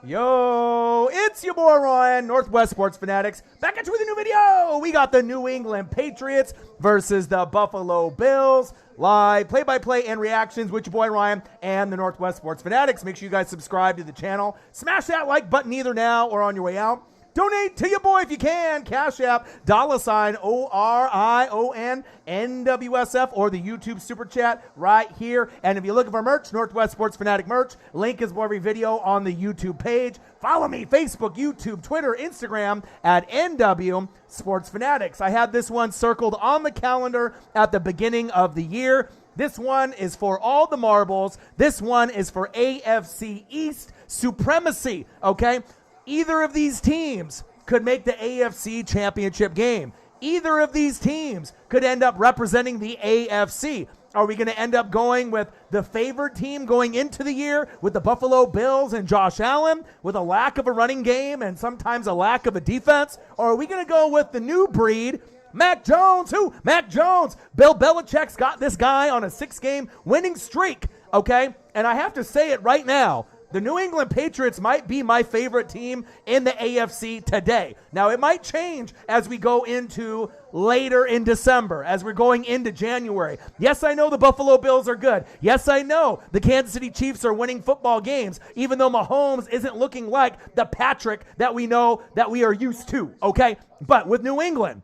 Yo, it's your boy Ryan, Northwest Sports Fanatics, back at you with a new video. We got the New England Patriots versus the Buffalo Bills. Live play-by-play and reactions with your boy Ryan and the Northwest Sports Fanatics. Make sure you guys subscribe to the channel. Smash that like button either now or on your way out. Donate to your boy if you can. Cash App, $OrionNWSF, or the YouTube Super Chat right here. And if you're looking for merch, Northwest Sports Fanatic merch, link is below every video on the YouTube page. Follow me, Facebook, YouTube, Twitter, Instagram, at NW Sports Fanatics. I had this one circled on the calendar at the beginning of the year. This one is for all the marbles. This one is for AFC East supremacy, okay? Either of these teams could make the AFC championship game. Either of these teams could end up representing the AFC. Are we going to end up going with the favored team going into the year with the Buffalo Bills and Josh Allen with a lack of a running game and sometimes a lack of a defense? Or are we going to go with the new breed, Mac Jones? Who? Mac Jones. Bill Belichick's got this guy on a 6-game winning streak, okay? And I have to say it right now. The New England Patriots might be my favorite team in the AFC today. Now, it might change as we go into later in December, as we're going into January. Yes, I know the Buffalo Bills are good. Yes, I know the Kansas City Chiefs are winning football games, even though Mahomes isn't looking like the Patrick that we know that we are used to, okay? But with New England,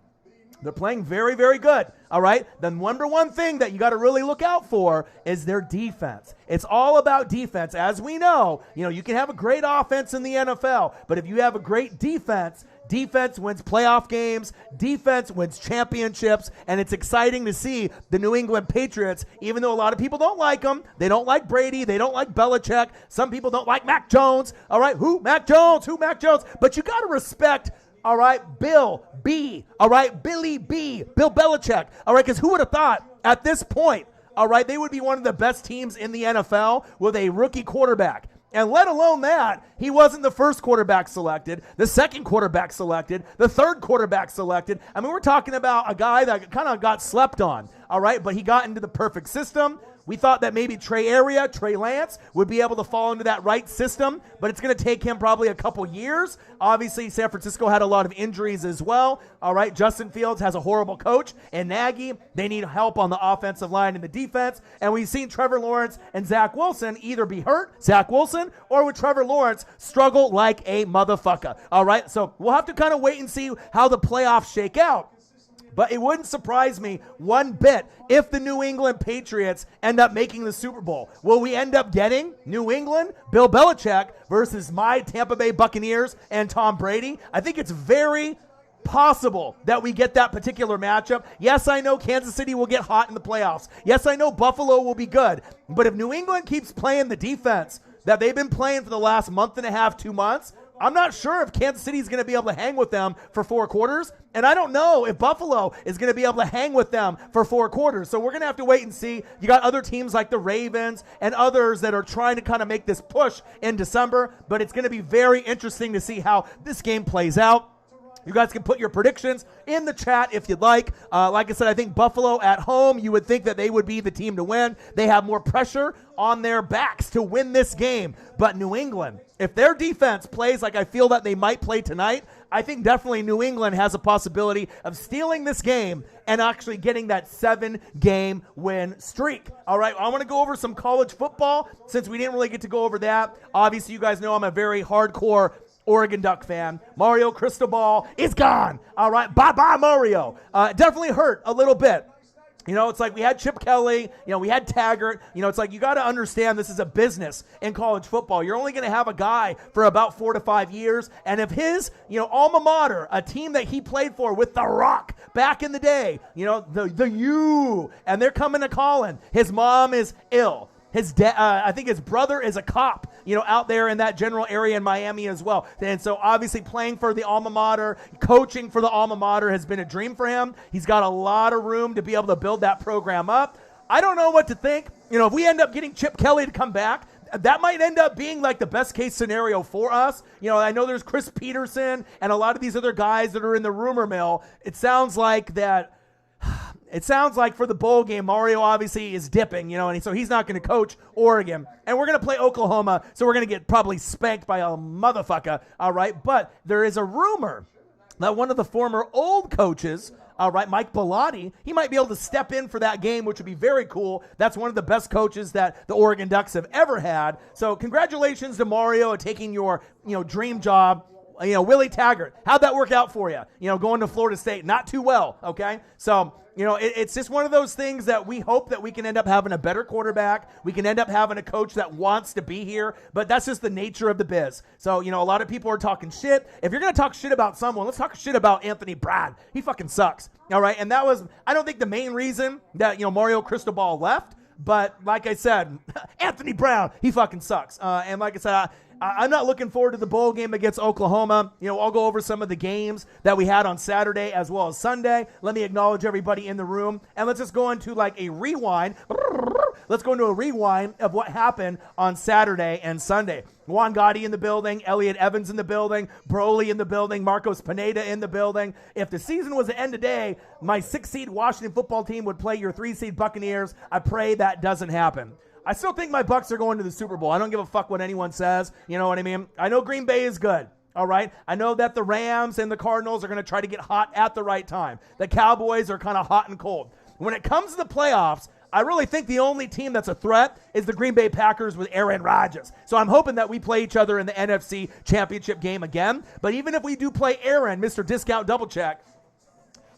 they're playing very, very good, all right? The number one thing that you got to really look out for is their defense. It's all about defense. As we know, you can have a great offense in the NFL, but if you have a great defense, defense wins playoff games, defense wins championships, and it's exciting to see the New England Patriots, even though a lot of people don't like them, they don't like Brady, they don't like Belichick, some people don't like Mac Jones, all right? Who? Mac Jones, but you got to respect, all right, Bill B, all right, Billy B, Bill Belichick, all right, because who would have thought at this point, all right, they would be one of the best teams in the NFL with a rookie quarterback. And let alone that, he wasn't the first quarterback selected, the second quarterback selected, the third quarterback selected. I mean, we're talking about a guy that kind of got slept on, all right, but he got into the perfect system. We thought that maybe Trey Lance would be able to fall into that right system, but it's going to take him probably a couple years. Obviously, San Francisco had a lot of injuries as well. All right, Justin Fields has a horrible coach, and Nagy, they need help on the offensive line and the defense. And we've seen Trevor Lawrence and Zach Wilson either be hurt, Zach Wilson, or with Trevor Lawrence struggle like a motherfucker. All right, so we'll have to kind of wait and see how the playoffs shake out. But it wouldn't surprise me one bit if the New England Patriots end up making the Super Bowl. Will we end up getting New England, Bill Belichick versus my Tampa Bay Buccaneers and Tom Brady? I think it's very possible that we get that particular matchup. Yes, I know Kansas City will get hot in the playoffs. Yes, I know Buffalo will be good. But if New England keeps playing the defense that they've been playing for the last month and a half, 2 months, I'm not sure if Kansas City is going to be able to hang with them for 4 quarters, and I don't know if Buffalo is going to be able to hang with them for 4 quarters. So we're going to have to wait and see. You got other teams like the Ravens and others that are trying to kind of make this push in December, but it's going to be very interesting to see how this game plays out. You guys can put your predictions in the chat if you'd like. Like I said, I think Buffalo at home, you would think that they would be the team to win. They have more pressure on their backs to win this game. But New England, if their defense plays like I feel that they might play tonight, I think definitely New England has a possibility of stealing this game and actually getting that 7-game win streak. All right, I want to go over some college football since we didn't really get to go over that. Obviously, you guys know I'm a very hardcore Oregon Duck fan. Mario Cristobal is gone. All right, bye-bye, Mario. Definitely hurt a little bit. It's like we had Chip Kelly, we had Taggart. It's like you got to understand this is a business in college football. You're only going to have a guy for about 4 to 5 years. And if his, alma mater, a team that he played for with The Rock back in the day, the U, and they're coming to calling, his mom is ill. His I think his brother is a cop, out there in that general area in Miami as well. And so obviously playing for the alma mater, coaching for the alma mater has been a dream for him. He's got a lot of room to be able to build that program up. I don't know what to think. If we end up getting Chip Kelly to come back, that might end up being like the best case scenario for us. I know there's Chris Peterson and a lot of these other guys that are in the rumor mill. It sounds like that it sounds like for the bowl game, Mario obviously is dipping, and so he's not going to coach Oregon. And we're going to play Oklahoma, so we're going to get probably spanked by a motherfucker, all right? But there is a rumor that one of the former old coaches, all right, Mike Bellotti, he might be able to step in for that game, which would be very cool. That's one of the best coaches that the Oregon Ducks have ever had. So congratulations to Mario taking your, dream job. Willie Taggart, how'd that work out for you? Going to Florida State, not too well, okay? So, it's just one of those things that we hope that we can end up having a better quarterback. We can end up having a coach that wants to be here, but that's just the nature of the biz. So, a lot of people are talking shit. If you're going to talk shit about someone, let's talk shit about Anthony Brad. He fucking sucks, all right? And that was, I don't think the main reason that, Mario Cristobal left, but like I said, Anthony Brown, he fucking sucks. And like I said, I'm not looking forward to the bowl game against Oklahoma. I'll go over some of the games that we had on Saturday as well as Sunday. Let me acknowledge everybody in the room. And let's just go into like a rewind. Let's go into a rewind of what happened on Saturday and Sunday. Juan Gotti in the building, Elliot Evans in the building, Broly in the building, Marcos Pineda in the building. If the season was to end today, my 6-seed Washington football team would play your 3-seed Buccaneers. I pray that doesn't happen. I still think my Bucs are going to the Super Bowl. I don't give a fuck what anyone says. You know what I mean? I know Green Bay is good. All right? I know that the Rams and the Cardinals are going to try to get hot at the right time. The Cowboys are kind of hot and cold. When it comes to the playoffs, I really think the only team that's a threat is the Green Bay Packers with Aaron Rodgers. So I'm hoping that we play each other in the NFC Championship game again. But even if we do play Aaron, Mr. Discount Double Check,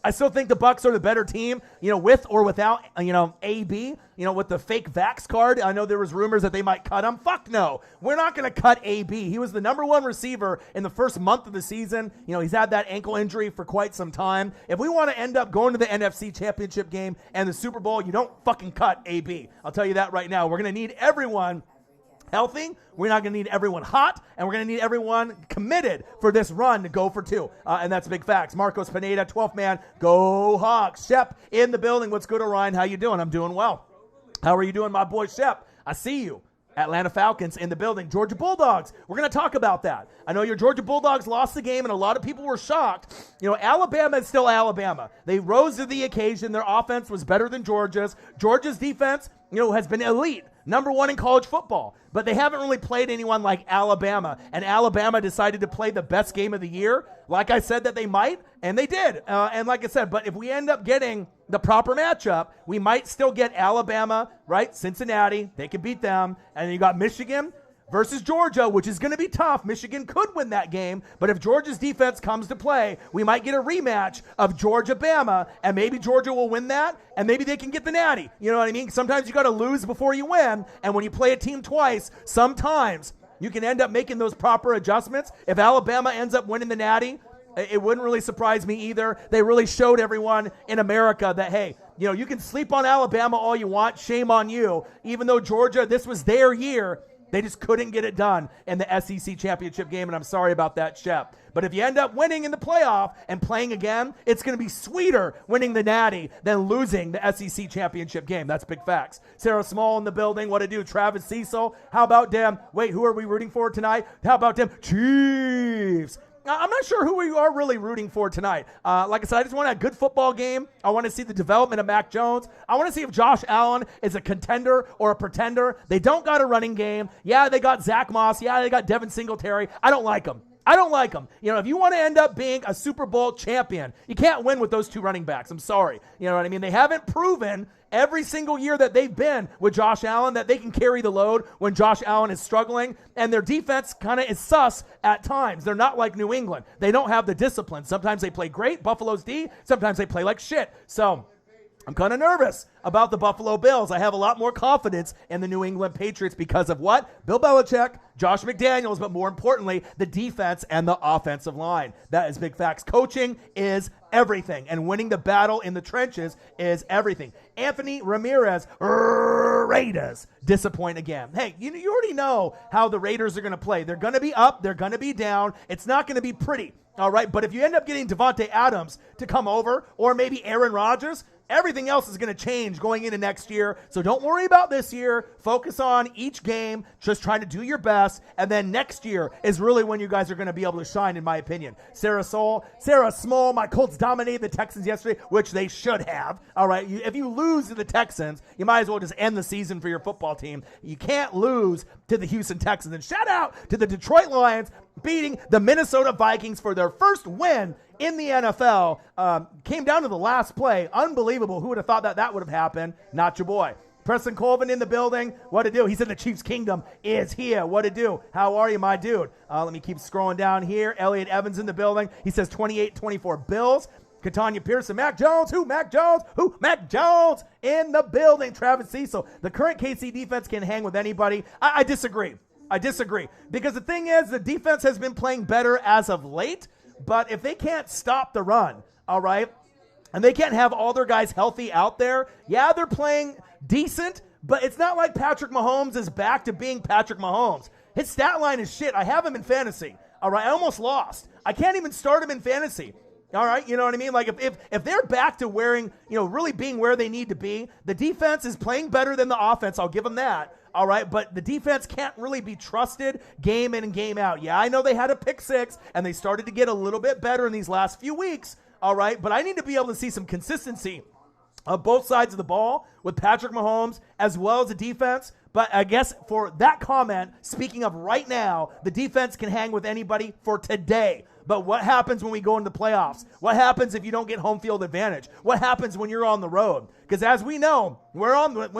I still think the Bucs are the better team, with or without, AB, with the fake Vax card. I know there was rumors that they might cut him. Fuck no. We're not going to cut AB. He was the number one receiver in the first month of the season. He's had that ankle injury for quite some time. If we want to end up going to the NFC Championship game and the Super Bowl, you don't fucking cut AB. I'll tell you that right now. We're going to need everyone healthy. We're not going to need everyone hot, and we're going to need everyone committed for this run to go for 2. And that's big facts. Marcos Pineda, 12th man, go Hawks. Shep in the building. What's good, Orion? How you doing? I'm doing well. How are you doing, my boy Shep? I see you. Atlanta Falcons in the building. Georgia Bulldogs. We're going to talk about that. I know your Georgia Bulldogs lost the game, and a lot of people were shocked. Alabama is still Alabama. They rose to the occasion. Their offense was better than Georgia's. Georgia's defense, has been elite. Number 1 in college football. But they haven't really played anyone like Alabama. And Alabama decided to play the best game of the year. Like I said that they might, and they did. And like I said, but if we end up getting the proper matchup, we might still get Alabama, right? Cincinnati, they can beat them. And then you got Michigan versus Georgia, which is going to be tough. Michigan could win that game, but if Georgia's defense comes to play, we might get a rematch of Georgia-Bama, and maybe Georgia will win that, and maybe they can get the natty. You know what I mean? Sometimes you got to lose before you win, and when you play a team twice, sometimes you can end up making those proper adjustments. If Alabama ends up winning the natty, it wouldn't really surprise me either. They really showed everyone in America that, hey, you can sleep on Alabama all you want. Shame on you. Even though Georgia, this was their year, they just couldn't get it done in the SEC championship game, and I'm sorry about that, Shep. But if you end up winning in the playoff and playing again, it's going to be sweeter winning the natty than losing the SEC championship game. That's big facts. Sarah Small in the building. What to do? Travis Cecil. How about them? Wait, who are we rooting for tonight? How about them? Chiefs. I'm not sure who we are really rooting for tonight. Like I said, I just want a good football game. I want to see the development of Mac Jones. I want to see if Josh Allen is a contender or a pretender. They don't got a running game. Yeah, they got Zach Moss. Yeah, they got Devin Singletary. I don't like them. If you want to end up being a Super Bowl champion, you can't win with those 2 running backs. I'm sorry. You know what I mean? They haven't proven every single year that they've been with Josh Allen that they can carry the load when Josh Allen is struggling, and their defense kind of is sus at times. They're not like New England. They don't have the discipline. Sometimes they play great, Buffalo's D. Sometimes they play like shit. So I'm kind of nervous about the Buffalo Bills. I have a lot more confidence in the New England Patriots because of what? Bill Belichick, Josh McDaniels, but more importantly, the defense and the offensive line. That is big facts. Coaching is everything, and winning the battle in the trenches is everything. Anthony Ramirez, Raiders, disappoint again. Hey, you already know how the Raiders are going to play. They're going to be up. They're going to be down. It's not going to be pretty, all right? But if you end up getting Devontae Adams to come over, or maybe Aaron Rodgers, Everything else is going to change going into next year. So don't worry about this year. Focus on each game, just trying to do your best. And then next year is really when you guys are going to be able to shine, in my opinion. Sarah Small, my Colts dominated the Texans yesterday, which they should have. All right. If you lose to the Texans, you might as well just end the season for your football team. You can't lose to the Houston Texans. And shout out to the Detroit Lions beating the Minnesota Vikings for their first win in the NFL. Came down to the last play. Unbelievable. Who would have thought that would have happened? Not your boy. Preston Colvin in the building. What to do? He said the Chiefs Kingdom is here. What to do? How are you, my dude? Let me keep scrolling down here. Elliot Evans in the building. He says 28-24 Bills. Katanya Pearson, Mac Jones. Who? Mac Jones. Who? Mac Jones in the building. Travis Cecil. The current KC defense can hang with anybody. I disagree. Because the thing is, the defense has been playing better as of late, but if they can't stop the run, all right, and they can't have all their guys healthy out there, yeah, they're playing decent, but it's not like Patrick Mahomes is back to being Patrick Mahomes. His stat line is shit. I have him in fantasy, all right? I almost lost. I can't even start him in fantasy. All right, you know what I mean? Like if they're back to wearing, really being where they need to be, the defense is playing better than the offense. I'll give them that. All right, but the defense can't really be trusted game in and game out. Yeah, I know they had a pick six, and they started to get a little bit better in these last few weeks. All right, but I need to be able to see some consistency on both sides of the ball with Patrick Mahomes as well as the defense. But I guess for that comment, speaking of right now, the defense can hang with anybody for today. But what happens when we go into the playoffs? What happens if you don't get home field advantage? What happens when you're on the road? Because as we know, when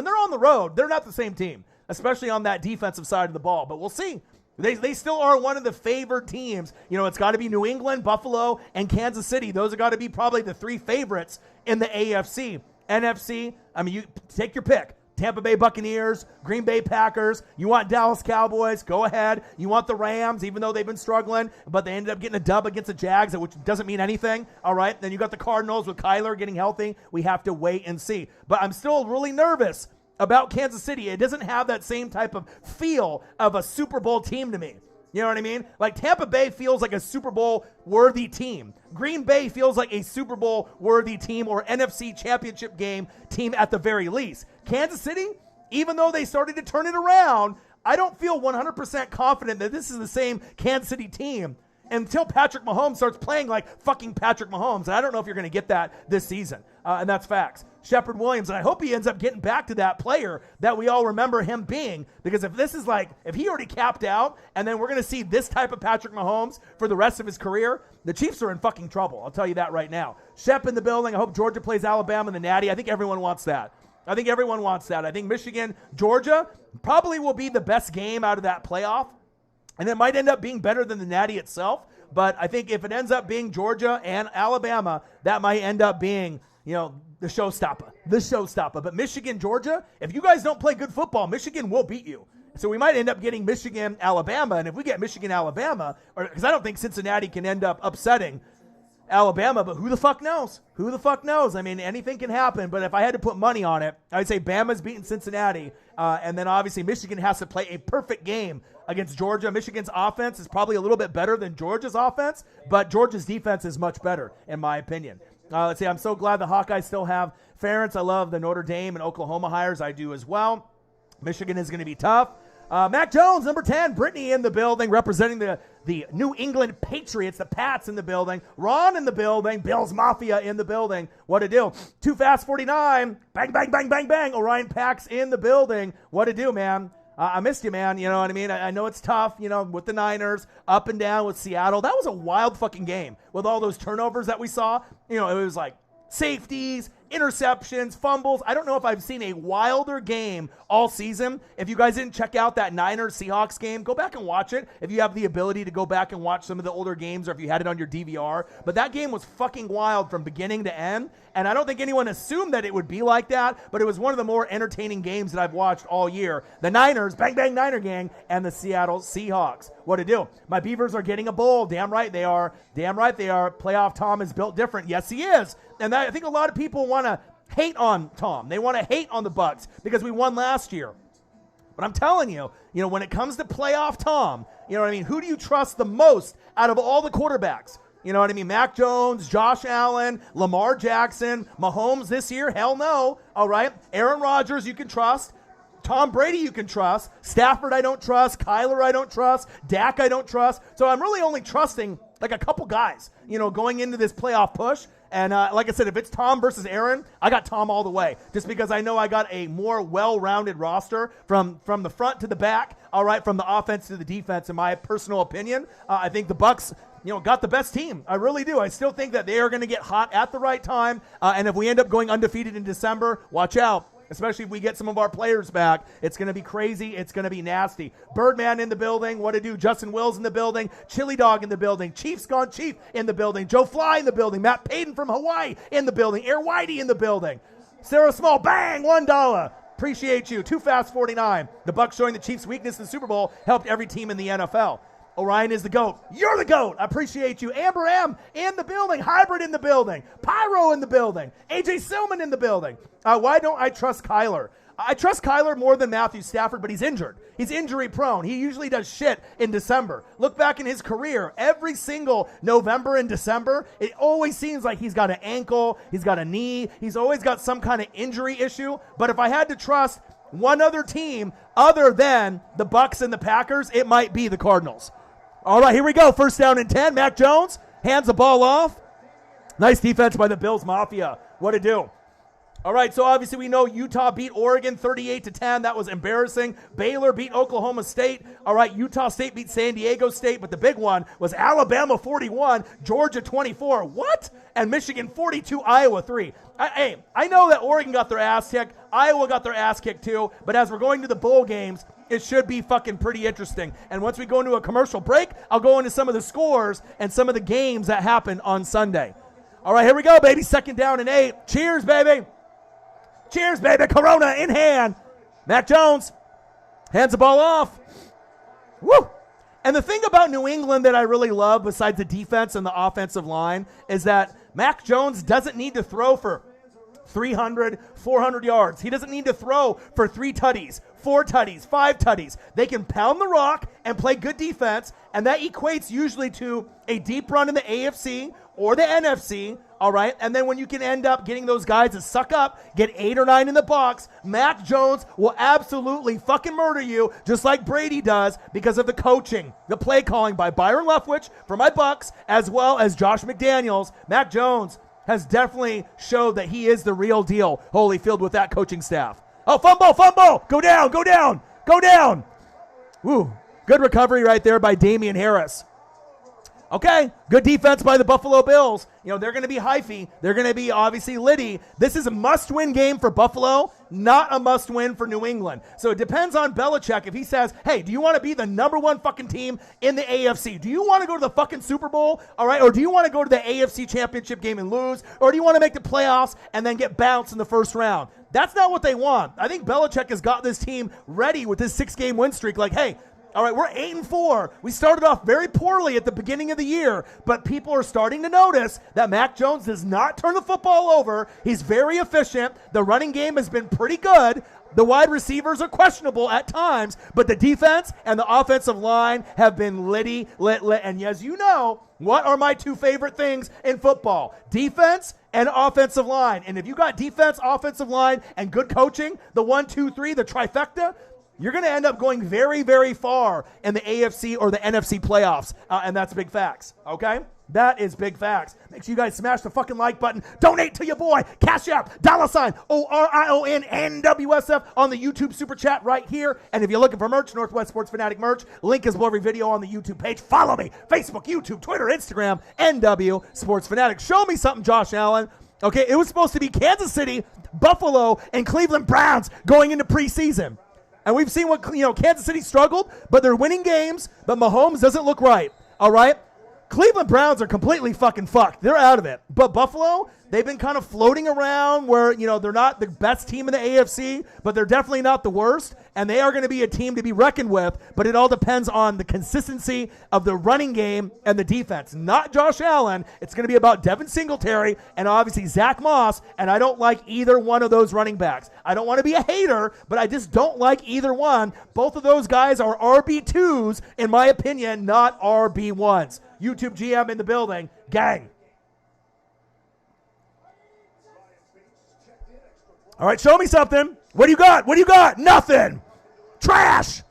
they're on the road, they're not the same team, especially on that defensive side of the ball. But we'll see. They still are one of the favored teams. It's got to be New England, Buffalo, and Kansas City. Those have got to be probably the three favorites in the AFC. NFC, you take your pick. Tampa Bay Buccaneers, Green Bay Packers. You want Dallas Cowboys, go ahead. You want the Rams, even though they've been struggling, but they ended up getting a dub against the Jags, which doesn't mean anything, all right? Then you got the Cardinals with Kyler getting healthy. We have to wait and see. But I'm still really nervous about Kansas City. It doesn't have that same type of feel of a Super Bowl team to me. You know what I mean? Like Tampa Bay feels like a Super Bowl worthy team. Green Bay feels like a Super Bowl worthy team or NFC championship game team at the very least. Kansas City, even though they started to turn it around, I don't feel 100% confident that this is the same Kansas City team until Patrick Mahomes starts playing like fucking Patrick Mahomes. And I don't know if you're going to get that this season. And that's facts. Shepard Williams, and I hope he ends up getting back to that player that we all remember him being, because if he already capped out and then we're going to see this type of Patrick Mahomes for the rest of his career, the Chiefs are in fucking trouble. I'll tell you that right now. Shep in the building. I hope Georgia plays Alabama in the Natty. I think everyone wants that. I think Michigan, Georgia probably will be the best game out of that playoff, and it might end up being better than the Natty itself, but I think if it ends up being Georgia and Alabama, that might end up being, the showstopper. But Michigan, Georgia, if you guys don't play good football, Michigan will beat you. So we might end up getting Michigan, Alabama. And if we get Michigan, Alabama, because I don't think Cincinnati can end up upsetting Alabama, but who the fuck knows? I mean, anything can happen. But if I had to put money on it, I'd say Bama's beating Cincinnati. And then obviously Michigan has to play a perfect game against Georgia. Michigan's offense is probably a little bit better than Georgia's offense, but Georgia's defense is much better, in my opinion. Let's see, I'm so glad the Hawkeyes still have Ferentz. I love the Notre Dame and Oklahoma hires. I do as well. Michigan is going to be tough. Mac Jones, number 10. Brittany in the building, representing the New England Patriots. The Pats in the building. Ron in the building. Bills Mafia in the building. What to do? Too Fast 49. Bang, bang, bang, bang, bang. Orion Pax in the building. What to do, man? I missed you, man. You know what I mean? I know it's tough, with the Niners, up and down with Seattle. That was a wild fucking game with all those turnovers that we saw. It was like safeties, interceptions, fumbles. I don't know if I've seen a wilder game all season. If you guys didn't check out that Niners-Seahawks game, go back and watch it if you have the ability to go back and watch some of the older games or if you had it on your DVR. But that game was fucking wild from beginning to end, and I don't think anyone assumed that it would be like that, but it was one of the more entertaining games that I've watched all year. The Niners, bang, bang, Niner gang, and the Seattle Seahawks. What to do? My Beavers are getting a bowl. Damn right they are. Playoff Tom is built different. Yes, he is. And I think a lot of people want to hate on Tom. They want to hate on the Bucs because we won last year. But I'm telling you, when it comes to playoff Tom, who do you trust the most out of all the quarterbacks? You know what I mean? Mac Jones, Josh Allen, Lamar Jackson, Mahomes this year, hell no. All right? Aaron Rodgers, you can trust. Tom Brady, you can trust. Stafford, I don't trust. Kyler, I don't trust. Dak, I don't trust. So I'm really only trusting like a couple guys, going into this playoff push. And like I said, if it's Tom versus Aaron, I got Tom all the way. Just because I know I got a more well-rounded roster from the front to the back. All right, from the offense to the defense, in my personal opinion. I think the Bucs, got the best team. I really do. I still think that they are going to get hot at the right time. And if we end up going undefeated in December, watch out. Especially if we get some of our players back. It's going to be crazy. It's going to be nasty. Birdman in the building. What to do? Justin Wills in the building. Chili Dog in the building. Chiefs Gone Chief in the building. Joe Fly in the building. Matt Payton from Hawaii in the building. Air Whitey in the building. Sarah Small, bang, $1. Appreciate you. Too Fast 49. The Bucs showing the Chiefs' weakness in the Super Bowl helped every team in the NFL. Orion is the GOAT. You're the GOAT. I appreciate you. Amber M in the building. Hybrid in the building. Pyro in the building. AJ Silman in the building. Why don't I trust Kyler? I trust Kyler more than Matthew Stafford, but he's injured. He's injury prone. He usually does shit in December. Look back in his career. Every single November and December, it always seems like he's got an ankle, he's got a knee, he's always got some kind of injury issue. But if I had to trust one other team other than the Bucs and the Packers, it might be the Cardinals. All right, here we go. First down and 10. Mac Jones hands the ball off. Nice defense by the Bills Mafia. What to do? All right, so obviously we know Utah beat Oregon 38-10. That was embarrassing. Baylor beat Oklahoma State. All right, Utah State beat San Diego State, but the big one was Alabama 41, Georgia 24. What? And Michigan 42, Iowa 3. I know that Oregon got their ass kicked. Iowa got their ass kicked too, but as we're going to the bowl games, it should be fucking pretty interesting. And once we go into a commercial break, I'll go into some of the scores and some of the games that happened on Sunday. All right, here we go, baby. Second down and 8. Cheers, baby. Cheers, baby. Corona in hand. Mac Jones hands the ball off. Woo! And the thing about New England that I really love, besides the defense and the offensive line, is that Mac Jones doesn't need to throw for 300, 400 yards. He doesn't need to throw for 3 tutties, 4 tutties, 5 tutties. They can pound the rock and play good defense, and that equates usually to a deep run in the AFC or the NFC, all right? And then when you can end up getting those guys to suck up, get 8 or 9 in the box, Mac Jones will absolutely fucking murder you, just like Brady does, because of the coaching, the play calling by Byron Leftwich for my Bucs, as well as Josh McDaniels. Mac Jones has definitely showed that he is the real deal, Holyfield, with that coaching staff. Oh, fumble, go down. Woo, good recovery right there by Damian Harris. Okay, good defense by the Buffalo Bills. They're going to be hyphy. They're going to be obviously litty. This is a must-win game for Buffalo, not a must-win for New England. So it depends on Belichick if he says, hey, do you want to be the number 1 fucking team in the AFC? Do you want to go to the fucking Super Bowl, all right? Or do you want to go to the AFC Championship game and lose? Or do you want to make the playoffs and then get bounced in the first round? That's not what they want. I think Belichick has got this team ready with this 6-game win streak. Like, hey, all right, we're 8-4. We started off very poorly at the beginning of the year, but people are starting to notice that Mac Jones does not turn the football over. He's very efficient. The running game has been pretty good. The wide receivers are questionable at times, but the defense and the offensive line have been lit. And as you know, what are my 2 favorite things in football? Defense and offensive line. And if you got defense, offensive line, and good coaching, the 1, 2, 3, the trifecta, you're going to end up going very, very far in the AFC or the NFC playoffs, and that's big facts, okay? That is big facts. Make sure you guys smash the fucking like button. Donate to your boy. Cash App, $OrionNWSF on the YouTube Super Chat right here. And if you're looking for merch, Northwest Sports Fanatic merch, link is below every video on the YouTube page. Follow me. Facebook, YouTube, Twitter, Instagram, NW Sports Fanatic. Show me something, Josh Allen. Okay, it was supposed to be Kansas City, Buffalo, and Cleveland Browns going into preseason. And we've seen what, Kansas City struggled, but they're winning games, but Mahomes doesn't look right, all right? Cleveland Browns are completely fucking fucked. They're out of it. But Buffalo, they've been kind of floating around where, they're not the best team in the AFC, but they're definitely not the worst, and they are going to be a team to be reckoned with, but it all depends on the consistency of the running game and the defense. Not Josh Allen. It's going to be about Devin Singletary and obviously Zach Moss, and I don't like either one of those running backs. I don't want to be a hater, but I just don't like either one. Both of those guys are RB2s, in my opinion, not RB1s. YouTube GM in the building. Gang. All right, show me something. What do you got? What do you got? Nothing. Trash.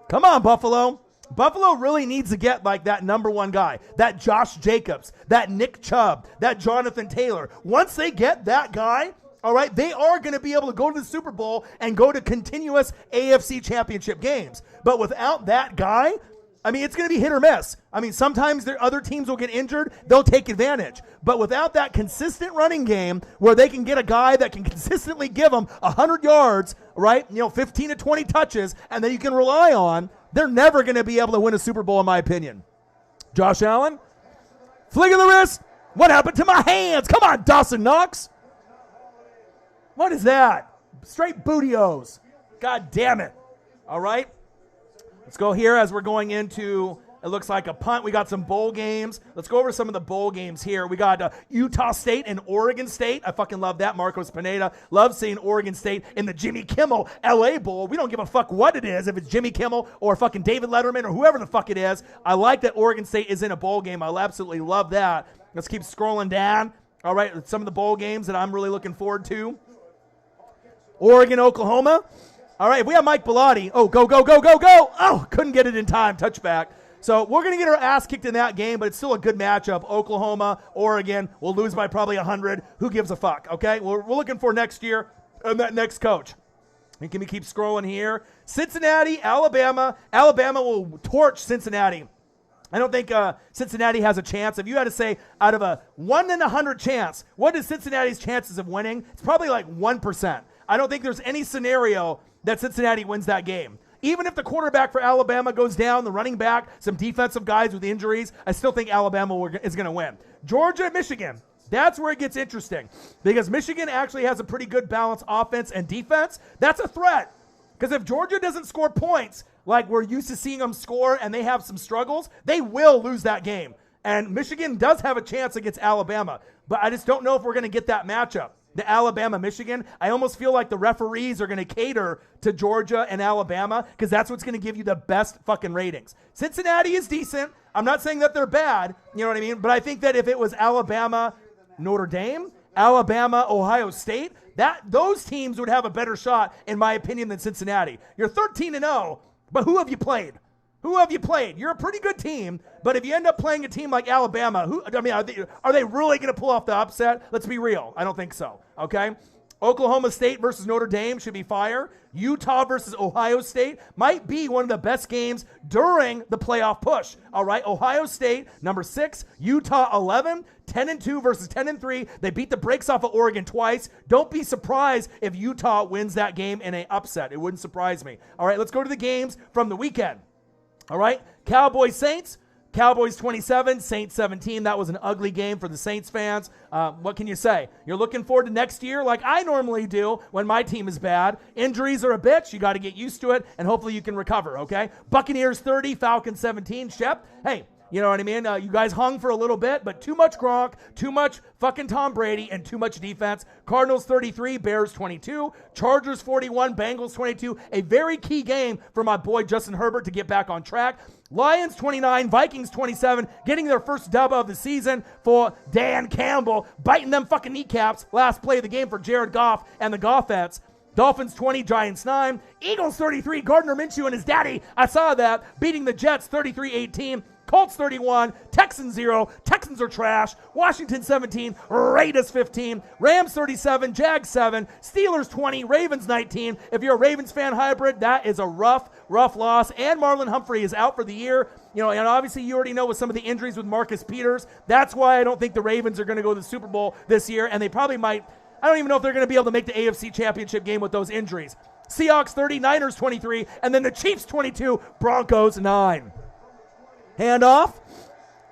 Come on, Buffalo. Buffalo really needs to get like that number one guy, that Josh Jacobs, that Nick Chubb, that Jonathan Taylor. Once they get that guy, all right, they are going to be able to go to the Super Bowl and go to continuous AFC championship games. But without that guy, I mean, it's going to be hit or miss. I mean, sometimes their other teams will get injured. They'll take advantage. But without that consistent running game where they can get a guy that can consistently give them 100 yards, right, 15 to 20 touches, and that you can rely on, they're never going to be able to win a Super Bowl, in my opinion. Josh Allen, flick of the wrist. What happened to my hands? Come on, Dawson Knox. What is that? Straight bootios. God damn it. All right. Let's go here as we're going into, it looks like a punt. We got some bowl games. Let's go over some of the bowl games here. We got Utah State and Oregon State. I fucking love that. Marcos Pineda. Love seeing Oregon State in the Jimmy Kimmel LA Bowl. We don't give a fuck what it is, if it's Jimmy Kimmel or fucking David Letterman or whoever the fuck it is. I like that Oregon State is in a bowl game. I'll absolutely love that. Let's keep scrolling down. All right, some of the bowl games that I'm really looking forward to. Oregon, Oklahoma. All right, if we have Mike Bellotti. Oh, go, go, go, go, go. Oh, couldn't get it in time. Touchback. So we're going to get our ass kicked in that game, but it's still a good matchup. Oklahoma, Oregon. We'll lose by probably 100. Who gives a fuck, okay? We're looking for next year and that next coach. And can we keep scrolling here? Cincinnati, Alabama. Alabama will torch Cincinnati. I don't think Cincinnati has a chance. If you had to say out of a 1 in 100 chance, what is Cincinnati's chances of winning? It's probably like 1%. I don't think there's any scenario that Cincinnati wins that game. Even if the quarterback for Alabama goes down, the running back, some defensive guys with injuries, I still think Alabama is going to win. Georgia, Michigan. That's where it gets interesting because Michigan actually has a pretty good balanced offense and defense. That's a threat because if Georgia doesn't score points like we're used to seeing them score and they have some struggles, they will lose that game. And Michigan does have a chance against Alabama, but I just don't know if we're going to get that matchup. The Alabama-Michigan, I almost feel like the referees are going to cater to Georgia and Alabama because that's what's going to give you the best fucking ratings. Cincinnati is decent. I'm not saying that they're bad, you know what I mean? But I think that if it was Alabama, Notre Dame, Alabama, Ohio State, those teams would have a better shot, in my opinion, than Cincinnati. You're 13-0, but who have you played? Who have you played? You're a pretty good team, but if you end up playing a team like Alabama, are they really going to pull off the upset? Let's be real. I don't think so, okay? Oklahoma State versus Notre Dame should be fire. Utah versus Ohio State might be one of the best games during the playoff push, all right? Ohio State, number 6, Utah 11, 10-2 versus 10-3. They beat the brakes off of Oregon twice. Don't be surprised if Utah wins that game in an upset. It wouldn't surprise me. All right, let's go to the games from the weekend. All right, Cowboys Saints. Cowboys 27, Saints 17. That was an ugly game for the Saints fans. What can you say? You're looking forward to next year like I normally do when my team is bad. Injuries are a bitch. You got to get used to it, and hopefully you can recover, okay? Buccaneers 30, Falcons 17. Shep, hey, you know what I mean? You guys hung for a little bit, but too much Gronk, too much fucking Tom Brady, and too much defense. Cardinals 33, Bears 22, Chargers 41, Bengals 22. A very key game for my boy Justin Herbert to get back on track. Lions 29, Vikings 27, getting their first dub of the season for Dan Campbell, biting them fucking kneecaps. Last play of the game for Jared Goff and the Goffettes. Dolphins 20, Giants 9, Eagles 33, Gardner Minshew and his daddy, I saw that, beating the Jets 33-18. Colts 31, Texans 0, Texans are trash, Washington 17, Raiders 15, Rams 37, Jags 7, Steelers 20, Ravens 19. If you're a Ravens fan hybrid, that is a rough loss. And Marlon Humphrey is out for the year. You know, and obviously you already know with some of the injuries with Marcus Peters. That's why I don't think the Ravens are going to go to the Super Bowl this year, and they probably might. I don't even know if they're going to be able to make the AFC Championship game with those injuries. Seahawks 30, Niners 23, and then the Chiefs 22, Broncos 9. Handoff,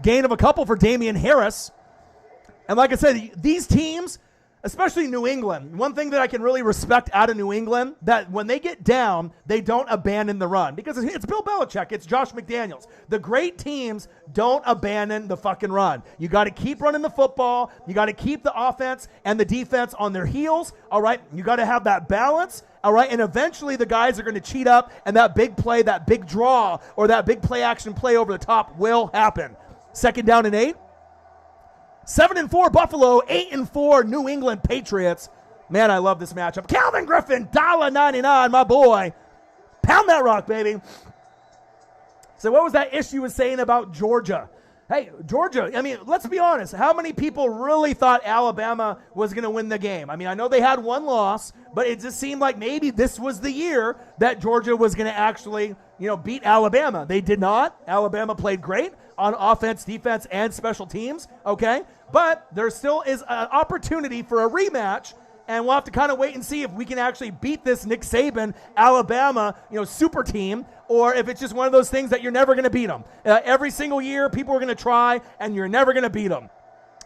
gain of a couple for Damian Harris. And like I said, these teams, especially New England. One thing that I can really respect out of New England, that when they get down, they don't abandon the run. Because it's Bill Belichick, it's Josh McDaniels. The great teams don't abandon the fucking run. You got to keep running the football. You got to keep the offense and the defense on their heels, all right? You got to have that balance, all right? And eventually the guys are going to cheat up, and that big play, that big draw, or that big play action play over the top will happen. 2nd down and 8. 7-4 Buffalo, 8-4 New England Patriots. Man, I love this matchup. Calvin Griffin, $1.99, my boy. Pound that rock, baby. So what was that issue was saying about Georgia? Hey, Georgia, I mean, let's be honest. How many people really thought Alabama was going to win the game? I mean, I know they had one loss, but it just seemed like maybe this was the year that Georgia was going to actually, beat Alabama. They did not. Alabama played great on offense, defense, and special teams, okay? But there still is an opportunity for a rematch, and we'll have to kind of wait and see if we can actually beat this Nick Saban Alabama, super team, or if it's just one of those things that you're never going to beat them. Every single year, people are going to try, and you're never going to beat them.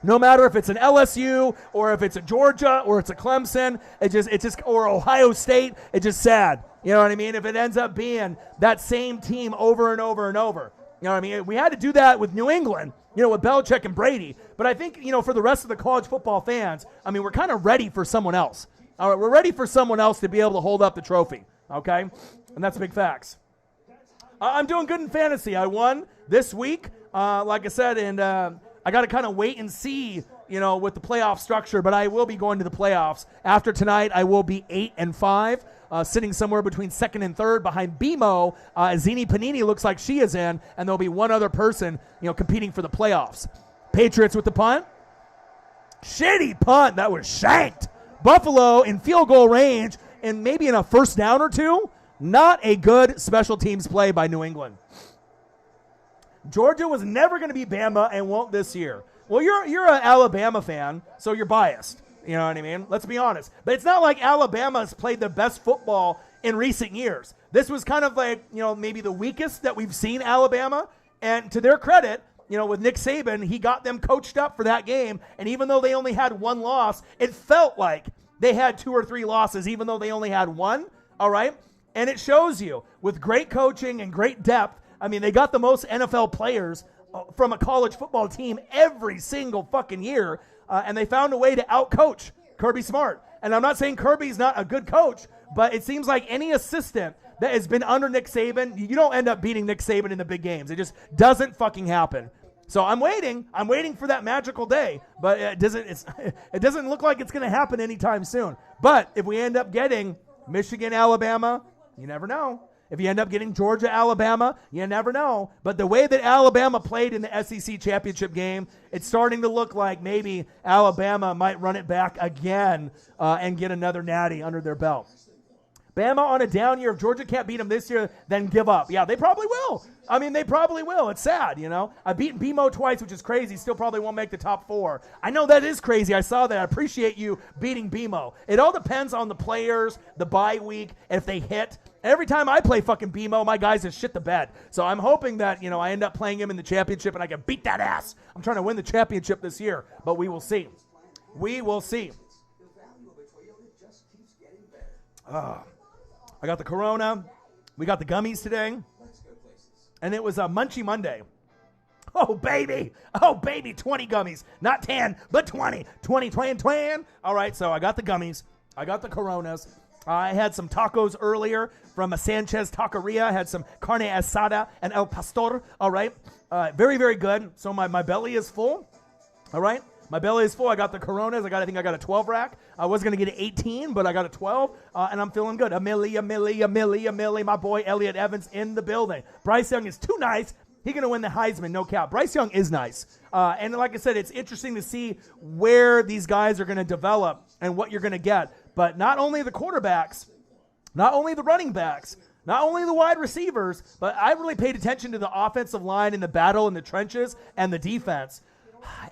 No matter if it's an LSU or if it's a Georgia or it's a Clemson, it's just or Ohio State, it's just sad. You know what I mean? If it ends up being that same team over and over and over. You know what I mean? We had to do that with New England, with Belichick and Brady. But I think, for the rest of the college football fans, I mean, we're kind of ready for someone else. All right, we're ready for someone else to be able to hold up the trophy, okay? And that's big facts. I'm doing good in fantasy. I won this week, like I said, and I got to kind of wait and see, with the playoff structure, but I will be going to the playoffs. After tonight, I will be 8-5. Sitting somewhere between 2nd and 3rd behind BMO. Zini Panini looks like she is in, and there'll be one other person, competing for the playoffs. Patriots with the punt. Shitty punt. That was shanked. Buffalo in field goal range, and maybe in a first down or two. Not a good special teams play by New England. Georgia was never going to be Bama and won't this year. Well, you're an Alabama fan, so you're biased. You know what I mean? Let's be honest. But it's not like Alabama's played the best football in recent years. This was kind of like, maybe the weakest that we've seen Alabama. And to their credit, with Nick Saban, he got them coached up for that game. And even though they only had one loss, it felt like they had 2 or 3 losses, even though they only had one. All right? And it shows you, with great coaching and great depth, I mean, they got the most NFL players from a college football team every single fucking year. And they found a way to outcoach Kirby Smart. And I'm not saying Kirby's not a good coach, but it seems like any assistant that has been under Nick Saban, you don't end up beating Nick Saban in the big games. It just doesn't fucking happen. So I'm waiting. I'm waiting for that magical day, but it doesn't look like it's going to happen anytime soon. But if we end up getting Michigan, Alabama, you never know. If you end up getting Georgia, Alabama, you never know. But the way that Alabama played in the SEC championship game, it's starting to look like maybe Alabama might run it back again and get another natty under their belt. Bama on a down year. If Georgia can't beat them this year, then give up. Yeah, they probably will. I mean, they probably will. It's sad, I've beaten BMO twice, which is crazy. Still probably won't make the top 4. I know that is crazy. I saw that. I appreciate you beating BMO. It all depends on the players, the bye week, if they hit. Every time I play fucking BMO, my guys just shit the bed. So I'm hoping that, I end up playing him in the championship and I can beat that ass. I'm trying to win the championship this year, but we will see. We will see. I got the Corona. We got the gummies today. And it was a Munchie Monday. Oh, baby. 20 gummies. Not 10, but 20. 20. All right, so I got the gummies. I got the Coronas. I had some tacos earlier from a Sanchez Taqueria. I had some carne asada and el pastor. All right. Very, very good. So my belly is full. All right. My belly is full. I got the Coronas. I think I got a 12 rack. I was going to get an 18, but I got a 12, and I'm feeling good. A Millie. My boy Elliot Evans in the building. Bryce Young is too nice. He's going to win the Heisman, no cap. Bryce Young is nice. And like I said, it's interesting to see where these guys are going to develop and what you're going to get. But not only the quarterbacks, not only the running backs, not only the wide receivers, but I really paid attention to the offensive line in the battle in the trenches and the defense.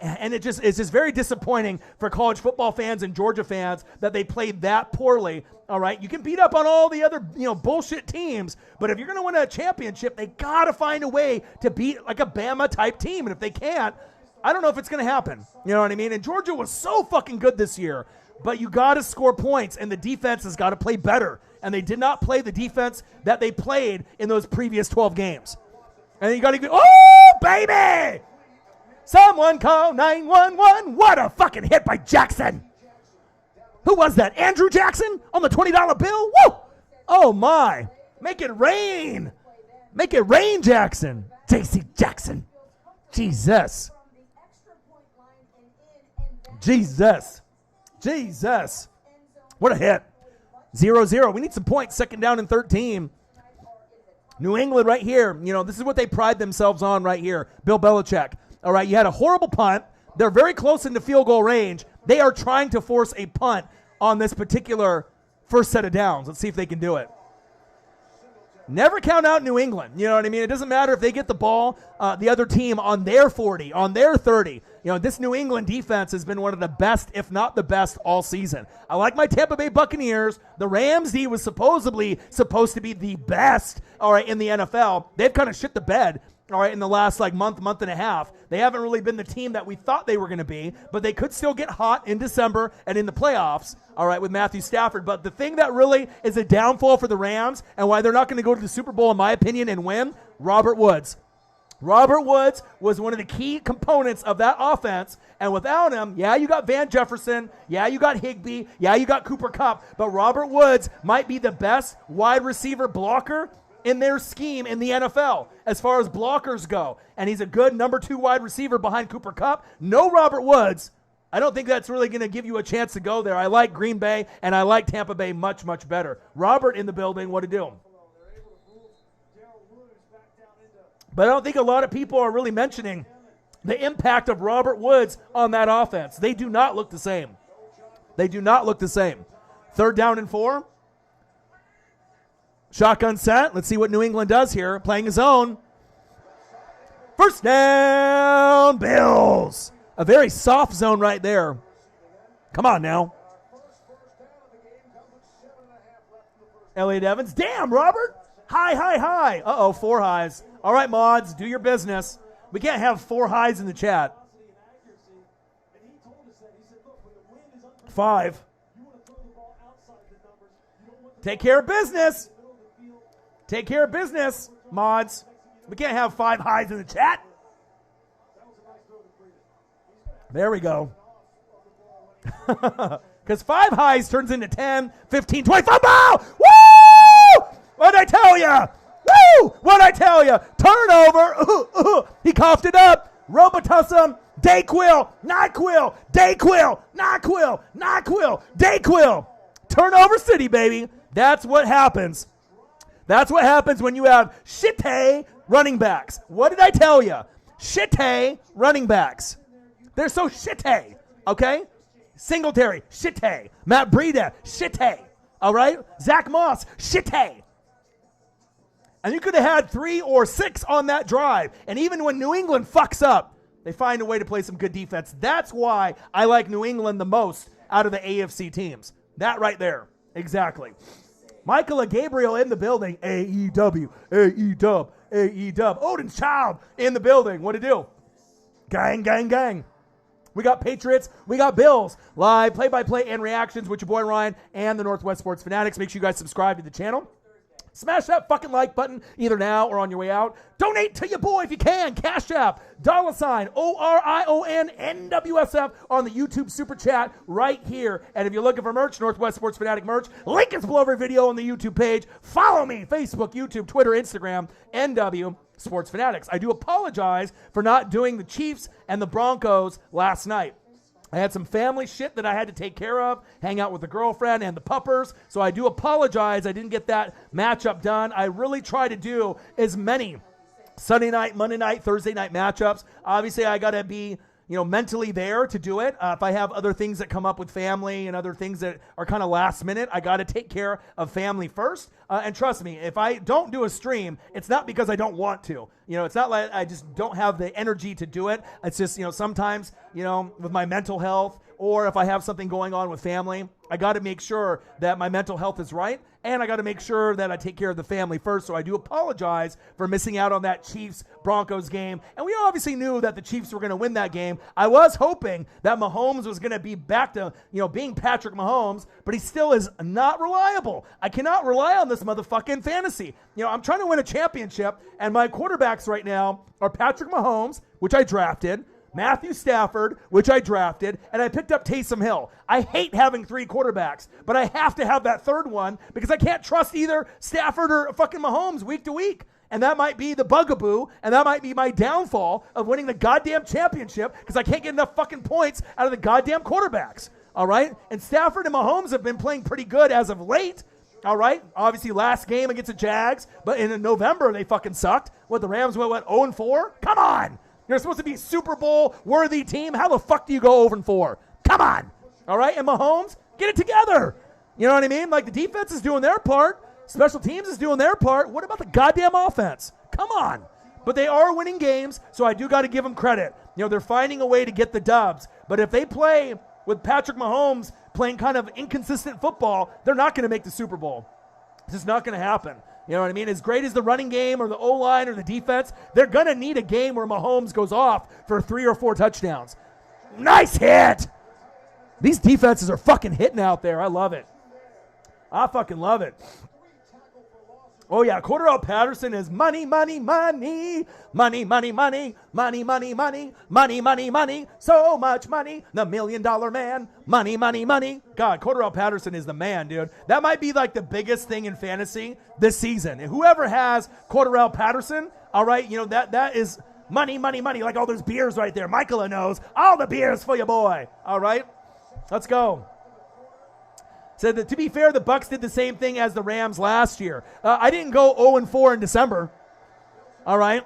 And it's just very disappointing for college football fans and Georgia fans that they played that poorly. All right, you can beat up on all the other bullshit teams, but if you're going to win a championship, they got to find a way to beat like a Bama type team. And if they can't, I don't know if it's going to happen. You know what I mean? And Georgia was so fucking good this year. but you got to score points, and the defense has got to play better. And they did not play the defense that they played in those previous 12 games. And you got to go, oh, baby! Someone call 911. What a fucking hit by Jackson. Who was that? Andrew Jackson on the $20 bill? Woo! Oh, my. Make it rain. Make it rain, Jackson. J.C. Jackson. Jesus. Jesus. Jesus. What a hit. 0-0. We need some points. Second down and 13. New England right here. You know, this is what they pride themselves on right here. Bill Belichick. All right, you had a horrible punt. They're very close into field goal range. They are trying to force a punt on this particular first set of downs. Let's see if they can do it. Never count out New England. You know what I mean? It doesn't matter if they get the ball, the other team on their 40, on their 30. You know, this New England defense has been one of the best, if not the best, all season. I like my Tampa Bay Buccaneers. The Rams D was supposed to be the best, all right, in the NFL. They've kind of shit the bed, all right, in the last month and a half. They haven't really been the team that we thought they were going to be, but they could still get hot in December and in the playoffs, all right, with Matthew Stafford. But the thing that really is a downfall for the Rams and why they're not going to go to the Super Bowl, in my opinion, and win, Robert Woods. Robert Woods was one of the key components of that offense, and without him, yeah, you got Van Jefferson, yeah, you got Higbee, yeah, you got Cooper Kupp, but Robert Woods might be the best wide receiver blocker in their scheme in the NFL as far as blockers go. And he's a good number 2 wide receiver behind Cooper Kupp. No Robert Woods. I don't think that's really going to give you a chance to go there. I like Green Bay, and I like Tampa Bay much, much better. Robert in the building, what to do? But I don't think a lot of people are really mentioning the impact of Robert Woods on that offense. They do not look the same. They do not look the same. 3rd down and 4. Shotgun set. Let's see what New England does here. Playing his own. First down, Bills. A very soft zone right there. Come on now. Elliott Evans. Damn, Robert. High. Uh-oh, 4 highs. All right, mods, do your business. We can't have 4 highs in the chat. 5. Take care of business. Take care of business, mods. We can't have 5 highs in the chat. There we go. Because 5 highs turns into 10, 15, 25. Ball! Woo! What'd I tell you? Woo! What'd I tell you? Turnover. He coughed it up. Robitussin. Dayquil. NyQuil. Dayquil. NyQuil. NyQuil. Dayquil. Turnover city, baby. That's what happens. That's what happens when you have shitty running backs. What did I tell you? Shitty running backs. They're so shitty, okay? Singletary, shitty. Matt Breida, shitty. All right? Zach Moss, shitty. And you could have had 3 or 6 on that drive. And even when New England fucks up, they find a way to play some good defense. That's why I like New England the most out of the AFC teams. That right there. Exactly. Michael Gabriel in the building. AEW, AEW, AEW. Odin's Child in the building. What to do? Gang, gang, gang. We got Patriots. We got Bills. Live play-by-play and reactions with your boy Ryan and the Northwest Sports Fanatics. Make sure you guys subscribe to the channel. Smash that fucking like button either now or on your way out. Donate to your boy if you can. Cash App, $ OrionNWSF on the YouTube Super Chat right here. And if you're looking for merch, Northwest Sports Fanatic merch, link is below every video on the YouTube page. Follow me, Facebook, YouTube, Twitter, Instagram, NW Sports Fanatics. I do apologize for not doing the Chiefs and the Broncos last night. I had some family shit that I had to take care of, hang out with the girlfriend and the puppers, so I do apologize I didn't get that matchup done. I really try to do as many Sunday night, Monday night, Thursday night matchups. Obviously, I got to be mentally there to do it. If I have other things that come up with family and other things that are kind of last minute, I got to take care of family first. And trust me, if I don't do a stream, it's not because I don't want to. It's not like I just don't have the energy to do it. It's just, sometimes, with my mental health or if I have something going on with family, I got to make sure that my mental health is right, and I got to make sure that I take care of the family first. So I do apologize for missing out on that Chiefs-Broncos game. And we obviously knew that the Chiefs were going to win that game. I was hoping that Mahomes was going to be back to, being Patrick Mahomes, but he still is not reliable. I cannot rely on this motherfucking fantasy. I'm trying to win a championship, and my quarterbacks right now are Patrick Mahomes, which I drafted, Matthew Stafford, which I drafted, and I picked up Taysom Hill. I hate having 3 quarterbacks, but I have to have that third one because I can't trust either Stafford or fucking Mahomes week to week. And that might be the bugaboo, and that might be my downfall of winning the goddamn championship because I can't get enough fucking points out of the goddamn quarterbacks. All right? And Stafford and Mahomes have been playing pretty good as of late. All right? Obviously, last game against the Jags, but in November, they fucking sucked. The Rams went 0-4? Come on! You're supposed to be a Super Bowl-worthy team. How the fuck do you go 0-4? Come on. All right? And Mahomes, get it together. You know what I mean? Like, the defense is doing their part. Special teams is doing their part. What about the goddamn offense? Come on. But they are winning games, so I do got to give them credit. They're finding a way to get the dubs. But if they play with Patrick Mahomes playing kind of inconsistent football, they're not going to make the Super Bowl. It's just not going to happen. You know what I mean? As great as the running game or the O-line or the defense, they're going to need a game where Mahomes goes off for 3 or 4 touchdowns. Nice hit! These defenses are fucking hitting out there. I love it. I fucking love it. Oh, yeah, Cordarrelle Patterson is money, money, money, money, money, money, money, money, money, money, money, money, so much money, the $1 million man, money, money, money. God, Cordarrelle Patterson is the man, dude. That might be like the biggest thing in fantasy this season. And whoever has Cordarrelle Patterson, all right, that is money, money, money, like all those beers right there. Michaela knows all the beers for your boy, all right? Let's go. Said that, to be fair, the Bucs did the same thing as the Rams last year. I didn't go 0-4 in December. All right.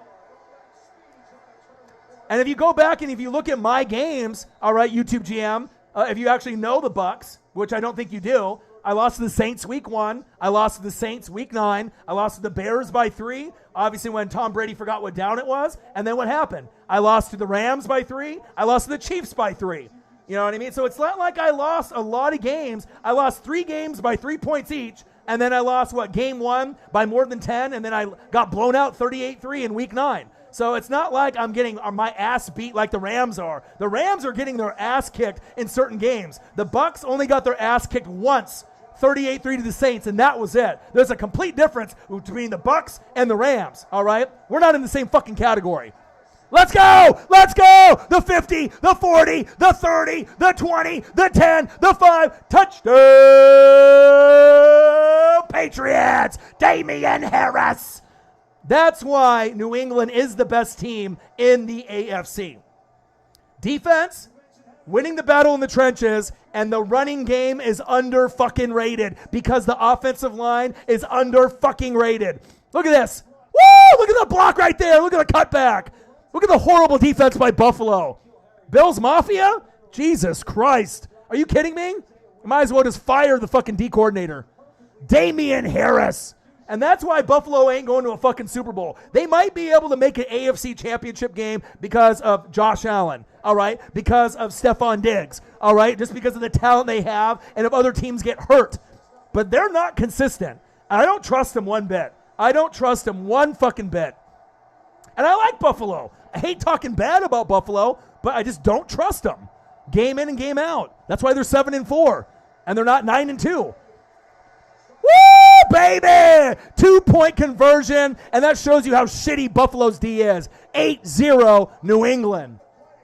And if you go back and if you look at my games, all right, YouTube GM, if you actually know the Bucs, which I don't think you do, I lost to the Saints week 1. I lost to the Saints week 9. I lost to the Bears by 3, obviously when Tom Brady forgot what down it was. And then what happened? I lost to the Rams by 3. I lost to the Chiefs by 3. You know what I mean? So it's not like I lost a lot of games. I lost 3 games by 3 points each, and then I lost, game 1 by more than 10, and then I got blown out 38-3 in week 9. So it's not like I'm getting my ass beat like the Rams are. The Rams are getting their ass kicked in certain games. The Bucs only got their ass kicked once, 38-3 to the Saints, and that was it. There's a complete difference between the Bucs and the Rams, all right? We're not in the same fucking category. Let's go! Let's go! The 50, the 40, the 30, the 20, the 10, the 5. Touchdown! Patriots! Damian Harris! That's why New England is the best team in the AFC. Defense, winning the battle in the trenches, and the running game is under fucking rated because the offensive line is under fucking rated. Look at this. Woo! Look at the block right there. Look at the cutback. Look at the horrible defense by Buffalo. Bills Mafia? Jesus Christ. Are you kidding me? I might as well just fire the fucking D coordinator. Damian Harris. And that's why Buffalo ain't going to a fucking Super Bowl. They might be able to make an AFC championship game because of Josh Allen, all right? Because of Stephon Diggs, all right? Just because of the talent they have and if other teams get hurt. But they're not consistent. And I don't trust them one bit. I don't trust them one fucking bit. And I like Buffalo. I hate talking bad about Buffalo, but I just don't trust them. Game in and game out. That's why they're 7-4, and they're not 9-2. Woo, baby! 2-point conversion, and that shows you how shitty Buffalo's D is. 8-0 New England.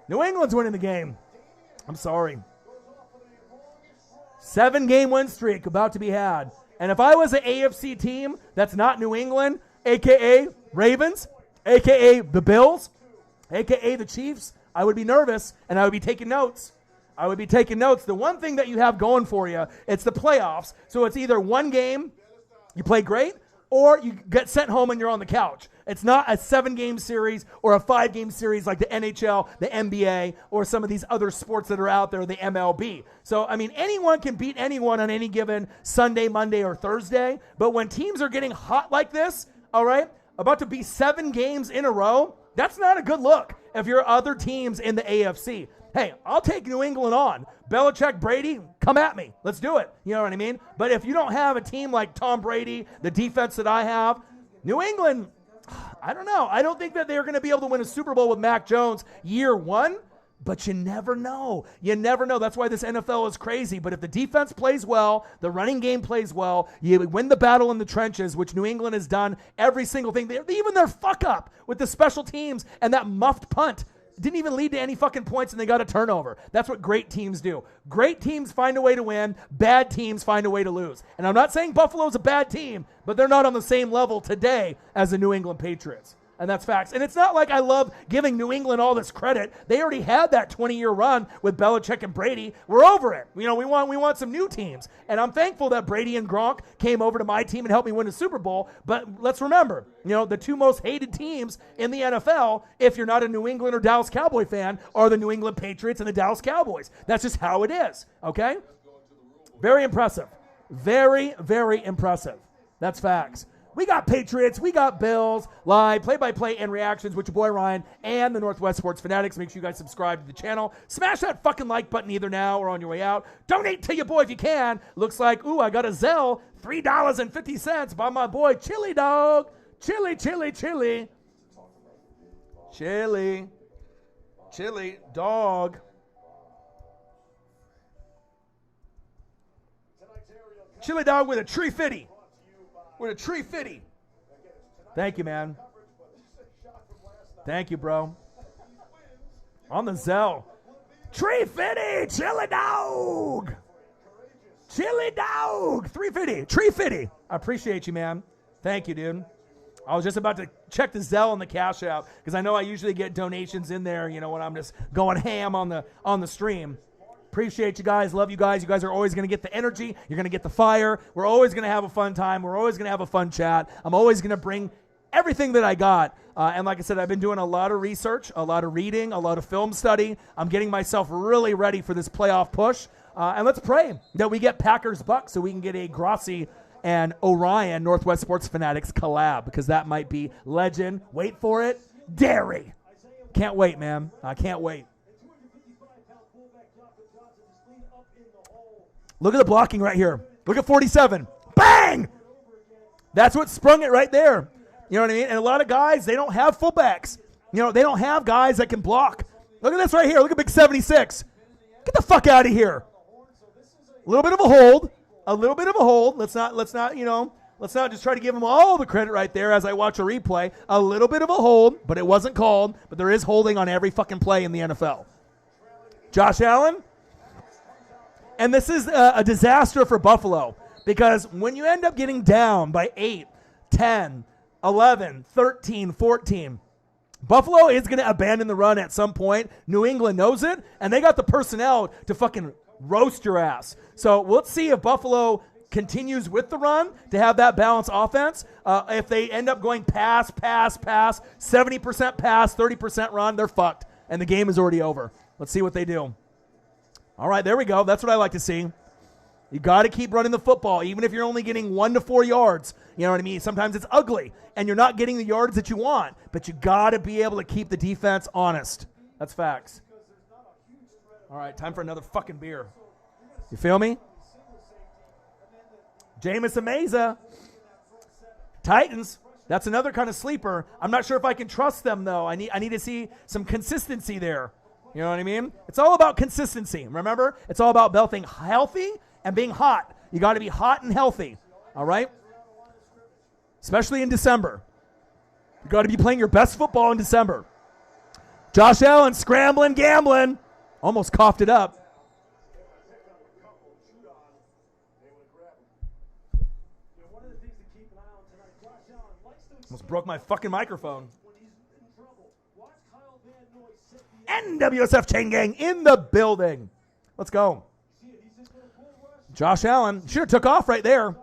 New England's winning the game. I'm sorry. 7-game win streak about to be had. And if I was an AFC team that's not New England, a.k.a. Ravens, a.k.a. the Bills, a.k.a. the Chiefs, I would be nervous, and I would be taking notes. The one thing that you have going for you, it's the playoffs. So it's either one game, you play great, or you get sent home and you're on the couch. It's not a 7-game series or a 5-game series like the NHL, the NBA, or some of these other sports that are out there, the MLB. So, I mean, anyone can beat anyone on any given Sunday, Monday, or Thursday. But when teams are getting hot like this, all right, about to be 7 games in a row, that's not a good look if you're other teams in the AFC. hey, I'll take New England on. Belichick, Brady, come at me. Let's do it. You know what I mean? But if you don't have a team like Tom Brady, the defense that I have, New England, I don't know. I don't think that they're going to be able to win a Super Bowl with Mac Jones year one, but you never know. You never know. That's why this NFL is crazy. But if the defense plays well, the running game plays well, you win the battle in the trenches, which New England has done every single thing. Even their fuck up with the special teams and that muffed punt didn't even lead to any fucking points, and they got a turnover. That's what great teams do. Great teams find a way to win. Bad teams find a way to lose. And I'm not saying Buffalo's a bad team, but they're not on the same level today as the New England Patriots. And that's facts. And it's not like I love giving New England all this credit. They already had that 20-year run with Belichick and Brady. We're over it. You know, we want some new teams. And I'm thankful that Brady and Gronk came over to my team and helped me win a Super Bowl. But let's remember, you know, the two most hated teams in the NFL, if you're not a New England or Dallas Cowboy fan, are the New England Patriots and the Dallas Cowboys. That's just how it is, okay? Very impressive. Very, very impressive. That's facts. We got Patriots, we got Bills, live, play-by-play, and reactions with your boy Ryan and the Northwest Sports Fanatics. Make sure you guys subscribe to the channel. Smash that fucking like button either now or on your way out. Donate to your boy if you can. Looks like, ooh, I got a Zelle, $3.50 by my boy Chili Dog. Chili, chili, chili. Chili. Chili Dog. Chili Dog with a tree fitty. With a tree fitty. Thank you, man. Thank you, bro. On the Zelle. Tree fitty, Chili Dog. Chili Dog. 350. Tree fitty. I appreciate you, man. Thank you, dude. I was just about to check the Zelle and the Cash App because I know I usually get donations in there, you know, when I'm just going ham on the stream. Appreciate you guys. Love you guys. You guys are always going to get the energy. You're going to get the fire. We're always going to have a fun time. We're always going to have a fun chat. I'm always going to bring everything that I got. And like I said, I've been doing a lot of research, a lot of reading, a lot of film study. I'm getting myself really ready for this playoff push. And let's pray that we get Packers-Bucks so we can get a Grossi and Orion Northwest Sports Fanatics collab, because that might be legend. Wait for it. Dairy. Can't wait, man. I can't wait. Look at the blocking right here. Look at 47. Bang! That's what sprung it right there. You know what I mean? And a lot of guys, they don't have fullbacks. You know, they don't have guys that can block. Look at this right here. Look at big 76. Get the fuck out of here. A little bit of a hold. A little bit of a hold. Let's not just try to give them all the credit right there as I watch a replay. A little bit of a hold, but it wasn't called. But there is holding on every fucking play in the NFL. Josh Allen. And this is a disaster for Buffalo, because when you end up getting down by 8, 10, 11, 13, 14, Buffalo is going to abandon the run at some point. New England knows it, and they got the personnel to fucking roast your ass. So let's see if Buffalo continues with the run to have that balanced offense. If they end up going pass, 70% pass, 30% run, they're fucked, and the game is already over. Let's see what they do. All right, there we go. That's what I like to see. You got to keep running the football, even if you're only getting 1 to 4 yards. You know what I mean? Sometimes it's ugly, and you're not getting the yards that you want, but you got to be able to keep the defense honest. That's facts. All right, time for another fucking beer. You feel me? Jameis Amaza. Titans. That's another kind of sleeper. I'm not sure if I can trust them, though. I need to see some consistency there. You know what I mean? It's all about consistency. Remember? It's all about being healthy and being hot. You got to be hot and healthy. All right? Especially in December. You got to be playing your best football in December. Josh Allen scrambling, gambling. Almost coughed it up. Almost broke my fucking microphone. NWSF Chain Gang in the building. Let's go. Josh Allen should have took off right there.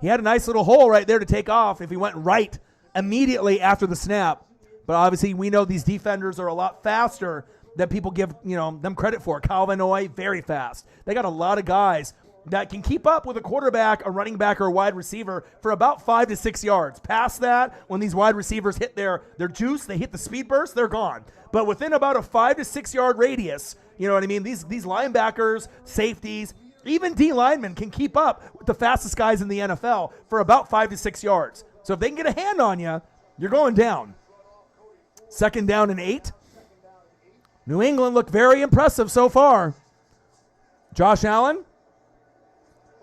He had a nice little hole right there to take off if he went right immediately after the snap. But obviously we know these defenders are a lot faster than people give them credit for. Calvin Oy, very fast. They got a lot of guys that can keep up with a quarterback, a running back, or a wide receiver for about 5 to 6 yards. Past that, when these wide receivers hit their juice, they hit the speed burst, they're gone. But within about a 5 to 6 yard radius, you know what I mean? These linebackers, safeties, even D linemen can keep up with the fastest guys in the NFL for about 5 to 6 yards. So if they can get a hand on you, you're going down. 2nd down and 8. New England looked very impressive so far. Josh Allen,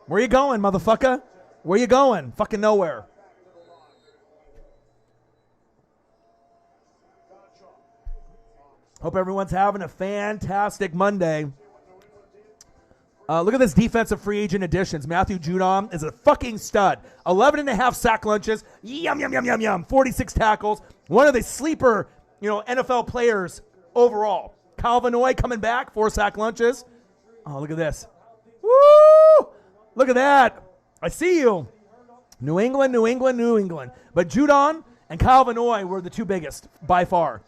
where you going, motherfucker? Where you going? Fucking nowhere. Hope everyone's having a fantastic Monday. Look at this defensive free agent additions. Matthew Judon is a fucking stud. 11 and a half sack lunches. Yum, yum, yum, yum, yum. 46 tackles. One of the sleeper, NFL players overall. Kyle Van Noy coming back. 4 sack lunches. Oh, look at this. Woo! Look at that. I see you. New England. But Judon and Kyle Van Noy were the 2 biggest by far.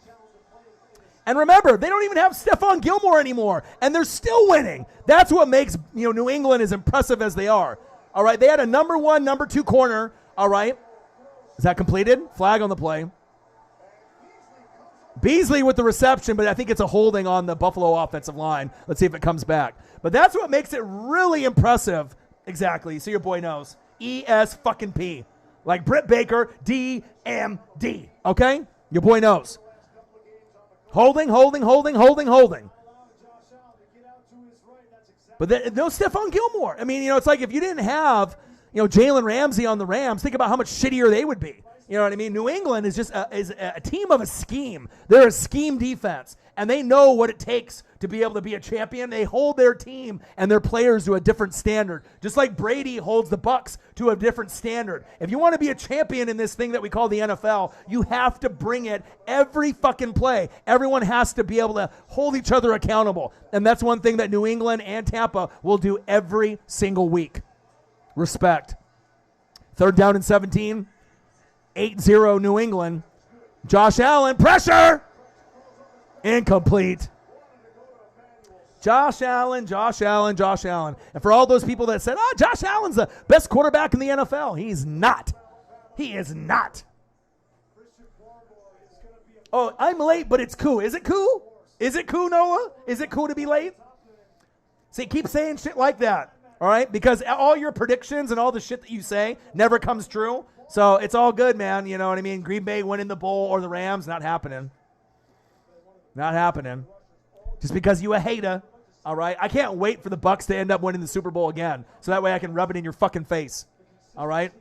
And remember, they don't even have Stephon Gilmore anymore, and they're still winning. That's what makes New England as impressive as they are. All right, they had a number 1, number 2 corner. All right, is that completed? Flag on the play. Beasley with the reception, but I think it's a holding on the Buffalo offensive line. Let's see if it comes back. But that's what makes it really impressive. Exactly. So your boy knows. ES-fucking-P. Like Britt Baker, DMD. Okay? Your boy knows. Holding. But no Stephon Gilmore. I mean, it's like if you didn't have, Jalen Ramsey on the Rams, think about how much shittier they would be. You know what I mean? New England is just a team of a scheme. They're a scheme defense, and they know what it takes to be able to be a champion. They hold their team and their players to a different standard, just like Brady holds the Bucs to a different standard. If you want to be a champion in this thing that we call the NFL, you have to bring it every fucking play. Everyone has to be able to hold each other accountable, and that's one thing that New England and Tampa will do every single week. Respect. 3rd down and 17. 8-0 New England. Josh Allen, pressure! Incomplete. Josh Allen. And for all those people that said, Josh Allen's the best quarterback in the NFL. He's not. He is not. Oh, I'm late, but it's cool. Is it cool? Is it cool, Noah? Is it cool to be late? See, keep saying shit like that, all right? Because all your predictions and all the shit that you say never comes true. So it's all good, man. You know what I mean? Green Bay winning the bowl or the Rams, not happening. Not happening. Just because you a hater, all right? I can't wait for the Bucs to end up winning the Super Bowl again, so that way I can rub it in your fucking face, all right?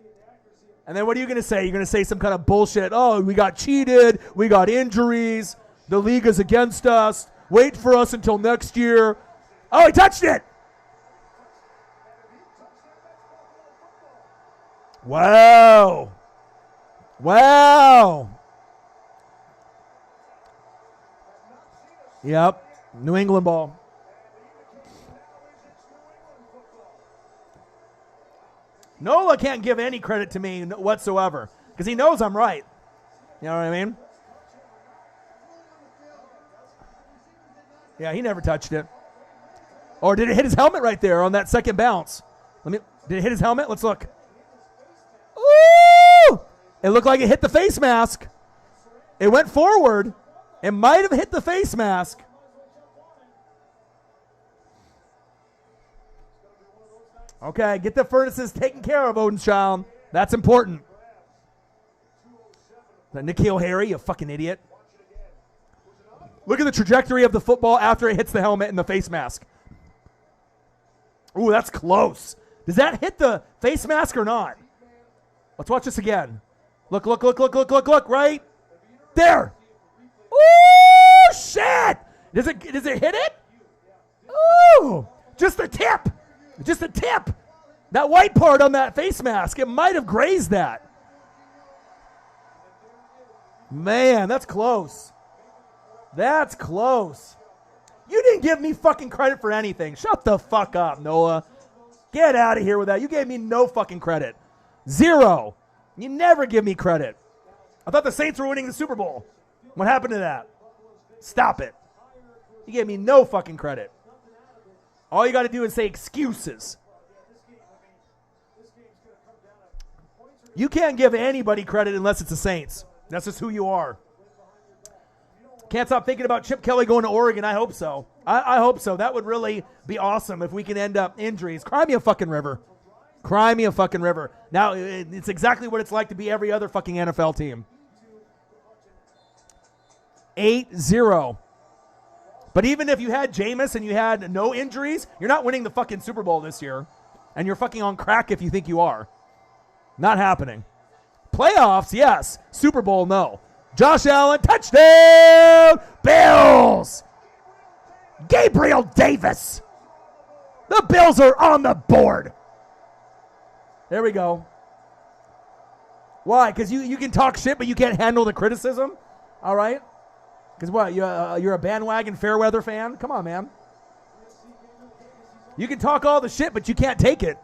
And then what are you going to say? You're going to say some kind of bullshit. Oh, we got cheated. We got injuries. The league is against us. Wait for us until next year. Oh, he touched it. Wow. Yep. New England ball. Nola can't give any credit to me whatsoever because he knows I'm right. You know what I mean? Yeah, he never touched it. Or did it hit his helmet right there on that second bounce? Did it hit his helmet? Let's look. Ooh! It looked like it hit the face mask. It went forward. It might have hit the face mask. Okay, get the furnaces taken care of, Odenschild. That's important. N'Keal Harry, you fucking idiot. Look at the trajectory of the football after it hits the helmet and the face mask. Ooh, that's close. Does that hit the face mask or not? Let's watch this again. Look, right there. Ooh, shit. Does it hit it? Ooh, just a tip. That white part on that face mask, it might have grazed that. Man, that's close. You didn't give me fucking credit for anything. Shut the fuck up, Noah. Get out of here with that. You gave me no fucking credit. 0. You never give me credit. I thought the Saints were winning the Super Bowl. What happened to that? Stop it. You gave me no fucking credit. All you got to do is say excuses. You can't give anybody credit unless it's the Saints. That's just who you are. Can't stop thinking about Chip Kelly going to Oregon. I hope so. I hope so. That would really be awesome if we can end up injuries. Cry me a fucking river. Cry me a fucking river. Now, it's exactly what it's like to be every other fucking NFL team. 8-0. But even if you had Jameis and you had no injuries, you're not winning the fucking Super Bowl this year. And you're fucking on crack if you think you are. Not happening. Playoffs, yes. Super Bowl, no. Josh Allen, touchdown, Bills. Gabriel Davis. The Bills are on the board. There we go. Why? Because you can talk shit, but you can't handle the criticism? All right? Because what? You're a bandwagon Fairweather fan? Come on, man. You can talk all the shit, but you can't take it.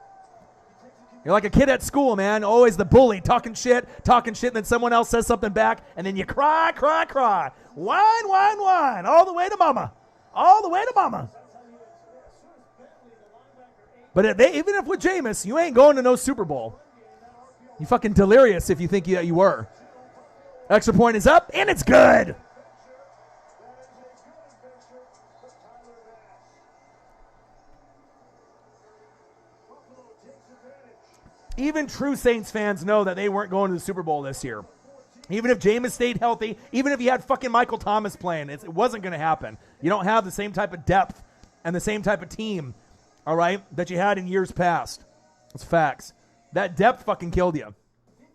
You're like a kid at school, man. Always the bully, talking shit, and then someone else says something back, and then you cry. Whine, all the way to mama. All the way to mama. But even if with Jameis, you ain't going to no Super Bowl. You fucking delirious if you think you were. Extra point is up, and it's good. Even true Saints fans know that they weren't going to the Super Bowl this year. Even if Jameis stayed healthy, even if you had fucking Michael Thomas playing, it wasn't going to happen. You don't have the same type of depth and the same type of team, all right, that you had in years past. It's facts. That depth fucking killed you.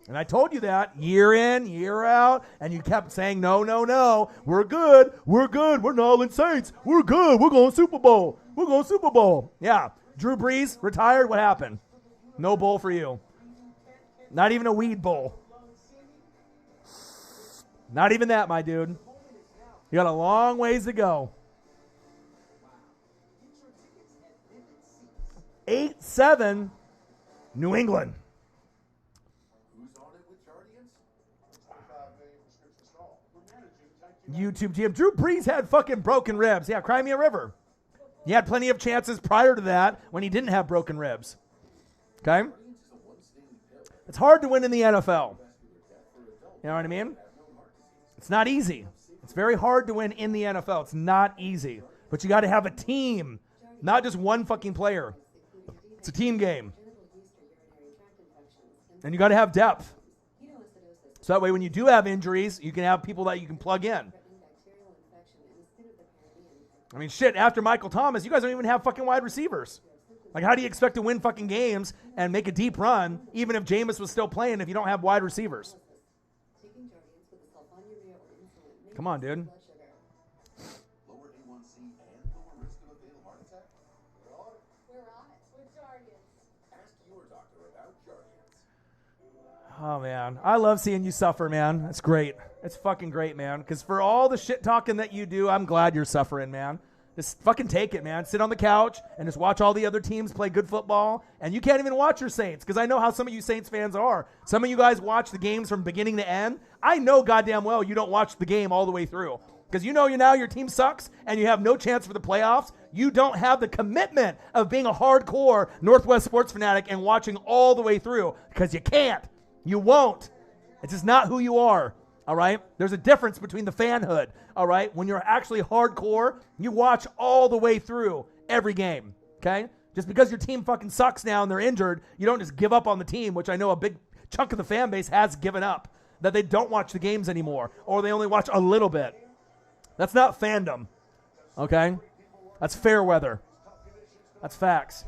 And I told you that year in, year out, and you kept saying, no. We're good. We're Nolan Saints. We're good. We're going Super Bowl. Yeah. Drew Brees retired. What happened? No bowl for you. Not even a weed bowl. Not even that, my dude. You got a long ways to go. 8-7, New England. YouTube GM. Drew Brees had fucking broken ribs. Yeah, cry me a river. He had plenty of chances prior to that when he didn't have broken ribs. Okay? It's hard to win in the NFL. You know what I mean? It's not easy. It's very hard to win in the NFL. It's not easy. But you got to have a team, not just one fucking player. It's a team game. And you got to have depth. So that way when you do have injuries, you can have people that you can plug in. I mean, shit, after Michael Thomas, you guys don't even have fucking wide receivers. Like, how do you expect to win fucking games and make a deep run, even if Jameis was still playing, if you don't have wide receivers? Come on, dude. Oh, man. I love seeing you suffer, man. It's great. It's fucking great, man. Because for all the shit talking that you do, I'm glad you're suffering, man. Just fucking take it, man. Sit on the couch and just watch all the other teams play good football. And you can't even watch your Saints because I know how some of you Saints fans are. Some of you guys watch the games from beginning to end. I know goddamn well you don't watch the game all the way through because you know your team sucks and you have no chance for the playoffs. You don't have the commitment of being a hardcore Northwest sports fanatic and watching all the way through because you can't. You won't. It's just not who you are. All right? There's a difference between the fanhood, all right? When you're actually hardcore, you watch all the way through every game, okay? Just because your team fucking sucks now and they're injured, you don't just give up on the team, which I know a big chunk of the fan base has given up, that they don't watch the games anymore, or they only watch a little bit. That's not fandom, okay? That's fair weather. That's facts.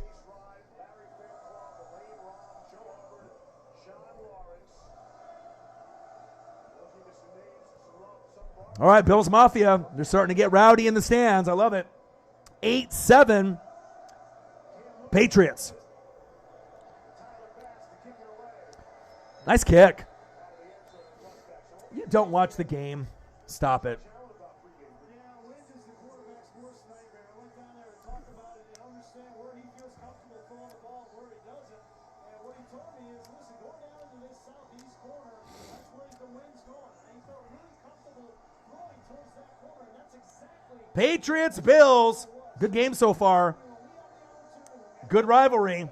All right, Bills Mafia, they're starting to get rowdy in the stands. I love it. 8-7, Patriots. Nice kick. You don't watch the game. Stop it. Patriots, Bills. Good game so far. Good rivalry.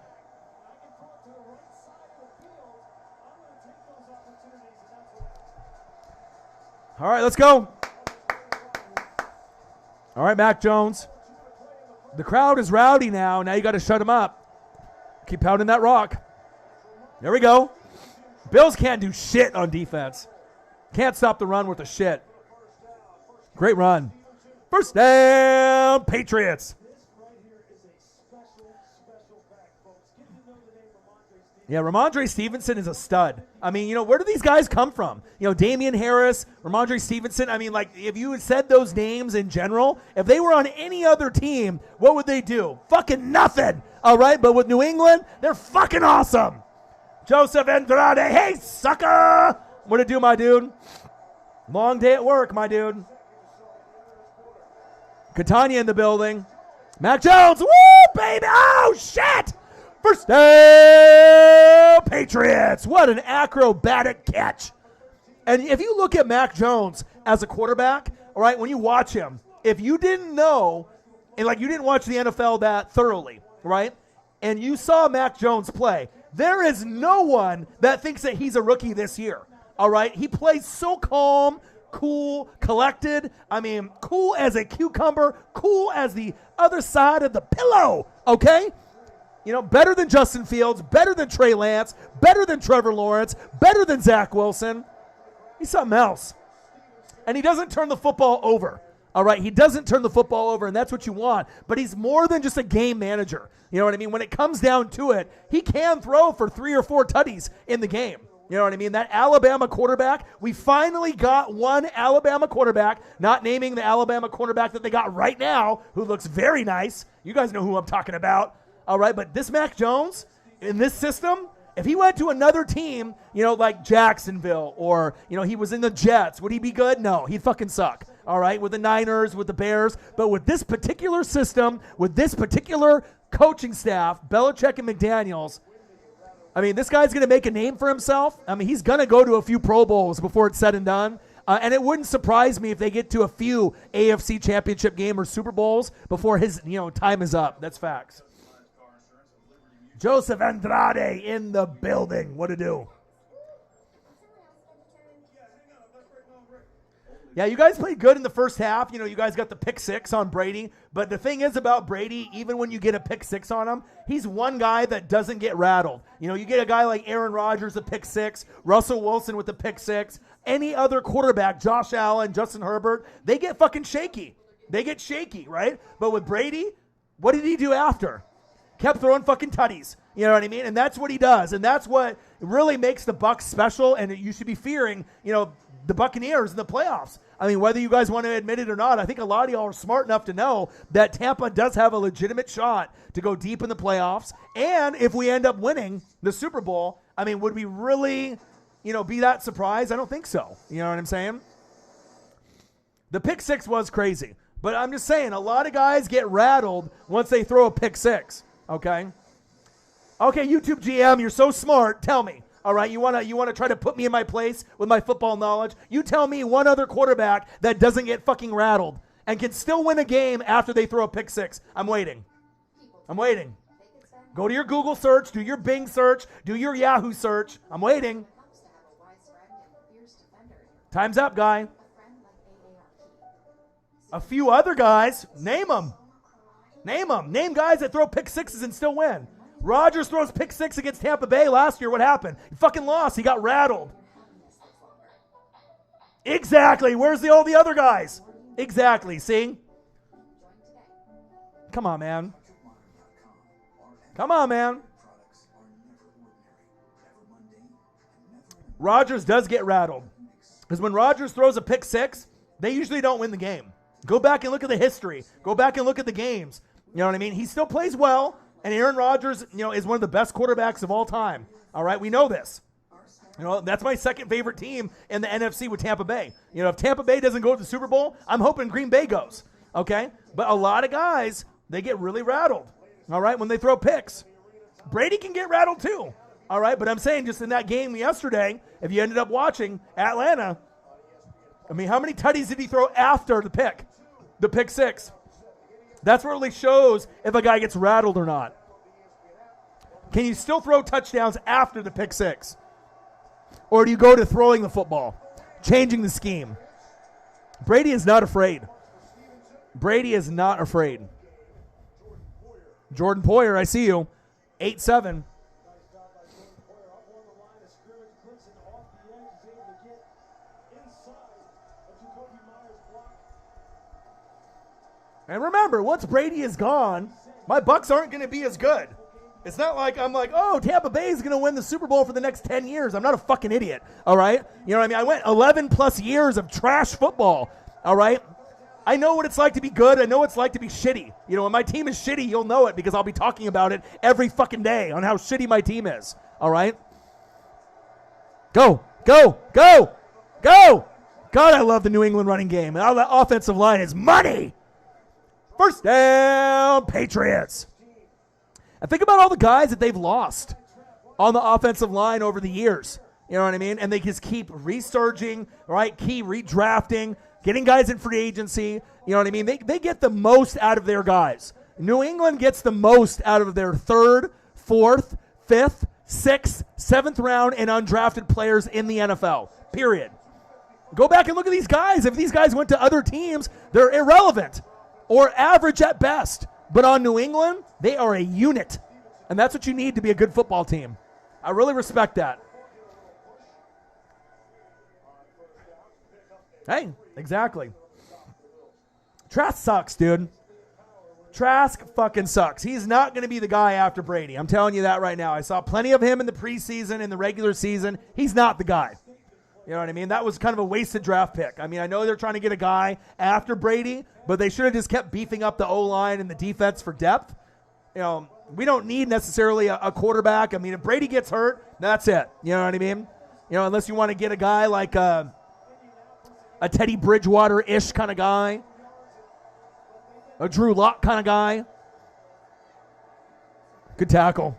All right, let's go. All right, Mac Jones. The crowd is rowdy now. Now you got to shut him up. Keep pounding that rock. There we go. Bills can't do shit on defense. Can't stop the run with the shit. Great run. First down, Patriots. Yeah, Ramondre Stevenson is a stud. I mean, where do these guys come from? Damian Harris, Ramondre Stevenson. I mean, like, if you had said those names in general, if they were on any other team, what would they do? Fucking nothing. All right, but with New England, they're fucking awesome. Joseph Andrade, hey, sucker. What it do, my dude? Long day at work, my dude. Catania in the building. Mac Jones, woo, baby. Oh, shit. First down, Patriots. What an acrobatic catch. And if you look at Mac Jones as a quarterback, all right, when you watch him, if you didn't know, and like you didn't watch the NFL that thoroughly, right, and you saw Mac Jones play, there is no one that thinks that he's a rookie this year, all right? He plays so calm, cool, collected. I mean, cool as a cucumber, cool as the other side of the pillow, okay? Better than Justin Fields, better than Trey Lance, better than Trevor Lawrence, better than Zach Wilson. He's something else. And he doesn't turn the football over, all right? He doesn't turn the football over, and that's what you want. But he's more than just a game manager. You know what I mean? When it comes down to it, he can throw for 3 or 4 tutties in the game. You know what I mean? That Alabama quarterback, we finally got one Alabama quarterback, not naming the Alabama quarterback that they got right now, who looks very nice. You guys know who I'm talking about. All right, but this Mac Jones, in this system, if he went to another team, like Jacksonville or, he was in the Jets, would he be good? No, he'd fucking suck. All right, with the Niners, with the Bears. But with this particular system, with this particular coaching staff, Belichick and McDaniels, I mean, this guy's going to make a name for himself. I mean, he's going to go to a few Pro Bowls before it's said and done. And it wouldn't surprise me if they get to a few AFC Championship game or Super Bowls before his, time is up. That's facts. Joseph Andrade in the building. What to do? Yeah, you guys played good in the first half. You guys got the pick 6 on Brady. But the thing is about Brady, even when you get a pick 6 on him, he's one guy that doesn't get rattled. You get a guy like Aaron Rodgers, a pick 6, Russell Wilson with the pick 6, any other quarterback, Josh Allen, Justin Herbert, they get fucking shaky. They get shaky, right? But with Brady, what did he do after? Kept throwing fucking tutties. You know what I mean? And that's what he does. And that's what really makes the Bucs special. And you should be fearing, the Buccaneers in the playoffs. I mean, whether you guys want to admit it or not, I think a lot of y'all are smart enough to know that Tampa does have a legitimate shot to go deep in the playoffs. And if we end up winning the Super Bowl, I mean, would we really, be that surprised? I don't think so. You know what I'm saying? The pick 6 was crazy. But I'm just saying, a lot of guys get rattled once they throw a pick 6. Okay? Okay, YouTube GM, you're so smart. Tell me. All right, you want to try to put me in my place with my football knowledge? You tell me one other quarterback that doesn't get fucking rattled and can still win a game after they throw a pick 6. I'm waiting. Go to your Google search, do your Bing search, do your Yahoo search. I'm waiting. Time's up, guy. A few other guys. Name them. Name guys that throw pick 6s and still win. Rodgers throws pick 6 against Tampa Bay last year. What happened? He fucking lost. He got rattled. Exactly. Where's all the other guys? Exactly. See? Come on, man. Rodgers does get rattled. Because when Rodgers throws a pick 6, they usually don't win the game. Go back and look at the history. Go back and look at the games. You know what I mean? He still plays well. And Aaron Rodgers, is one of the best quarterbacks of all time. All right, we know this. That's my second favorite team in the NFC with Tampa Bay. If Tampa Bay doesn't go to the Super Bowl, I'm hoping Green Bay goes. Okay? But a lot of guys, they get really rattled. All right, when they throw picks. Brady can get rattled too. All right, but I'm saying just in that game yesterday, if you ended up watching Atlanta, I mean, how many tutties did he throw after the pick? The pick 6. That's what really shows if a guy gets rattled or not. Can you still throw touchdowns after the pick 6? Or do you go to throwing the football, changing the scheme? Brady is not afraid. Brady is not afraid. Jordan Poyer, I see you. 8-7. And remember, once Brady is gone, my Bucks aren't going to be as good. It's not like I'm like, oh, Tampa Bay is going to win the Super Bowl for the next 10 years. I'm not a fucking idiot, all right? You know what I mean? I went 11 plus years of trash football, all right? I know what it's like to be good. I know what it's like to be shitty. You know, when my team is shitty, you'll know it because I'll be talking about it every fucking day on how shitty my team is, all right? Go, go, go, go. God, I love the New England running game. And the offensive line is money. First down, Patriots. And think about all the guys that they've lost on the offensive line over the years. You know what I mean? And they just keep resurging, right? Keep redrafting, getting guys in free agency. You know what I mean? They get the most out of their guys. New England gets the most out of their third, fourth, fifth, sixth, seventh round and undrafted players in the NFL, period. Go back and look at these guys. If these guys went to other teams, they're irrelevant or average at best. But on New England, they are a unit. And that's what you need to be a good football team. I really respect that. Hey, exactly. Trask sucks, dude. Trask fucking sucks. He's not going to be the guy after Brady. I'm telling you that right now. I saw plenty of him in the preseason, in the regular season. He's not the guy. You know what I mean? That was kind of a wasted draft pick. I mean, I know they're trying to get a guy after Brady, but they should have just kept beefing up the O-line and the defense for depth. You know, we don't need necessarily a quarterback. I mean, if Brady gets hurt, that's it. You know what I mean? You know, unless you want to get a guy like a Teddy Bridgewater-ish kind of guy, a Drew Lock kind of guy. Good tackle.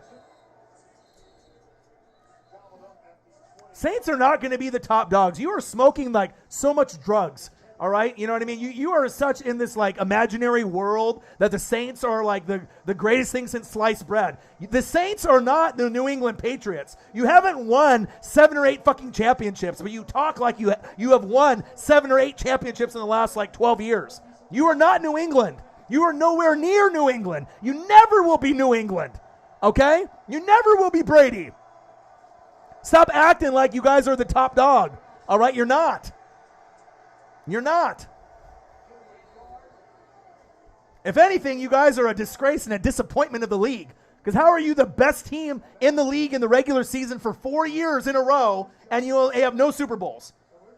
Saints are not going to be the top dogs. You are smoking like so much drugs, all right? You know what I mean? You are such in this like imaginary world that the Saints are like the greatest thing since sliced bread. The Saints are not the New England Patriots. You haven't won 7 or 8 fucking championships, but you talk like you have won 7 or 8 championships in the last like 12 years. You are not New England. You are nowhere near New England. You never will be New England, okay? You never will be Brady. Stop acting like you guys are the top dog. All right, you're not. You're not. If anything, you guys are a disgrace and a disappointment of the league. Because how are you the best team in the league in the regular season for 4 years in a row and you have no Super Bowls?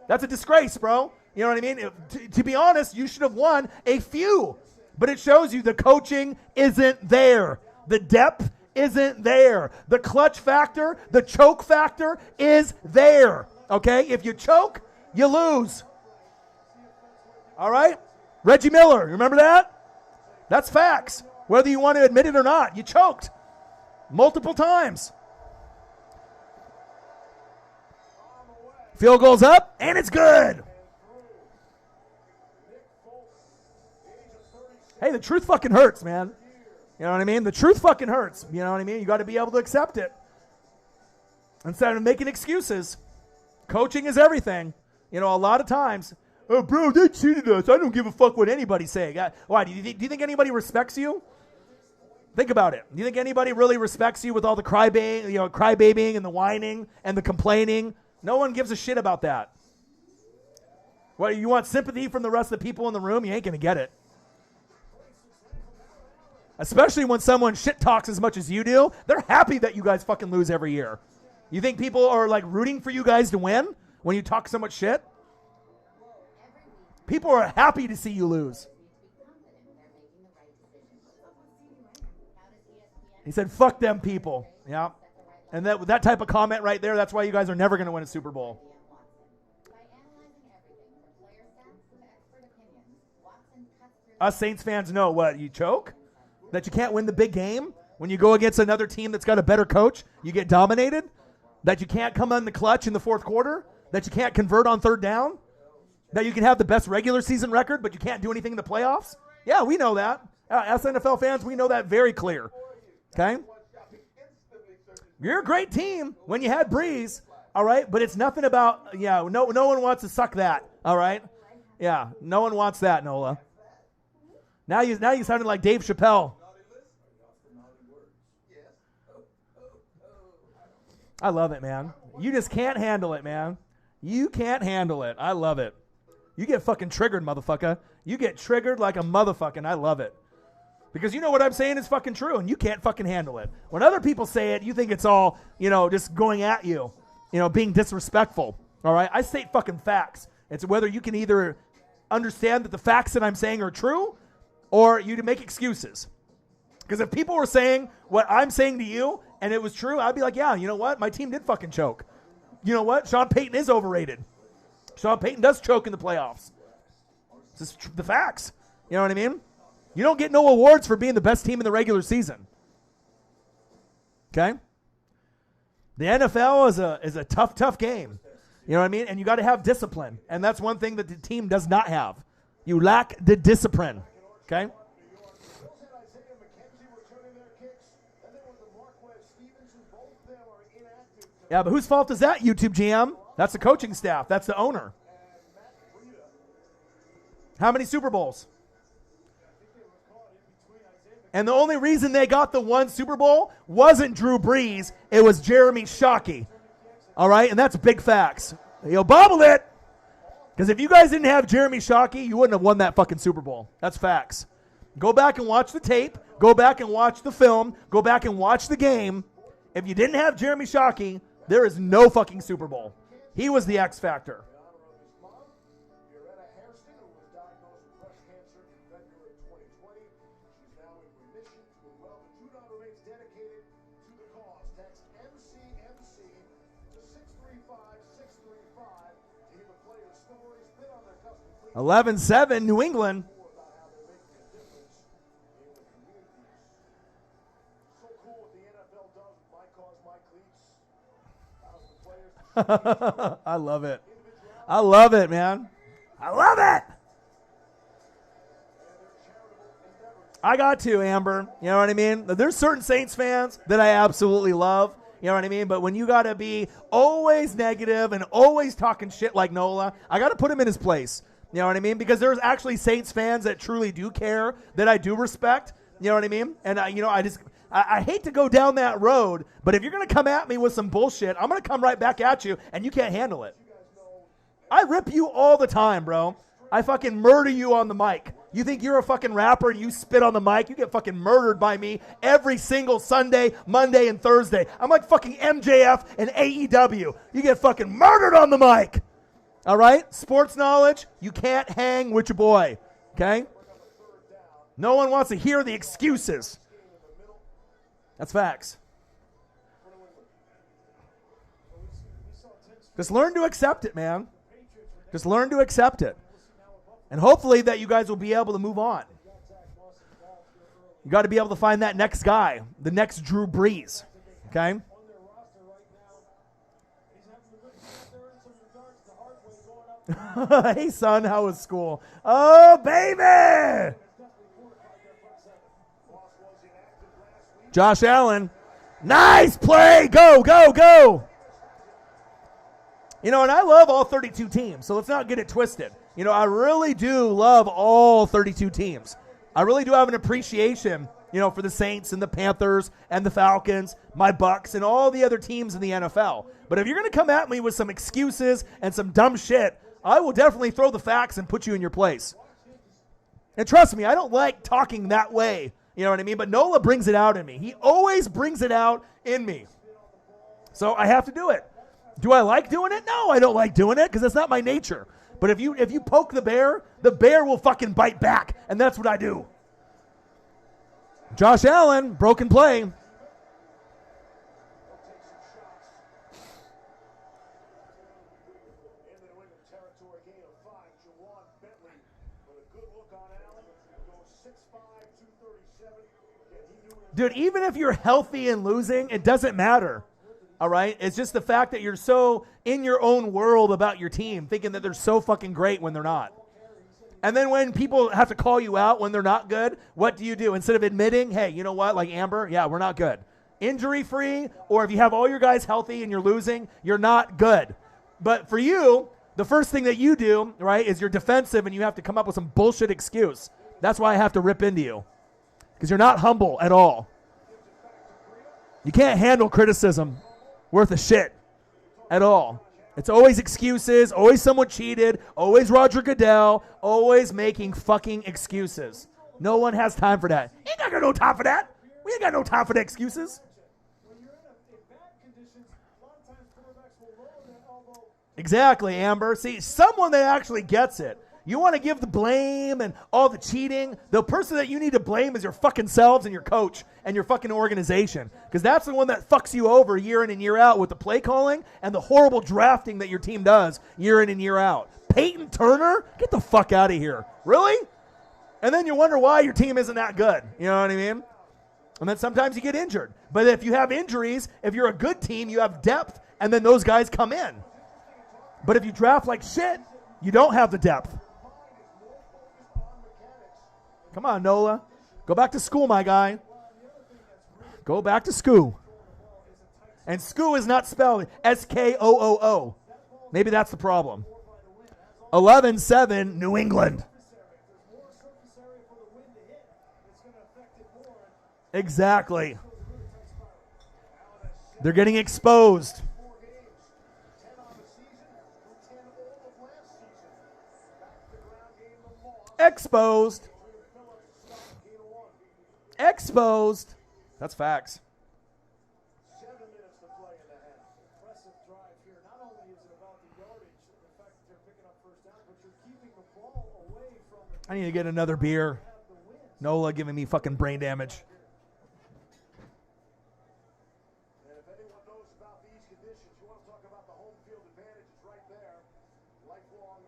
That's a disgrace, bro. You know what I mean? To be honest, you should have won a few. But it shows you the coaching isn't there. The depth isn't there. The clutch factor, the choke factor is there. Okay? If you choke, you lose. All right? Reggie Miller, remember that? That's facts. Whether you want to admit it or not, you choked multiple times. Field goal's up, and it's good. Hey, the truth fucking hurts, man. You know what I mean? The truth fucking hurts. You know what I mean? You got to be able to accept it. Instead of making excuses. Coaching is everything. You know, a lot of times, oh, bro, they cheated us. I don't give a fuck what anybody's saying. Why? Do you think anybody respects you? Think about it. Do you think anybody really respects you with all the crybabying and the whining and the complaining? No one gives a shit about that. What, you want sympathy from the rest of the people in the room? You ain't going to get it. Especially when someone shit talks as much as you do. They're happy that you guys fucking lose every year. You think people are like rooting for you guys to win when you talk so much shit? People are happy to see you lose. He said, fuck them people. Yeah. And that type of comment right there, that's why you guys are never going to win a Super Bowl. Us Saints fans know what? You choke? That you can't win the big game? When you go against another team that's got a better coach, you get dominated? That you can't come in the clutch in the fourth quarter? That you can't convert on third down? That you can have the best regular season record, but you can't do anything in the playoffs? Yeah, we know that. As NFL fans, we know that very clear. Okay? You're a great team when you had Breeze, all right? But it's nothing about, no one wants to suck that, all right? Yeah, no one wants that, Nola. Now you sounded like Dave Chappelle. I love it, man. You just can't handle it, man. You can't handle it. I love it. You get fucking triggered, motherfucker. You get triggered like a motherfucker, and I love it. Because you know what I'm saying is fucking true, and you can't fucking handle it. When other people say it, you think it's all, just going at you, being disrespectful. All right? I state fucking facts. It's whether you can either understand that the facts that I'm saying are true, or you to make excuses. Because if people were saying what I'm saying to you, and it was true, I'd be like, yeah, you know what? My team did fucking choke. You know what? Sean Payton is overrated. Sean Payton does choke in the playoffs. It's just the facts. You know what I mean? You don't get no awards for being the best team in the regular season. Okay? The NFL is a tough game. You know what I mean? And you got to have discipline. And that's one thing that the team does not have. You lack the discipline. Okay? Yeah, but whose fault is that, YouTube GM? That's the coaching staff. That's the owner. How many Super Bowls? And the only reason they got the one Super Bowl wasn't Drew Brees. It was Jeremy Shockey. All right? And that's big facts. You'll bobble it. Because if you guys didn't have Jeremy Shockey, you wouldn't have won that fucking Super Bowl. That's facts. Go back and watch the tape. Go back and watch the film. Go back and watch the game. If you didn't have Jeremy Shockey, there is no fucking Super Bowl. He was the X factor. – 11-7, New England. I love it. I love it, man. I love it. I got to, Amber. You know what I mean? There's certain Saints fans that I absolutely love. You know what I mean? But when you got to be always negative and always talking shit like Nola, I got to put him in his place. You know what I mean? Because there's actually Saints fans that truly do care, that I do respect. You know what I mean? And, I hate to go down that road, but if you're going to come at me with some bullshit, I'm going to come right back at you, and you can't handle it. I rip you all the time, bro. I fucking murder you on the mic. You think you're a fucking rapper and you spit on the mic? You get fucking murdered by me every single Sunday, Monday, and Thursday. I'm like fucking MJF and AEW. You get fucking murdered on the mic. All right? Sports knowledge, you can't hang with your boy. Okay? No one wants to hear the excuses. That's facts. Just learn to accept it, man. Just learn to accept it. And hopefully that you guys will be able to move on. You got to be able to find that next guy, the next Drew Brees. Okay? Hey, son, how was school? Oh, baby! Josh Allen. Nice play. Go, go, go. And I love all 32 teams, so let's not get it twisted. I really do love all 32 teams. I really do have an appreciation, for the Saints and the Panthers and the Falcons, my Bucks, and all the other teams in the NFL. But if you're going to come at me with some excuses and some dumb shit, I will definitely throw the facts and put you in your place. And trust me, I don't like talking that way. You know what I mean? But Nola brings it out in me. He always brings it out in me. So I have to do it. Do I like doing it? No, I don't like doing it because that's not my nature. But if you poke the bear will fucking bite back. And that's what I do. Josh Allen, broken play. Dude, even if you're healthy and losing, it doesn't matter. All right? It's just the fact that you're so in your own world about your team, thinking that they're so fucking great when they're not. And then when people have to call you out when they're not good, what do you do? Instead of admitting, hey, you know what, like Amber, yeah, we're not good. Injury-free, or if you have all your guys healthy and you're losing, you're not good. But for you, the first thing that you do, right, is you're defensive and you have to come up with some bullshit excuse. That's why I have to rip into you. Because you're not humble at all. You can't handle criticism worth a shit at all. It's always excuses, always someone cheated, always Roger Goodell, always making fucking excuses. No one has time for that. Ain't got no time for that. We ain't got no time for the excuses. Exactly, Amber. See, someone that actually gets it. You want to give the blame and all the cheating. The person that you need to blame is your fucking selves and your coach and your fucking organization. Because that's the one that fucks you over year in and year out with the play calling and the horrible drafting that your team does year in and year out. Peyton Turner? Get the fuck out of here. Really? And then you wonder why your team isn't that good. You know what I mean? And then sometimes you get injured. But if you have injuries, if you're a good team, you have depth, and then those guys come in. But if you draft like shit, you don't have the depth. Come on, Nola. Go back to school, my guy. Go back to school. And school is not spelled S-K-O-O-O. Maybe that's the problem. 11-7, New England. Exactly. They're getting exposed. Exposed. Exposed. That's facts. 7 minutes to play in the half. Impressive drive here. Not only is it about the yardage, the fact that they're picking up first down, but you're keeping the ball away from the I need to get another beer. Nola giving me fucking brain damage. And if anyone knows about these conditions, you want to talk about the home field advantage, it's right there. Lifelong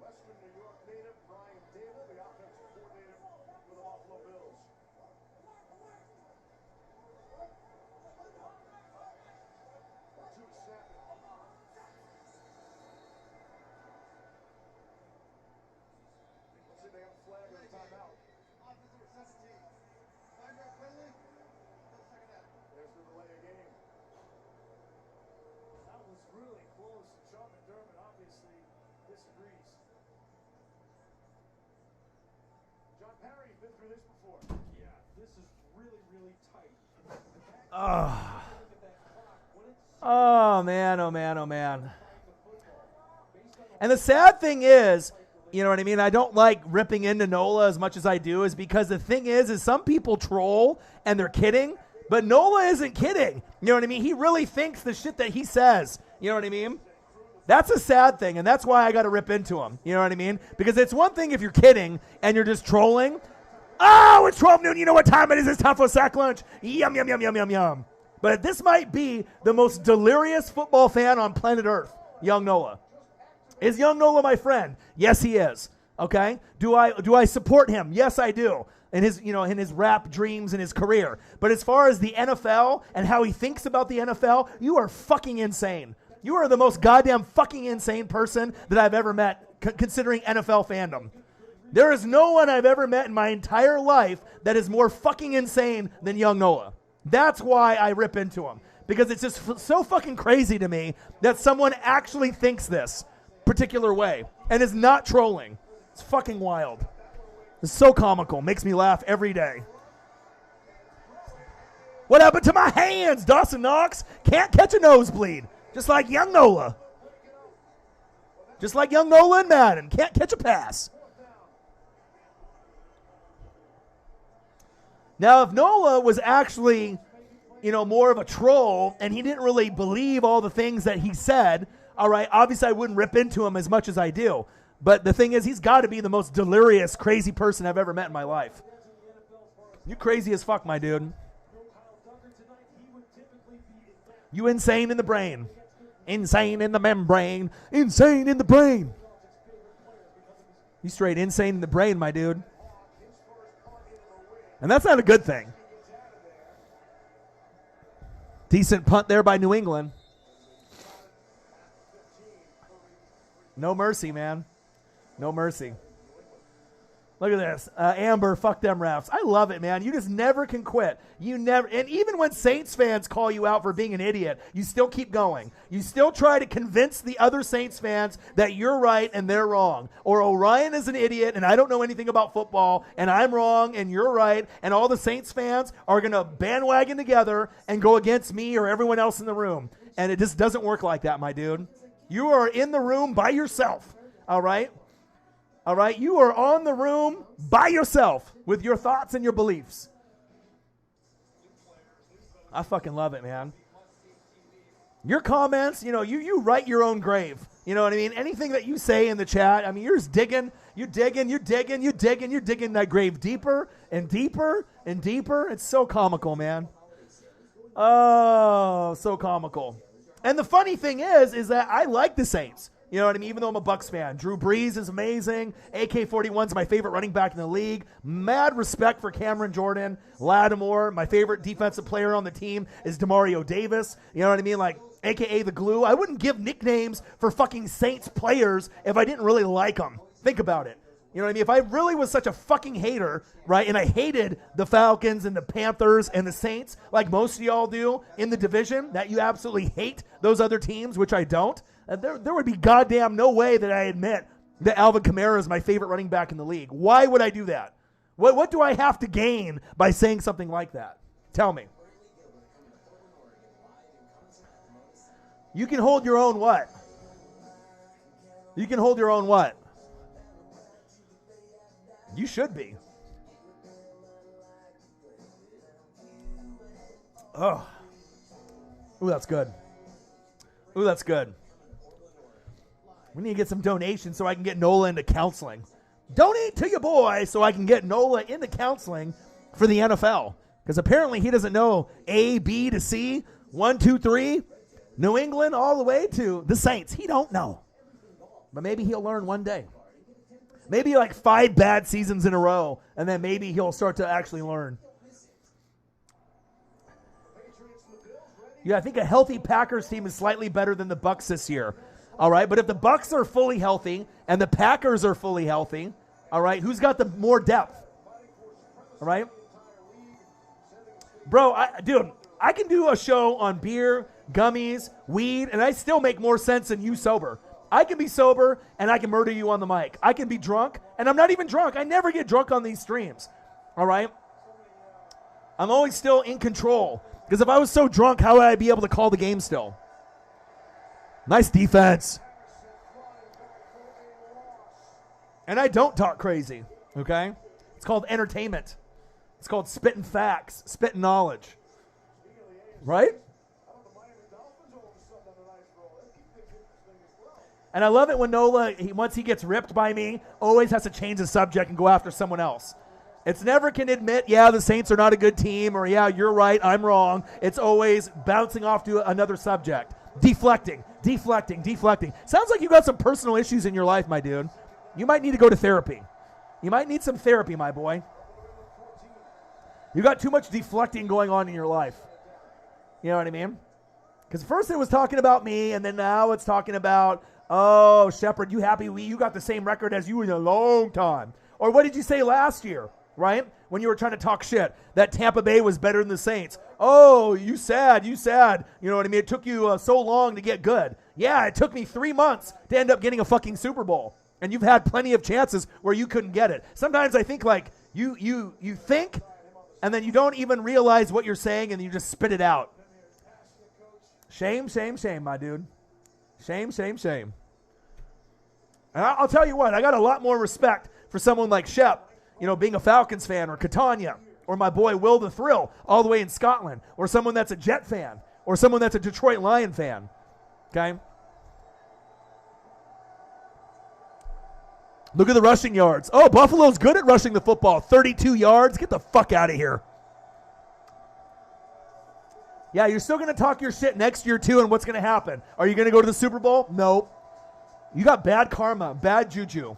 Western New York native Brian Dable, the offensive coordinator for the Buffalo Bills. Oh, man, oh, man, oh, man. And the sad thing is, you know what I mean? I don't like ripping into Nola as much as I do is because the thing is some people troll and they're kidding, but Nola isn't kidding. You know what I mean? He really thinks the shit that he says. You know what I mean? That's a sad thing, and that's why I got to rip into him. You know what I mean? Because it's one thing if you're kidding and you're just trolling. Oh, it's 12 noon. You know what time it is? It's time for sack lunch. Yum, yum, yum, yum, yum, yum. But this might be the most delirious football fan on planet Earth, young Nola. Is young Nola my friend? Yes, he is. Okay? Do I support him? Yes, I do. In his rap dreams and his career. But as far as the NFL and how he thinks about the NFL, you are fucking insane. You are the most goddamn fucking insane person that I've ever met, considering NFL fandom. There is no one I've ever met in my entire life that is more fucking insane than young Nola. That's why I rip into him. Because it's just so fucking crazy to me that someone actually thinks this particular way and is not trolling. It's fucking wild. It's so comical. Makes me laugh every day. What happened to my hands? Dawson Knox can't catch a nosebleed. Just like young Nola. Just like young Nola and Madden. Can't catch a pass. Now, if Nola was actually, more of a troll and he didn't really believe all the things that he said, all right, obviously I wouldn't rip into him as much as I do. But the thing is, he's got to be the most delirious, crazy person I've ever met in my life. You crazy as fuck, my dude. You insane in the brain. Insane in the membrane. Insane in the brain. You straight insane in the brain, my dude. And that's not a good thing. Decent punt there by New England. No mercy, man. No mercy. Look at this. Amber, fuck them refs. I love it, man. You just never can quit. You never, and even when Saints fans call you out for being an idiot, you still keep going. You still try to convince the other Saints fans that you're right and they're wrong. Or Orion is an idiot and I don't know anything about football and I'm wrong and you're right. And all the Saints fans are going to bandwagon together and go against me or everyone else in the room. And it just doesn't work like that, my dude. You are in the room by yourself, all right? All right, you are on the room by yourself with your thoughts and your beliefs. I fucking love it, man. Your comments, you write your own grave. You know what I mean? Anything that you say in the chat, I mean, you're just digging that grave deeper and deeper and deeper. It's so comical, man. Oh, so comical. And the funny thing is that I like the Saints. You know what I mean? Even though I'm a Bucs fan. Drew Brees is amazing. AK-41's my favorite running back in the league. Mad respect for Cameron Jordan. Lattimore, my favorite defensive player on the team is Demario Davis. You know what I mean? Like, AKA the glue. I wouldn't give nicknames for fucking Saints players if I didn't really like them. Think about it. You know what I mean? If I really was such a fucking hater, right, and I hated the Falcons and the Panthers and the Saints, like most of y'all do in the division, that you absolutely hate those other teams, which I don't, there would be goddamn no way that I admit that Alvin Kamara is my favorite running back in the league. Why would I do that? What do I have to gain by saying something like that? Tell me. You can hold your own what? You can hold your own what? You should be. Oh. Ooh, that's good. Ooh, that's good. We need to get some donations so I can get Nola into counseling. Donate to your boy so I can get Nola into counseling for the NFL. Because apparently he doesn't know A, B to C, 1, 2, 3, New England all the way to the Saints. He don't know. But maybe he'll learn one day. Maybe like 5 bad seasons in a row, and then maybe he'll start to actually learn. Yeah, I think a healthy Packers team is slightly better than the Bucs this year. All right, but if the Bucs are fully healthy and the Packers are fully healthy, all right, who's got the more depth? All right? Bro, I can do a show on beer, gummies, weed, and I still make more sense than you sober. I can be sober, and I can murder you on the mic. I can be drunk, and I'm not even drunk. I never get drunk on these streams, all right? I'm always still in control, because if I was so drunk, how would I be able to call the game still? Nice defense. And I don't talk crazy, okay? It's called entertainment. It's called spitting facts, spitting knowledge, right? And I love it when Nola, once he gets ripped by me, always has to change the subject and go after someone else. It's never can admit, yeah, the Saints are not a good team, or yeah, you're right, I'm wrong. It's always bouncing off to another subject. Deflecting. Sounds like you got some personal issues in your life, my dude. You might need to go to therapy. You might need some therapy, my boy. You got too much deflecting going on in your life. You know what I mean? Because first it was talking about me, and then now it's talking about, oh, Shepard, you happy you got the same record as you in a long time. Or what did you say last year, right? When you were trying to talk shit, that Tampa Bay was better than the Saints. Oh, you sad. You know what I mean? It took you so long to get good. Yeah, it took me 3 months to end up getting a fucking Super Bowl. And you've had plenty of chances where you couldn't get it. Sometimes I think like you think, and then you don't even realize what you're saying, and you just spit it out. Shame, my dude. Shame. And I'll tell you what, I got a lot more respect for someone like Shep, being a Falcons fan, or Catania, or my boy Will the Thrill, all the way in Scotland, or someone that's a Jet fan, or someone that's a Detroit Lion fan, okay? Look at the rushing yards. Oh, Buffalo's good at rushing the football. 32 yards. Get the fuck out of here. Yeah, you're still going to talk your shit next year, too, and what's going to happen? Are you going to go to the Super Bowl? No. You got bad karma, bad juju.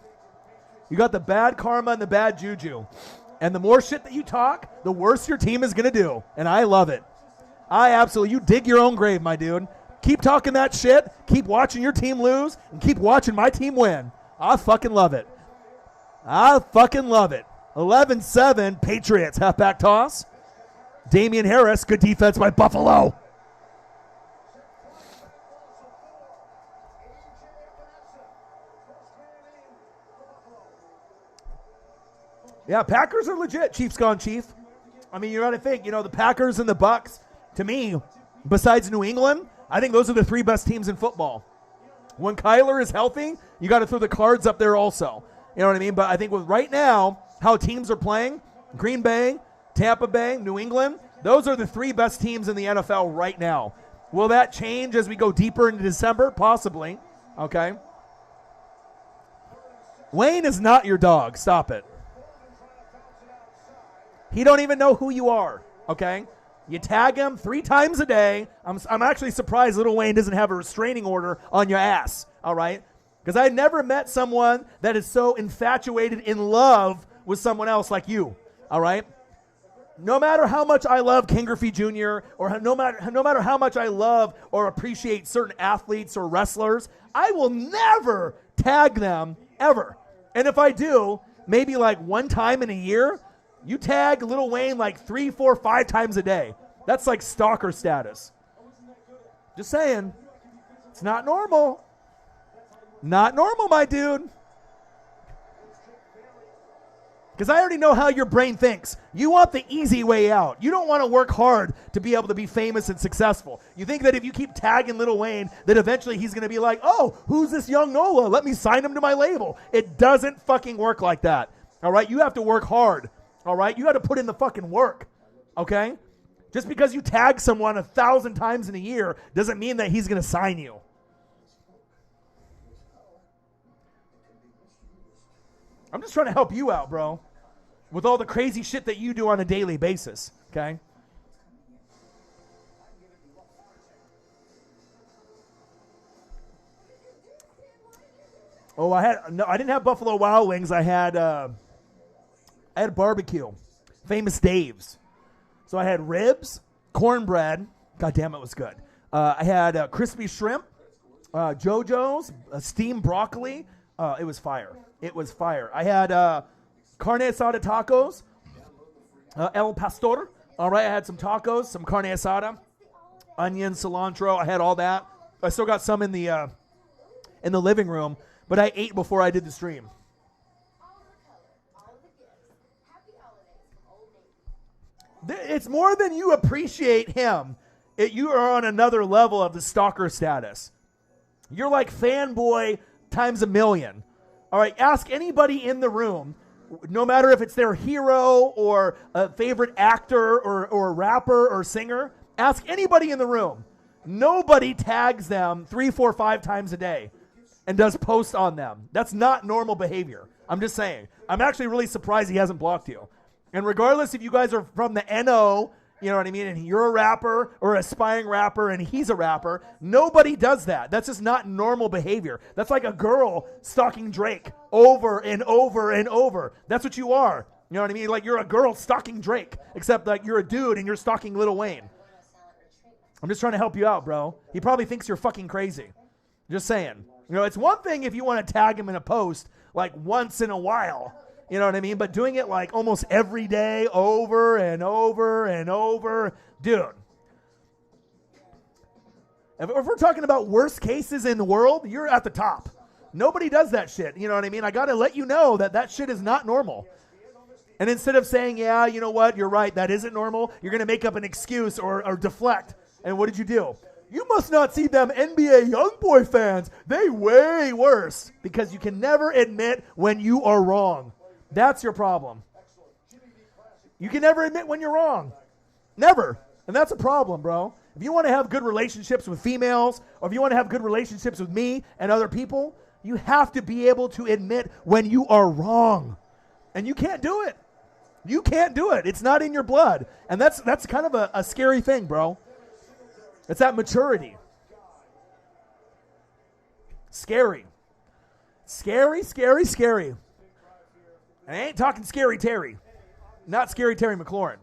You got the bad karma and the bad juju. And the more shit that you talk, the worse your team is going to do. And I love it. You dig your own grave, my dude. Keep talking that shit. Keep watching your team lose, and keep watching my team win. I fucking love it. I fucking love it. 11-7, Patriots. Halfback toss. Damian Harris, good defense by Buffalo. Yeah, Packers are legit. Chiefs gone chief. I mean, you know what I think? You know, the Packers and the Bucks, to me, besides New England, I think those are the three best teams in football. When Kyler is healthy, you got to throw the Cards up there also. You know what I mean? But I think with right now, how teams are playing, Green Bay, Tampa Bay, New England, those are the three best teams in the NFL right now. Will that change as we go deeper into December? Possibly. Okay. Wayne is not your dog. Stop it. He don't even know who you are, okay? You tag him 3 times a day. I'm actually surprised Little Wayne doesn't have a restraining order on your ass, all right? Because I never met someone that is so infatuated in love with someone else like you, all right? No matter how much I love Ken Griffey Jr. or no matter how much I love or appreciate certain athletes or wrestlers, I will never tag them ever. And if I do, maybe like one time in a year. You tag Lil Wayne like 3, 4, 5 times a day. That's like stalker status. Just saying. It's not normal. Not normal, my dude. Because I already know how your brain thinks. You want the easy way out. You don't want to work hard to be able to be famous and successful. You think that if you keep tagging Lil Wayne, that eventually he's going to be like, oh, who's this young Nola? Let me sign him to my label. It doesn't fucking work like that. All right? You have to work hard. All right? You got to put in the fucking work, okay? Just because you tag someone 1,000 times in a year doesn't mean that he's going to sign you. I'm just trying to help you out, bro, with all the crazy shit that you do on a daily basis, okay? Oh, I didn't have Buffalo Wild Wings. I had barbecue, Famous Dave's. So I had ribs, cornbread. God damn, it was good. I had crispy shrimp, JoJo's, steamed broccoli. It was fire. It was fire. I had carne asada tacos, El Pastor. All right, I had some tacos, some carne asada, onion, cilantro. I had all that. I still got some in the living room, but I ate before I did the stream. It's more than you appreciate him. You are on another level of the stalker status. You're like fanboy times a million. All right, ask anybody in the room, no matter if it's their hero or a favorite actor or rapper or singer, ask anybody in the room. Nobody tags them 3, 4, 5 times a day and does posts on them. That's not normal behavior. I'm just saying. I'm actually really surprised he hasn't blocked you. And regardless if you guys are from the NO, you know what I mean, and you're a rapper or aspiring rapper and he's a rapper, nobody does that. That's just not normal behavior. That's like a girl stalking Drake over and over and over. That's what you are. You know what I mean? Like you're a girl stalking Drake, except like you're a dude and you're stalking Lil Wayne. I'm just trying to help you out, bro. He probably thinks you're fucking crazy. Just saying. You know, it's one thing if you want to tag him in a post like once in a while. You know what I mean? But doing it like almost every day, over and over and over. Dude. If we're talking about worst cases in the world, you're at the top. Nobody does that shit. You know what I mean? I got to let you know that that shit is not normal. And instead of saying, yeah, you know what, you're right, that isn't normal, you're going to make up an excuse or deflect. And what did you do? You must not see them NBA Youngboy fans. They way worse. Because you can never admit when you are wrong. That's your problem. You can never admit when you're wrong. Never. And that's a problem, bro. If you want to have good relationships with females, or if you want to have good relationships with me and other people, you have to be able to admit when you are wrong. And you can't do it. You can't do it. It's not in your blood. And that's kind of a scary thing, bro. It's that maturity. Scary. Scary, scary, scary. And I ain't talking Scary Terry. Not Scary Terry McLaurin.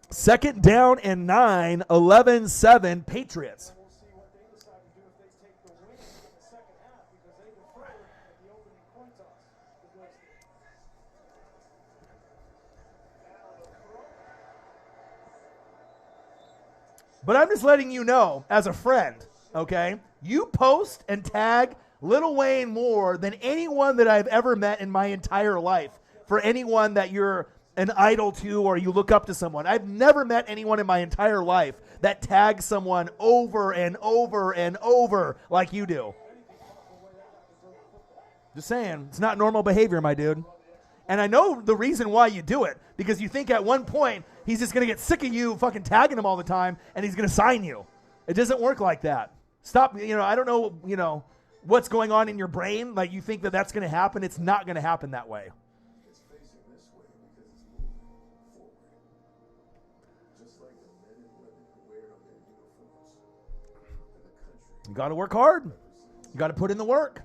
Second down and 9, 11-7 Patriots. But I'm just letting you know, as a friend, okay, you post and tag Lil Wayne more than anyone that I've ever met in my entire life. For anyone that you're an idol to or you look up to someone. I've never met anyone in my entire life that tags someone over and over and over like you do. Just saying, it's not normal behavior, my dude. And I know the reason why you do it, because you think at one point he's just going to get sick of you fucking tagging him all the time and he's going to sign you. It doesn't work like that. Stop, I don't know, what's going on in your brain. Like you think that that's going to happen. It's not going to happen that way. It's facing this way because it's moving forward. Just like the men and women who wear on their uniforms in the country. You got to work hard. You got to put in the work.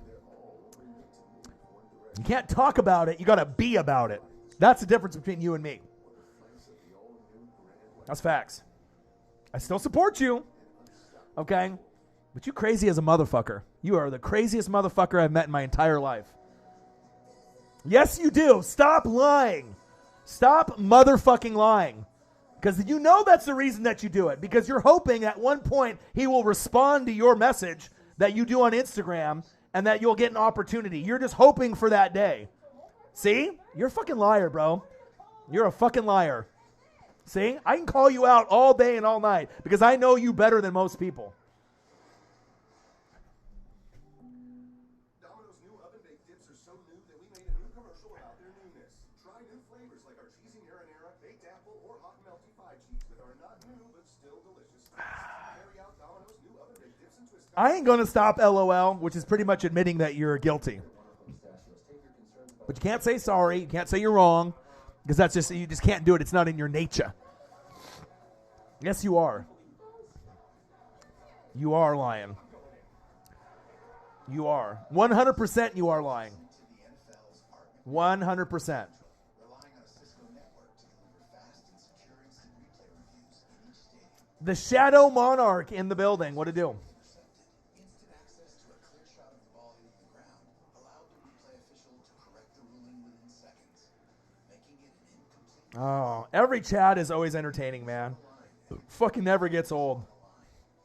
You can't talk about it. You got to be about it. That's the difference between you and me. That's facts. I still support you. Okay? But you crazy as a motherfucker. You are the craziest motherfucker I've met in my entire life. Yes, you do. Stop lying. Stop motherfucking lying. Because you know that's the reason that you do it. Because you're hoping at one point he will respond to your message that you do on Instagram and that you'll get an opportunity. You're just hoping for that day. See? You're a fucking liar, bro. You're a fucking liar. See? I can call you out all day and all night because I know you better than most people. Domino's new oven-baked dips are so new that we made a new commercial about their newness. Try new flavors like our cheesy marinara, baked apple, or hot and melty pie cheese with our not new but still delicious toppings. Carry out Domino's new oven-baked dips and twists. I ain't going to stop LOL, which is pretty much admitting that you're guilty. But you can't say sorry. You can't say you're wrong because you just can't do it. It's not in your nature. Yes, you are. You are lying. You are. 100% you are lying. 100%. The Shadow Monarch in the building. What to do? Oh, every chat is always entertaining, man. Fucking never gets old.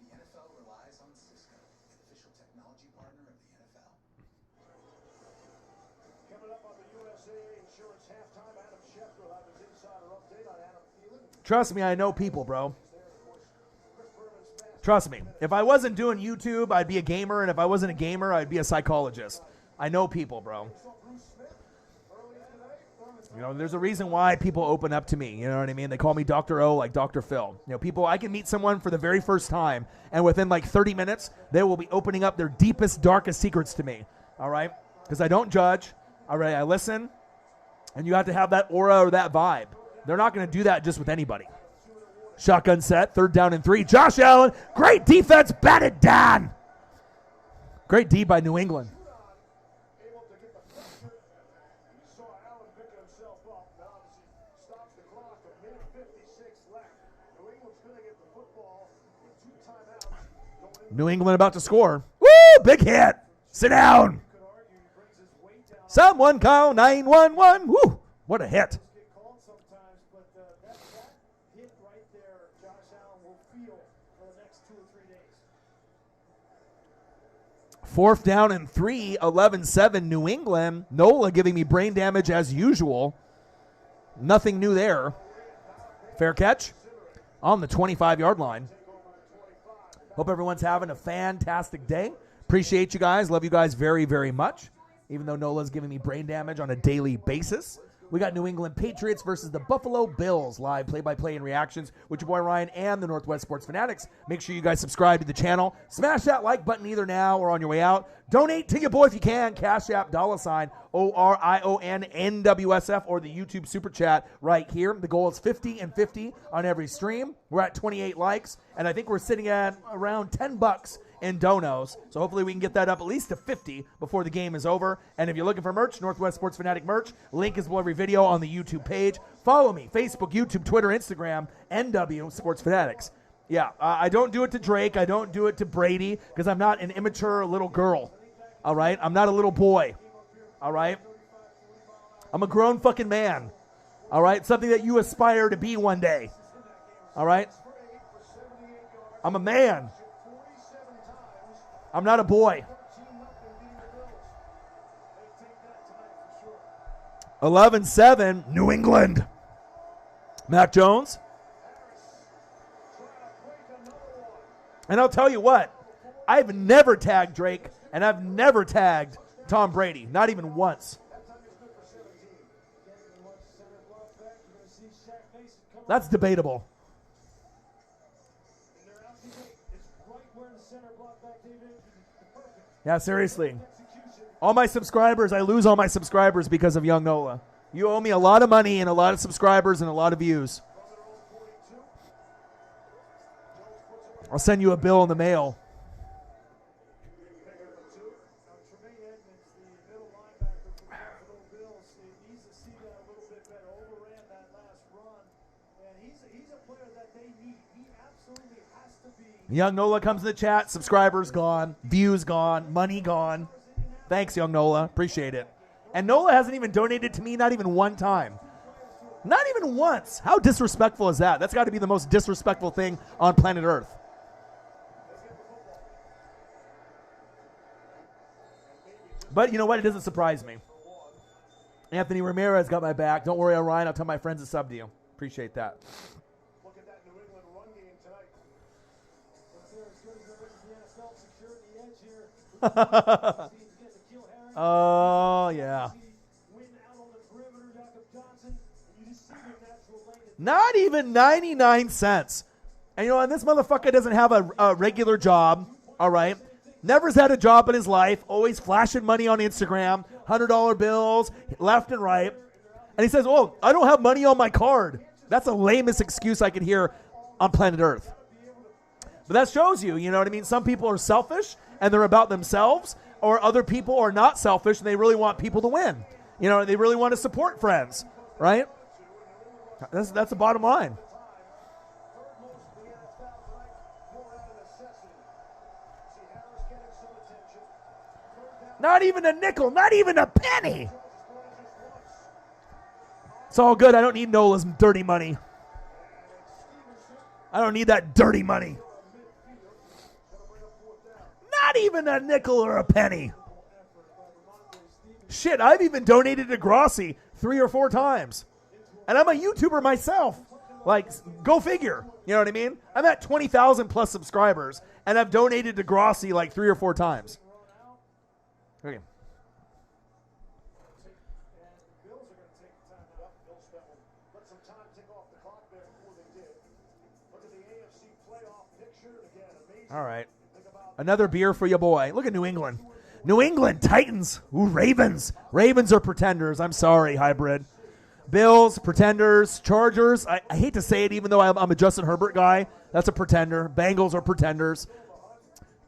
The NFL relies on Cisco, the official technology partner of the NFL. Coming up on the USA Insurance halftime, Adam Schefter will have his insider update on Adam Thielen. Trust me, I know people, bro. Trust me. If I wasn't doing YouTube, I'd be a gamer, and if I wasn't a gamer, I'd be a psychologist. I know people, bro. There's a reason why people open up to me. You know what I mean? They call me Dr. O, like Dr. Phil. People, I can meet someone for the very first time, and within like 30 minutes, they will be opening up their deepest, darkest secrets to me. All right? Because I don't judge. All right? I listen. And you have to have that aura or that vibe. They're not going to do that just with anybody. Shotgun set, 3rd down and 3. Josh Allen, great defense, batted down. Great D by New England. New England about to score. Woo! Big hit. Sit down. Someone call 911. Woo! What a hit. 4th down and 3, 11-7 New England. Nola giving me brain damage as usual. Nothing new there. Fair catch on the 25-yard line. Hope everyone's having a fantastic day. Appreciate you guys. Love you guys very, very much. Even though Nola's giving me brain damage on a daily basis. We got New England Patriots versus the Buffalo Bills live play-by-play and reactions with your boy Ryan and the Northwest Sports Fanatics. Make sure you guys subscribe to the channel. Smash that like button either now or on your way out. Donate to your boy if you can. Cash App, $, OrionNWSF, or the YouTube Super Chat right here. The goal is 50 and 50 on every stream. We're at 28 likes, and I think we're sitting at around $10 in donos. So hopefully we can get that up at least to 50 before the game is over. And if you're looking for merch, Northwest Sports Fanatic merch, link is below every video on the YouTube page. Follow me, Facebook, YouTube, Twitter, Instagram, NW Sports Fanatics. Yeah, I don't do it to Drake. I don't do it to Brady because I'm not an immature little girl. All right? I'm not a little boy. All right? I'm a grown fucking man. All right? Something that you aspire to be one day. All right? I'm a man. I'm not a boy. 11-7, New England. Mac Jones. And I'll tell you what, I've never tagged Drake, and I've never tagged Tom Brady, not even once. That's debatable. Yeah, seriously. All my subscribers, I lose all my subscribers because of Young Nola. You owe me a lot of money and a lot of subscribers and a lot of views. I'll send you a bill in the mail. Young Nola comes in the chat. Subscribers gone. Views gone. Money gone. Thanks, Young Nola. Appreciate it. And Nola hasn't even donated to me, not even one time. Not even once. How disrespectful is that? That's got to be the most disrespectful thing on planet Earth. But you know what? It doesn't surprise me. Anthony Ramirez got my back. Don't worry, Orion. I'll tell my friends to sub to you. Appreciate that. Look at that New England run game tonight. Oh, yeah. Not even 99 cents. And you know, and this motherfucker doesn't have a regular job, all right? Never's had a job in his life, always flashing money on Instagram, $100 bills, left and right. And he says, oh, I don't have money on my card. That's the lamest excuse I can hear on planet Earth. But that shows you, you know what I mean? Some people are selfish and they're about themselves, or other people are not selfish and they really want people to win. You know, they really want to support friends, right? That's the bottom line. Not even a nickel, not even a penny. It's all good. I don't need Nola's dirty money. I don't need that dirty money. Not even a nickel or a penny. Shit, I've even donated to Grossi 3 or 4 times. And I'm a YouTuber myself. Like, go figure. You know what I mean? I'm at 20,000 plus subscribers, and I've donated to Grossi like 3 or 4 times. Okay. All right. Another beer for your boy. Look at New England. New England Titans. Ooh, Ravens. Ravens are pretenders. I'm sorry, hybrid. Bills, pretenders. Chargers. I hate to say it, even though I'm a Justin Herbert guy. That's a pretender. Bengals are pretenders.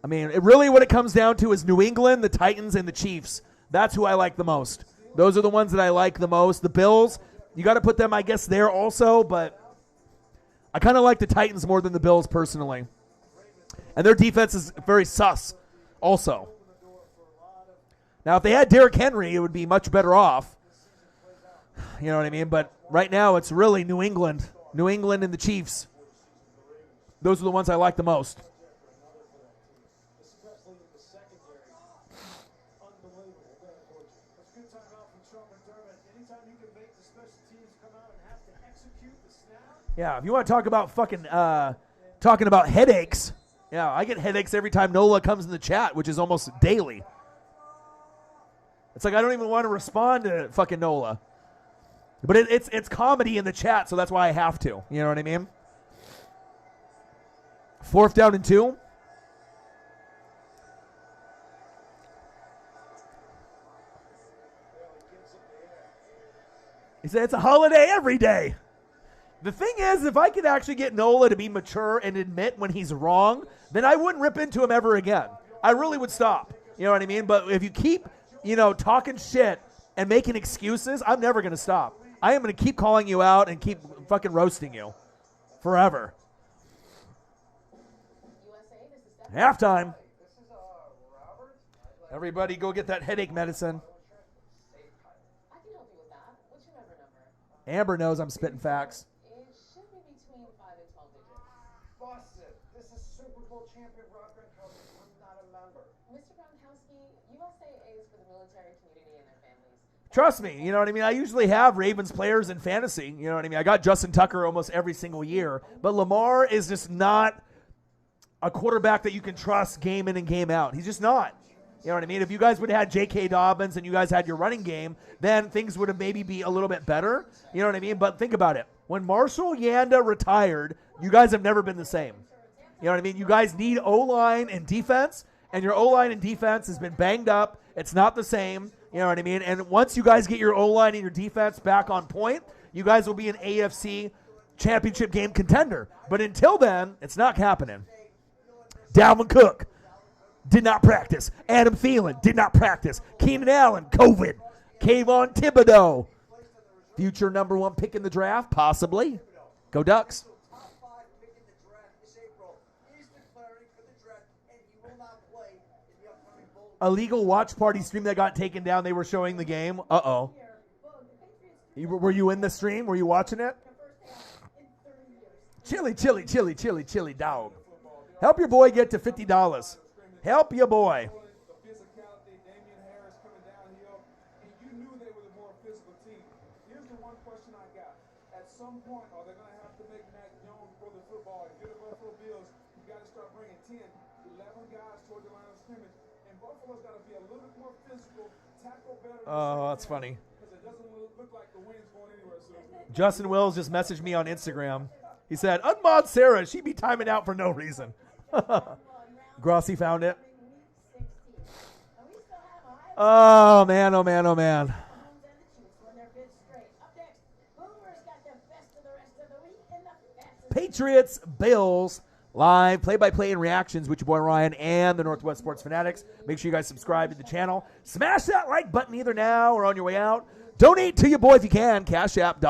I mean, what it comes down to is New England, the Titans, and the Chiefs. That's who I like the most. Those are the ones that I like the most. The Bills, you got to put them, I guess, there also, but I kind of like the Titans more than the Bills personally. And their defense is very sus also. Now, if they had Derrick Henry, it would be much better off. You know what I mean? But right now, it's really New England. New England and the Chiefs. Those are the ones I like the most. Yeah, if you want to talk about talking about headaches, yeah, I get headaches every time Nola comes in the chat, which is almost daily. It's like I don't even want to respond to fucking Nola. But it's comedy in the chat, so that's why I have to. You know what I mean? 4th down and 2. He said it's a holiday every day. The thing is, if I could actually get Nola to be mature and admit when he's wrong, then I wouldn't rip into him ever again. I really would stop. You know what I mean? But if you keep, talking shit and making excuses, I'm never going to stop. I am going to keep calling you out and keep fucking roasting you forever. Halftime. Everybody go get that headache medicine. Amber knows I'm spitting facts. It should be between 5 and 12 digits. Busted. This is Super Bowl champion Rob Gronkowski. I'm not a member. Mr. Gronkowski, USAA is for the military community and their families. Trust me, you know what I mean? I usually have Ravens players in fantasy. You know what I mean? I got Justin Tucker almost every single year. But Lamar is just not a quarterback that you can trust game in and game out. He's just not. You know what I mean? If you guys would have had J.K. Dobbins and you guys had your running game, then things would have maybe be a little bit better. You know what I mean? But think about it. When Marshall Yanda retired, you guys have never been the same. You know what I mean? You guys need O-line and defense, and your O-line and defense has been banged up. It's not the same. You know what I mean? And once you guys get your O-line and your defense back on point, you guys will be an AFC championship game contender. But until then, it's not happening. Dalvin Cook did not practice. Adam Thielen did not practice. Keenan Allen, COVID. Kayvon Thibodeau, future number 1 pick in the draft, possibly. Go Ducks. Top 5 pick in the draft this April. He's declaring for the draft, and he will not play in the upcoming bowl. A legal watch party stream that got taken down. They were showing the game. Uh-oh. Were you in the stream? Were you watching it? Chili, dog. Help your boy get to $50. Help your boy. The physicality, Damian Harris coming downhill, and you knew they were the more physical team. Here's the one question I got. At some point, are they going to have to make Mac Jones throw the football? If you're the Buffalo Bills, you got to start bringing 10, 11 guys toward the line of scrimmage. And Buffalo's got to be a little bit more physical, tackle better. Oh, that's funny. Because it doesn't look like the wind's going anywhere soon. Justin Wills just messaged me on Instagram. He said, unmod Sarah. She'd be timing out for no reason. Grossi found it. Oh, man, oh, man, oh, man. Patriots, Bills, live play-by-play and reactions with your boy Ryan and the Northwest Sports Fanatics. Make sure you guys subscribe to the channel. Smash that like button either now or on your way out. Donate to your boy if you can. Cash App, $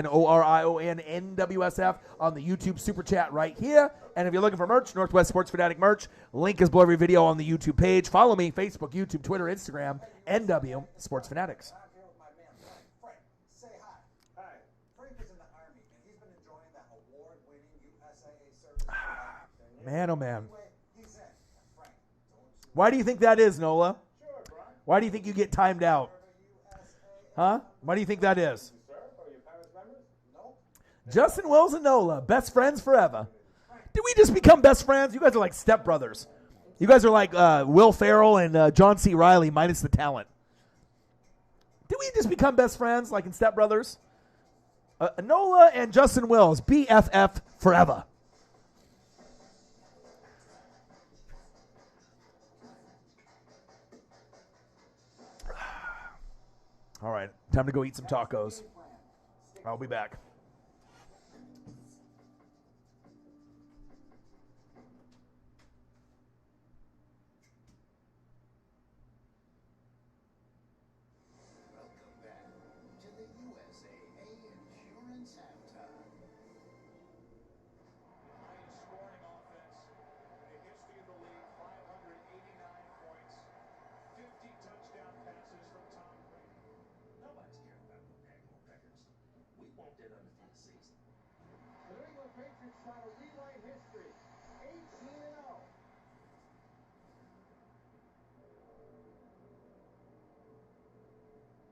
OrionNWSF on the YouTube Super Chat right here. And if you're looking for merch, Northwest Sports Fanatic merch, link is below every video on the YouTube page. Follow me, Facebook, YouTube, Twitter, Instagram, NW Sports Fanatics. I'm here with my man Frank. Frank, say hi. Hi. Frank is in the Army, and he's been enjoying that award-winning USAA service. Man, oh, man. He's in. Frank, Why do you think that is, Nola? Why do you think you get timed out? Huh? Why do you think that is? Justin Wills and Nola, best friends forever. Did we just become best friends? You guys are like stepbrothers. You guys are like Will Ferrell and John C. Reilly minus the talent. Did we just become best friends like in Step Brothers? Nola and Justin Wills, BFF forever. All right, time to go eat some tacos. I'll be back. welcome back to the USAA Insurance Halftime. Highest scoring offense in the history of the league, 589 points, 50 touchdown passes from Tom Brady. Nobody's caring about no daggone records. We want that undefeated season. The New England Patriots try to rewrite history. 18-0.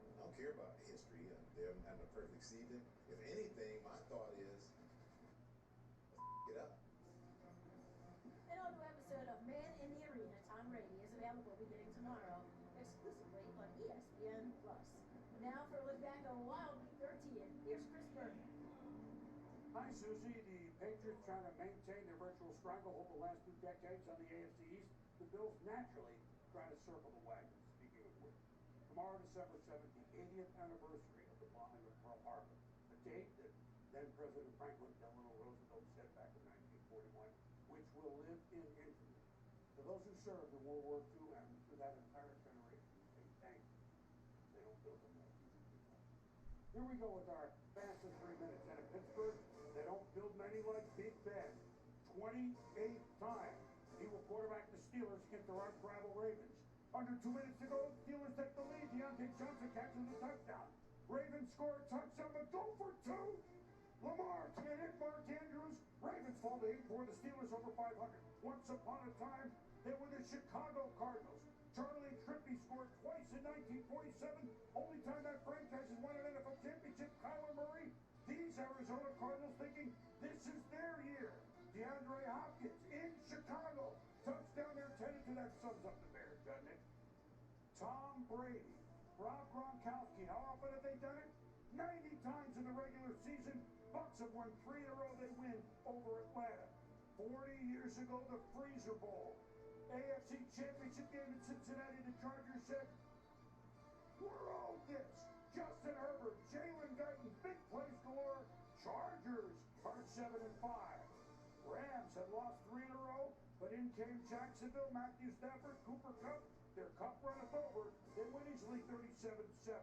I don't care about history and them having a perfect season. If anything, my thought is, get up. An all-new episode of Man in the Arena, Tom Brady, is available beginning tomorrow, exclusively on ESPN+. Now for a look back on Wild Week 13, here's Chris Berman. Hi, Susie. The Patriots trying to maintain their virtual stranglehold the last 2 decades on the AFC East. The Bills naturally try to circle the wagon, speaking of which. Tomorrow, December 7th, the 80th anniversary of the bombing of Pearl Harbor, a date that then-President Franklin Delano Roosevelt set back in 1941, which will live in infamy. To those who served in World War II and to that entire generation, we say thank you. They don't build them like easy people. Here we go with our fastest 3 minutes. And in Pittsburgh, they don't build many like Big Ben. 28 times he will quarterback the Steelers against their unrivaled Ravens. Under 2 minutes to go, Steelers take the lead. Deontay Johnson catches the touchdown. Ravens score a touchdown, but go for two. Lamar can't hit Mark Andrews. Ravens fall to 8-4. The Steelers over 500. Once upon a time, they were the Chicago Cardinals. Charlie Trippy scored twice in 1947. Only time that franchise has won an NFL championship. Kyler Murray. These Arizona Cardinals thinking this is their year. DeAndre Hopkins in Chicago. Touchdown there, 10-2. That sums up the Bears, doesn't it? Tom Brady, Rob Gronkowski. How often have they done it? 90 times in the regular season. Bucks have won 3 in a row. They win over Atlanta. 40 years ago, the Freezer Bowl. AFC Championship game in Cincinnati. The Chargers said, we're owed this. Justin Herbert, Jalen Guyton, big plays galore. Chargers are 7-5. Rams had lost 3 in a row, but in came Jacksonville, Matthew Stafford, Cooper Kupp. Their cup runneth over. They win easily 37-7.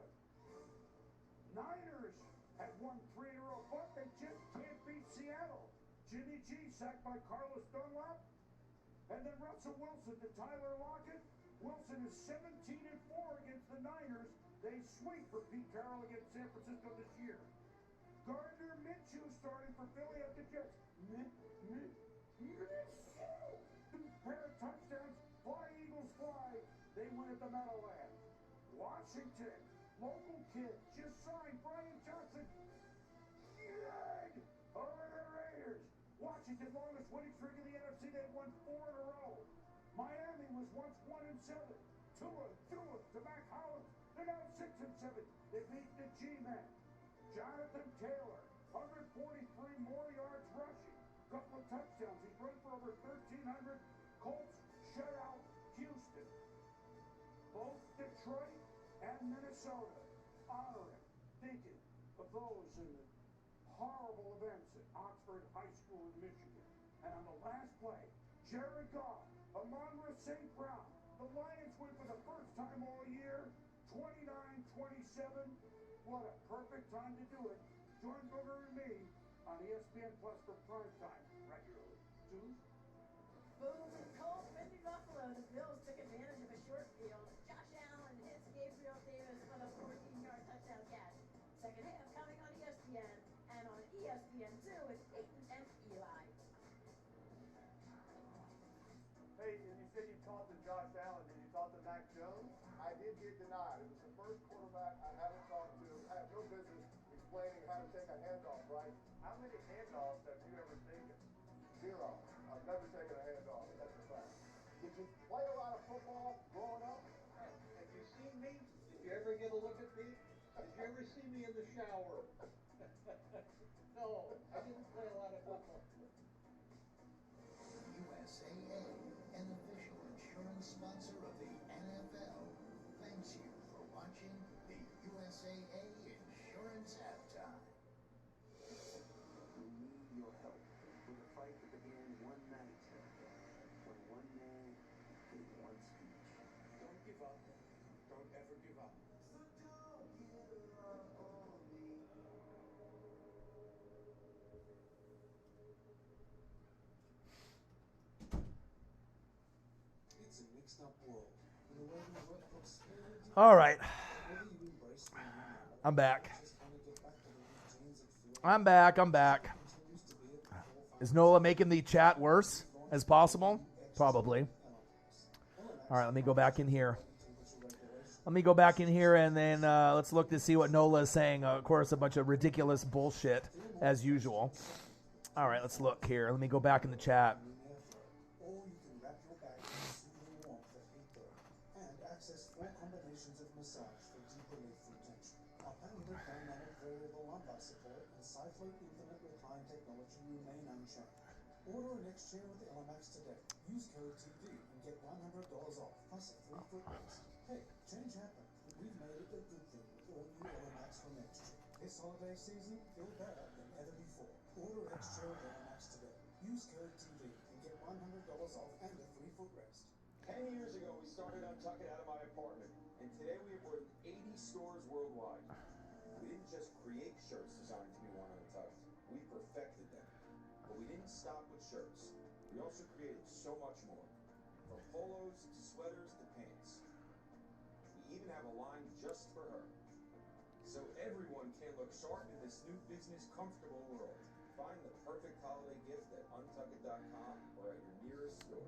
Niners had won 3 in a row, but they just can't beat Seattle. Jimmy G sacked by Carlos Dunlap. And then Russell Wilson to Tyler Lockett. Wilson is 17-4 against the Niners. They sweep for Pete Carroll against San Francisco this year. Gardner Minshew starting for Philly at the Jets. Minshew! Pair of touchdowns. Fly, Eagles, fly. They win at the Meadowlands. Washington, local kid, just signed Brian Johnson. Yay! Over the Raiders. Washington, longest winning streak in the NFC. They've won 4 in a row. Miami was once 1-7. Tua to Mac Hollins. They're now 6-7. They beat the G-Men. Jonathan Taylor, 143 more yards rushing. Couple of touchdowns. He's run for over 1,300. Colts shut out Houston. Both Detroit and Minnesota honor him, thinking of those in the horrible events at Oxford High School in Michigan. And on the last play, Jared Goff, Amon-Ra St. Brown. The Lions win for the first time all year, 29-27. What a perfect time to do it. Join Booger and me on ESPN Plus for prime time regularly. Suze? Boom and cold, windy Buffalo. The Bills took advantage of a short field. Josh Allen hits Gabriel Davis for the 14-yard touchdown catch. Second half coming on ESPN and on ESPN2 with Peyton and Eli. Hey, and you said you talked to Josh Allen. Did you talk to Mac Jones? I did get denied. It was the first quarterback I haven't talked to. I have no business explaining how to take a handoff, right? How many handoffs have you ever taken? 0. I've never taken a handoff. That's a fact. Did you play a lot of football growing up? Have you seen me? Did you ever get a look at me? Did you ever see me in the shower? No, I didn't play a lot of football. USAA, an official insurance sponsor of the NFL, thanks you for watching the USAA Insurance Halftime. We need your help with a fight that began one night when one man gave one speech. Don't give up. Don't ever give up. So don't give up on me. It's a mixed up world. In a way we work from spirit. All right. Whether you embrace or not, I'm back. just want to get back to the routines and feel I'm back. continues to be at the forefront. Is Nola making the chat worse as possible? Probably. All right, let me go back in here. And then let's look to see what Nola is saying. Of course, a bunch of ridiculous bullshit as usual. All right, let's look here. Let me go back in the chat. Or you can wrap your back in the soothing warmth of heat there and access 4 combinations of massage for deep relief from tension. Our patented dynamic variable lumbar support and Cyfloat Infinite Recline technology remain unchanged. Order a next chair with LMAX today. Use code TV and get $100 off plus a 3-foot rest. Hey, change happened. We've made it a good thing with all new LMAX from next chair. This holiday season, feel better than ever before. Order next chair with LMAX today. Use code TV and get $100 off and a 3-foot rest. 10 years ago, we started Untuck It Out of My Apartment, and today we have more than 80 stores worldwide. We didn't just create shirts designed to be worn untouched, we perfected them. But we didn't stop with shirts. We also created so much more. From polos to sweaters to pants. We even have a line just for her. So Everyone can look sharp in this new business comfortable world. Find the perfect holiday gift at untuckit.com or at your nearest store.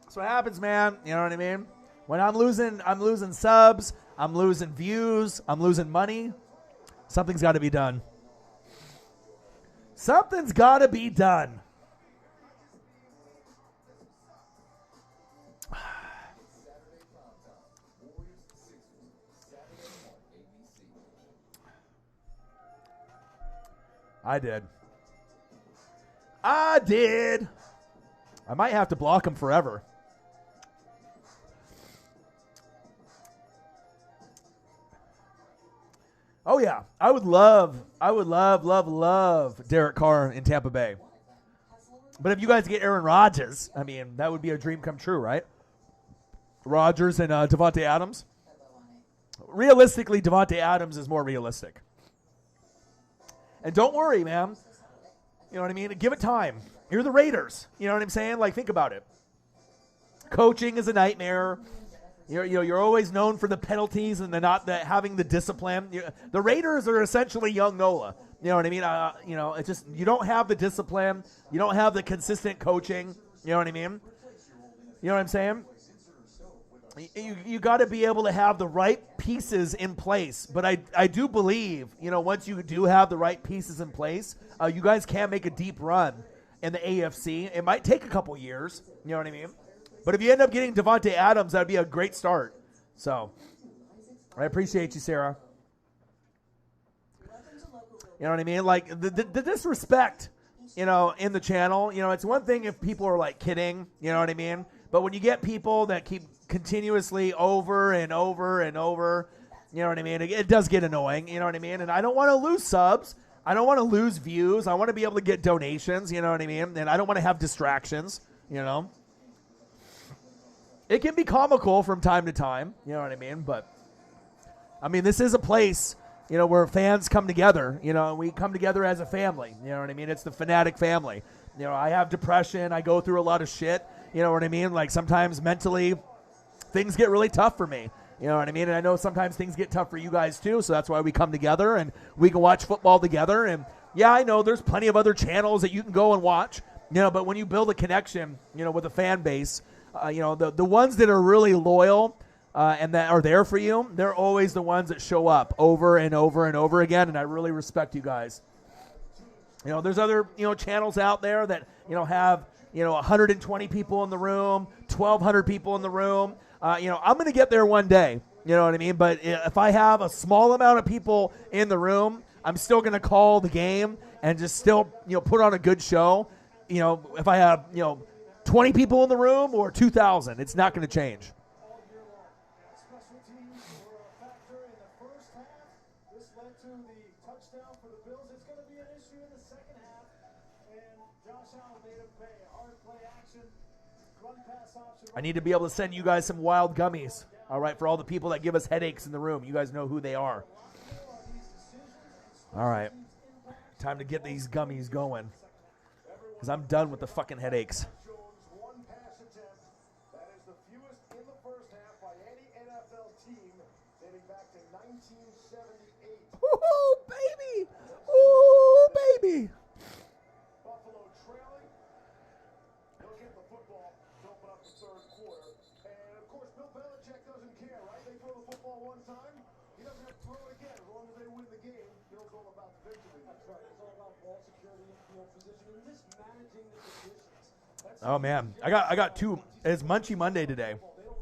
That's what happens, man. You know what I mean? When I'm losing subs, I'm losing views, I'm losing money. Something's got to be done. Something's got to be done. I did. I might have to block him forever. Oh yeah, I would love Derek Carr in Tampa Bay. But if you guys get Aaron Rodgers, I mean, that would be a dream come true, right? Rodgers and Devontae Adams. Realistically, Devontae Adams is more realistic. And don't worry, man. You know what I mean? Give it time. You're the Raiders. You know what I'm saying? Like, think about it. Coaching is a nightmare. You're always known for the penalties and having the discipline. The Raiders are essentially young NOLA. You know what I mean? It's just you don't have the discipline. You don't have the consistent coaching. You know what I mean? You know what I'm saying? You got to be able to have the right pieces in place. But I do believe, once you do have the right pieces in place, you guys can make a deep run in the AFC. It might take a couple years. You know what I mean? But if you end up getting Devontae Adams, that would be a great start. So I appreciate you, Sarah. You know what I mean? Like the disrespect, in the channel, it's one thing if people are like kidding, you know what I mean? But when you get people that keep continuously over and over and over, you know what I mean? It does get annoying, you know what I mean? And I don't want to lose subs. I don't want to lose views. I want to be able to get donations, you know what I mean? And I don't want to have distractions, It can be comical from time to time, you know what I mean? But, I mean, this is a place, where fans come together. We come together as a family, you know what I mean? It's the Fanatic family. I have depression. I go through a lot of shit, you know what I mean? Like, sometimes mentally, things get really tough for me, you know what I mean? And I know sometimes things get tough for you guys, too, so that's why we come together and we can watch football together. And, yeah, I know there's plenty of other channels that you can go and watch, but when you build a connection, with a fan base, the ones that are really loyal and that are there for you, they're always the ones that show up over and over and over again, and I really respect you guys. There's other, channels out there that, have, 120 people in the room, 1,200 people in the room. I'm going to get there one day, you know what I mean? But if I have a small amount of people in the room, I'm still going to call the game and just still, put on a good show. If I have, 20 people in the room or 2,000, it's not going to change. Special teams were a factor in the first half. This led to the touchdown for the Bills. It's going to be an issue in the second half. And Josh Allen made him pay. Hard play action, run pass option. I need to be able to send you guys some wild gummies, all right, for all the people that give us headaches in the room. You guys know who they are. All right. Time to get these gummies going because I'm done with the fucking headaches. One pass attempt. That is the fewest in the first half by any NFL team dating back to 1978. Ooh, baby. Ooh, baby. Buffalo trailing. They'll get the football to open up the third quarter. And, of course, Bill Belichick doesn't care, right? They throw the football one time. He doesn't have to throw it again. As long as they win the game, Bill's all about the victory. That's right. It's all about ball security and field position and just managing the conditions. Oh, man. I got two. It's Munchie Monday today,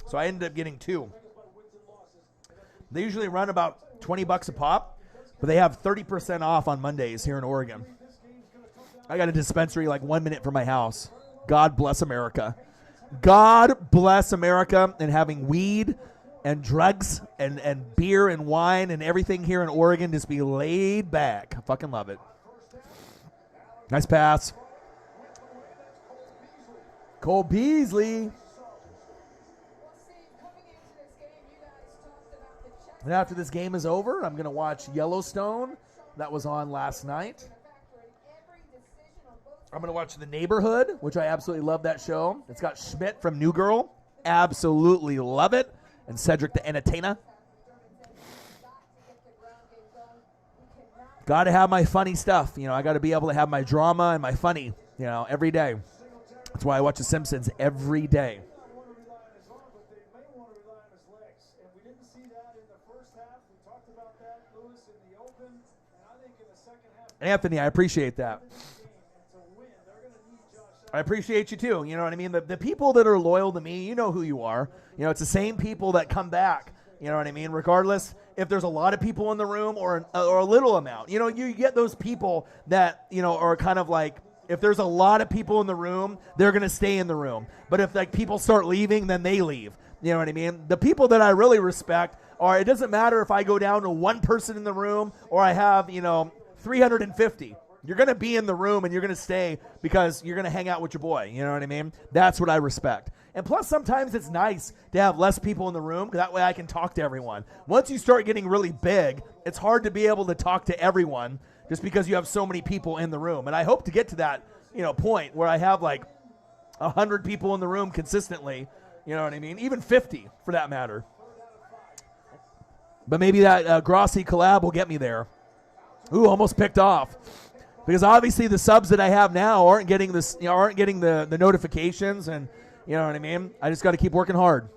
so I ended up getting two. They usually run about $20 a pop, but they have 30% off on Mondays here in Oregon. I got a dispensary like 1 minute from my house. God bless America. God bless America and having weed and drugs and beer and wine and everything here in Oregon just be laid back. I fucking love it. Nice pass. Cole Beasley. And after this game is over, I'm going to watch Yellowstone. That was on last night. I'm going to watch The Neighborhood, which I absolutely love that show. It's got Schmidt from New Girl. Absolutely love it. And Cedric the Entertainer. Got to have my funny stuff. You know, I got to be able to have my drama and my funny, you know, every day. That's why I watch The Simpsons every day. Anthony, I appreciate that. I appreciate you too. You know what I mean? The people that are loyal to me, you know who you are. You know, it's the same people that come back. You know what I mean? Regardless if there's a lot of people in the room or a little amount. You know, you get those people that, you know, are kind of like, if there's a lot of people in the room, they're going to stay in the room. But if like people start leaving, then they leave. You know what I mean? The people that I really respect are, it doesn't matter if I go down to one person in the room or I have, you know, 350. You're going to be in the room and you're going to stay because you're going to hang out with your boy. You know what I mean? That's what I respect. And plus, sometimes it's nice to have less people in the room. That way I can talk to everyone. Once you start getting really big, it's hard to be able to talk to everyone just because you have so many people in the room. And I hope to get to that, you know, point where I have like 100 people in the room consistently. You know what I mean? Even 50 for that matter. But maybe that Grossi collab will get me there. Ooh, almost picked off. Because obviously the subs that I have now aren't getting this, you know, aren't getting the notifications, and you know what I mean. I just got to keep working hard.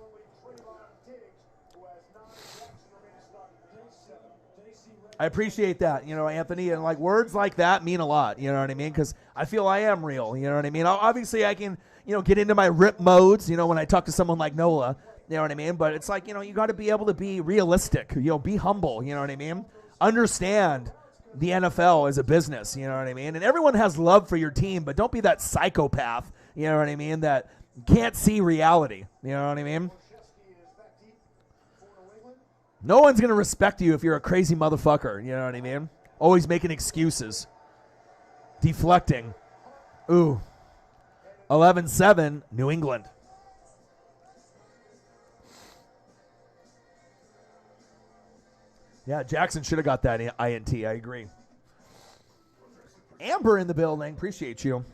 I appreciate that, you know, Anthony, and like words like that mean a lot. You know what I mean? Because I feel I am real. You know what I mean? Obviously, I can, you know, get into my rip modes. You know, when I talk to someone like Nola, you know what I mean. But it's like, you know, you got to be able to be realistic. You know, be humble. You know what I mean? Understand the NFL is a business, you know what I mean? And everyone has love for your team, but don't be that psychopath, you know what I mean, that can't see reality, you know what I mean? No one's going to respect you if you're a crazy motherfucker, you know what I mean? Always making excuses. Deflecting. Ooh. 11-7, New England. Yeah, Jackson should have got that INT. I agree. Amber in the building. Appreciate you.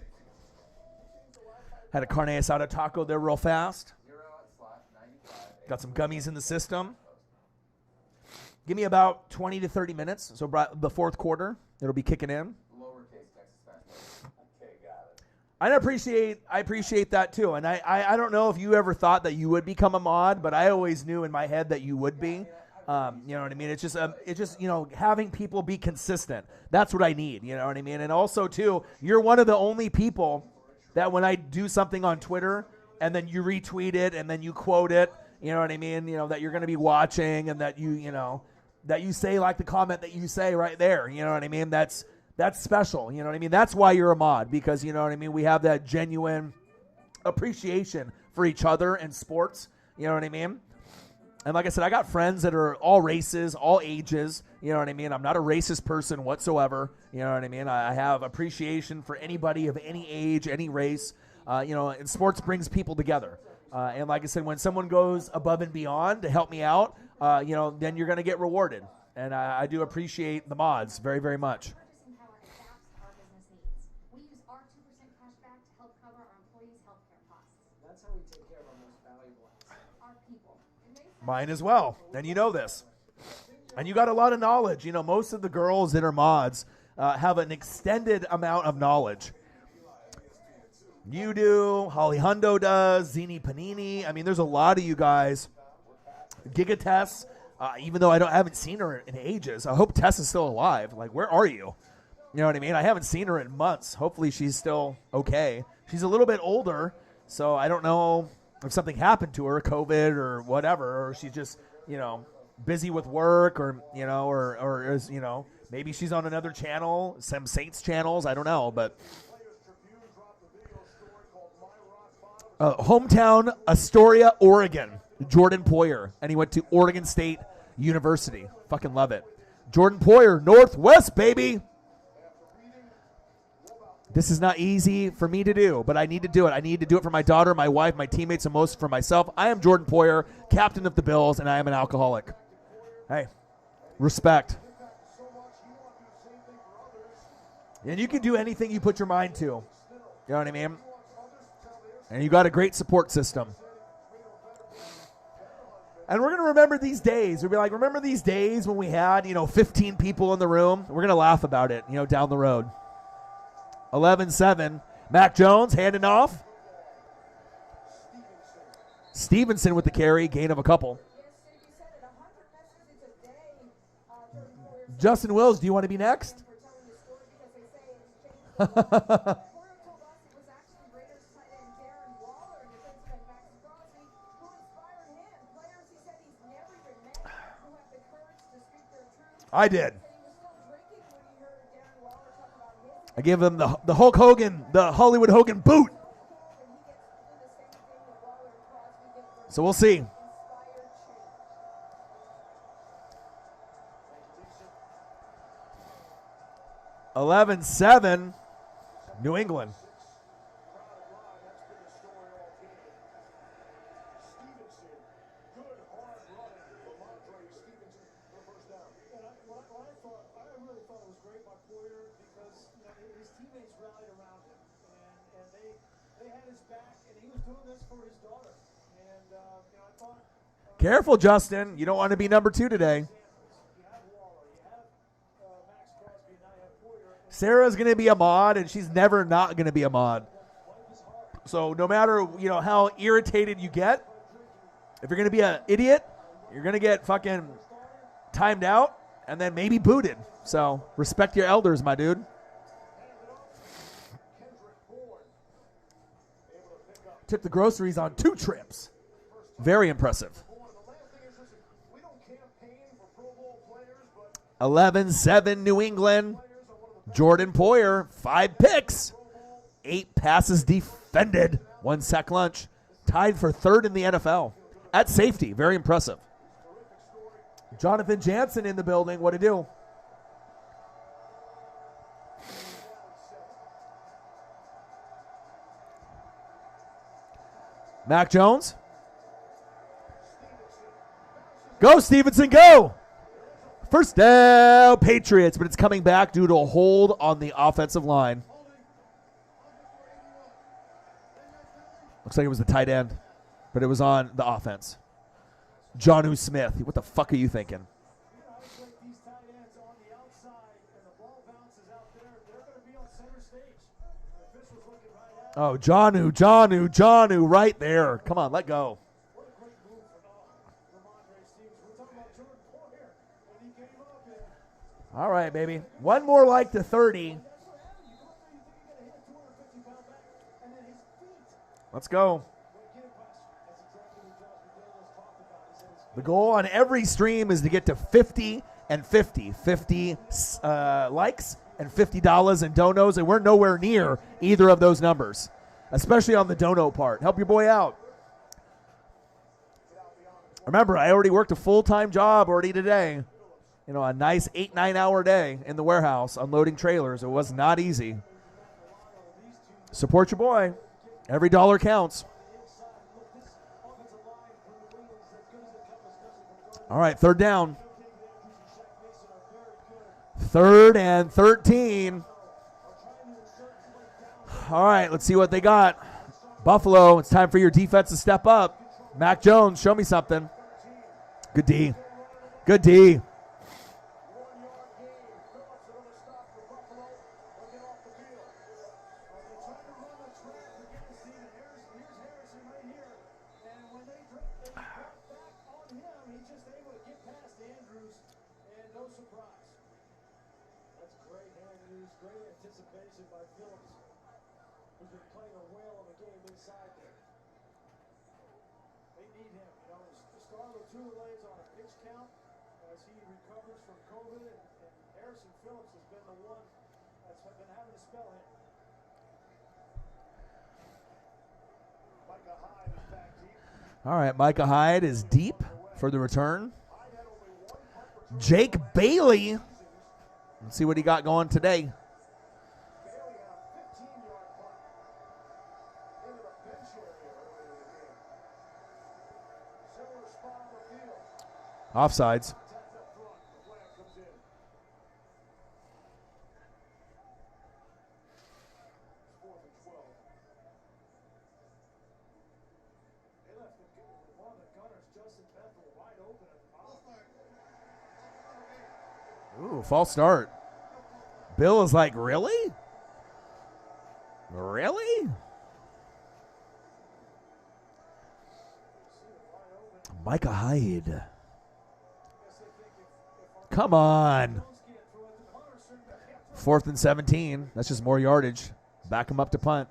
Had a carne asada taco there real fast. Got some gummies in the system. Give me about 20 to 30 minutes. So the fourth quarter, it'll be kicking in. I appreciate that too. And I don't know if you ever thought that you would become a mod, but I always knew in my head that you would be. You know what I mean? It's just, you know, having people be consistent. That's what I need. You know what I mean? And also too, you're one of the only people that when I do something on Twitter and then you retweet it and then you quote it, you know what I mean? You know, that you're going to be watching and that you know, that you say like the comment that you say right there. You know what I mean? That's special. You know what I mean? That's why you're a mod, because you know what I mean? We have that genuine appreciation for each other and sports. You know what I mean? And like I said, I got friends that are all races, all ages. You know what I mean? I'm not a racist person whatsoever. You know what I mean? I have appreciation for anybody of any age, any race. You know, and sports brings people together. And like I said, when someone goes above and beyond to help me out, you know, then you're going to get rewarded. And I do appreciate the mods very, very much. Mine as well. And you know this. And you got a lot of knowledge. You know, most of the girls that are mods have an extended amount of knowledge. You do. Holly Hundo does. Zini Panini. I mean, there's a lot of you guys. Giga Tess, even though I haven't seen her in ages. I hope Tess is still alive. Like, where are you? You know what I mean? I haven't seen her in months. Hopefully she's still okay. She's a little bit older, so I don't know if something happened to her, COVID or whatever, or she's just, you know, busy with work, or, you know, or is, you know, maybe she's on another channel, some Saints channels, I don't know, but hometown, Astoria, Oregon, Jordan Poyer, and he went to Oregon State University. Fucking love it. Jordan Poyer, Northwest, baby. This is not easy for me to do, but I need to do it. I need to do it for my daughter, my wife, my teammates, and most for myself. I am Jordan Poyer, captain of the Bills, and I am an alcoholic. Hey, respect. And you can do anything you put your mind to. You know what I mean? And you got a great support system. And we're going to remember these days. We'll be like, remember these days when we had, 15 people in the room? We're going to laugh about it, down the road. 11-7. Mac Jones handing off. Stevenson with the carry, gain of a couple. Justin Wills, do you want to be next? I did. I gave him the Hulk Hogan, the Hollywood Hogan boot. So we'll see. (11-7), New England. Careful, Justin. You don't want to be number 2 today. Sarah's going to be a mod, and she's never not going to be a mod. So no matter, how irritated you get, if you're going to be an idiot, you're going to get fucking timed out and then maybe booted. So respect your elders, my dude. Took the groceries on 2 trips. Very impressive. 11-7 New England. Jordan Poyer, 5 picks, 8 passes defended, 1 sack lunch. Tied for 3rd in the NFL. At safety, very impressive. Jonathan Jansen in the building, what to do? Mac Jones. Go, Stevenson, go! First down, Patriots, but it's coming back due to a hold on the offensive line. Looks like it was the tight end, but it was on the offense. Jonnu Smith, what the fuck are you thinking? Oh, Jonnu, right there. Come on, let go. All right, baby. One more like to 30. Let's go. The goal on every stream is to get to 50 and 50. 50 likes and $50 in donos, and we're nowhere near either of those numbers, especially on the dono part. Help your boy out. Remember, I already worked a full-time job already today. A nice 8-9 hour day in the warehouse unloading trailers. It was not easy. Support your boy. Every dollar counts. All right, 3rd down. 3rd and 13. All right, let's see what they got. Buffalo, it's time for your defense to step up. Mac Jones, show me something. Good D. Good D. All right, Micah Hyde is deep for the return. Jake Bailey. Let's see what he got going today. Offsides. Ooh, false start. Bill is like, really? Really? Micah Hyde. Come on. 4th and 17. That's just more yardage. Back him up to punt.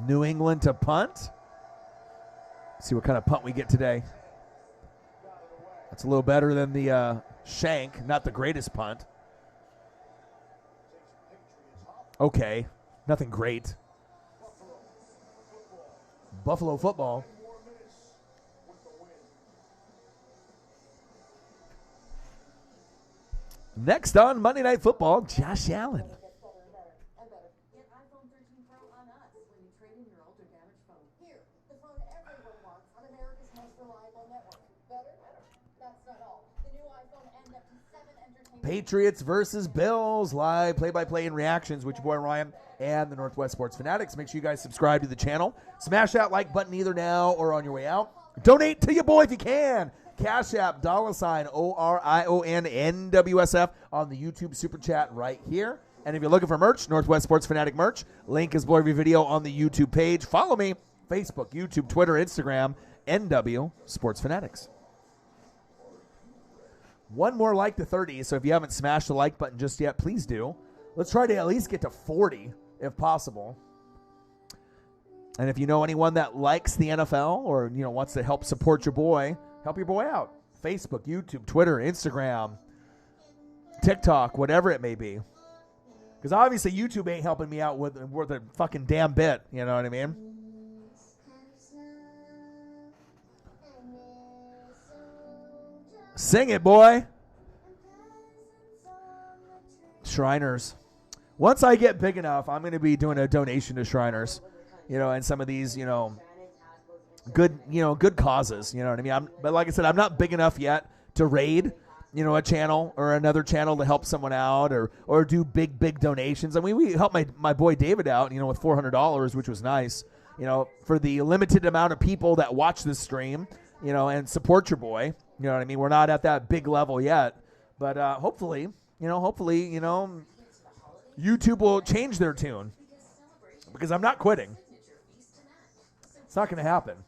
New England to punt. See what kind of punt we get today. That's a little better than the shank, not the greatest punt. Okay, nothing great. Buffalo football. Next on Monday Night Football, Josh Allen. Patriots versus Bills, live play-by-play and reactions with your boy Ryan and the Northwest Sports Fanatics. Make sure you guys subscribe to the channel. Smash that like button either now or on your way out. Donate to your boy if you can. Cash App, $OrionNWSF on the YouTube Super Chat right here. And if you're looking for merch, Northwest Sports Fanatic merch, link is below every video on the YouTube page. Follow me, Facebook, YouTube, Twitter, Instagram, NW Sports Fanatics. One more like to 30, so if you haven't smashed the like button just yet, please do. Let's try to at least get to 40 if possible. And if you know anyone that likes the NFL or wants to help support your boy, help your boy out. Facebook, YouTube, Twitter, Instagram, TikTok, whatever it may be. Because obviously YouTube ain't helping me out with a fucking damn bit, you know what I mean? Sing it, boy. Shriners. Once I get big enough, I'm going to be doing a donation to Shriners, and some of these, good causes, you know what I mean? But like I said, I'm not big enough yet to raid, a channel or another channel to help someone out or do big donations. I mean, we helped my boy David out, with $400, which was nice, for the limited amount of people that watch this stream, and support your boy. You know what I mean? We're not at that big level yet, but hopefully, YouTube will change their tune because I'm not quitting. It's not going to happen.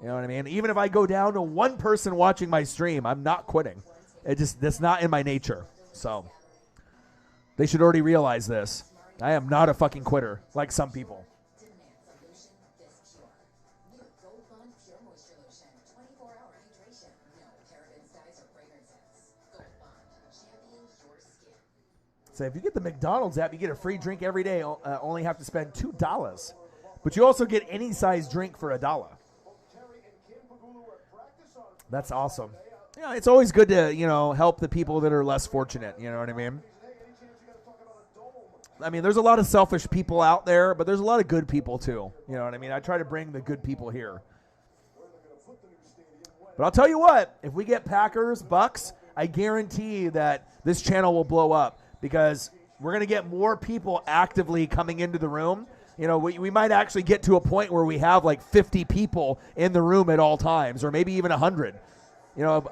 You know what I mean? Even if I go down to one person watching my stream, I'm not quitting. That's not in my nature. So they should already realize this. I am not a fucking quitter like some people. So if you get the McDonald's app, you get a free drink every day. Only have to spend $2. But you also get any size drink for $1. That's awesome. It's always good to, help the people that are less fortunate. You know what I mean? I mean, there's a lot of selfish people out there, but there's a lot of good people too. You know what I mean? I try to bring the good people here. But I'll tell you what, if we get Packers, Bucks, I guarantee that this channel will blow up. Because we're going to get more people actively coming into the room. We might actually get to a point where we have like 50 people in the room at all times, or maybe even 100.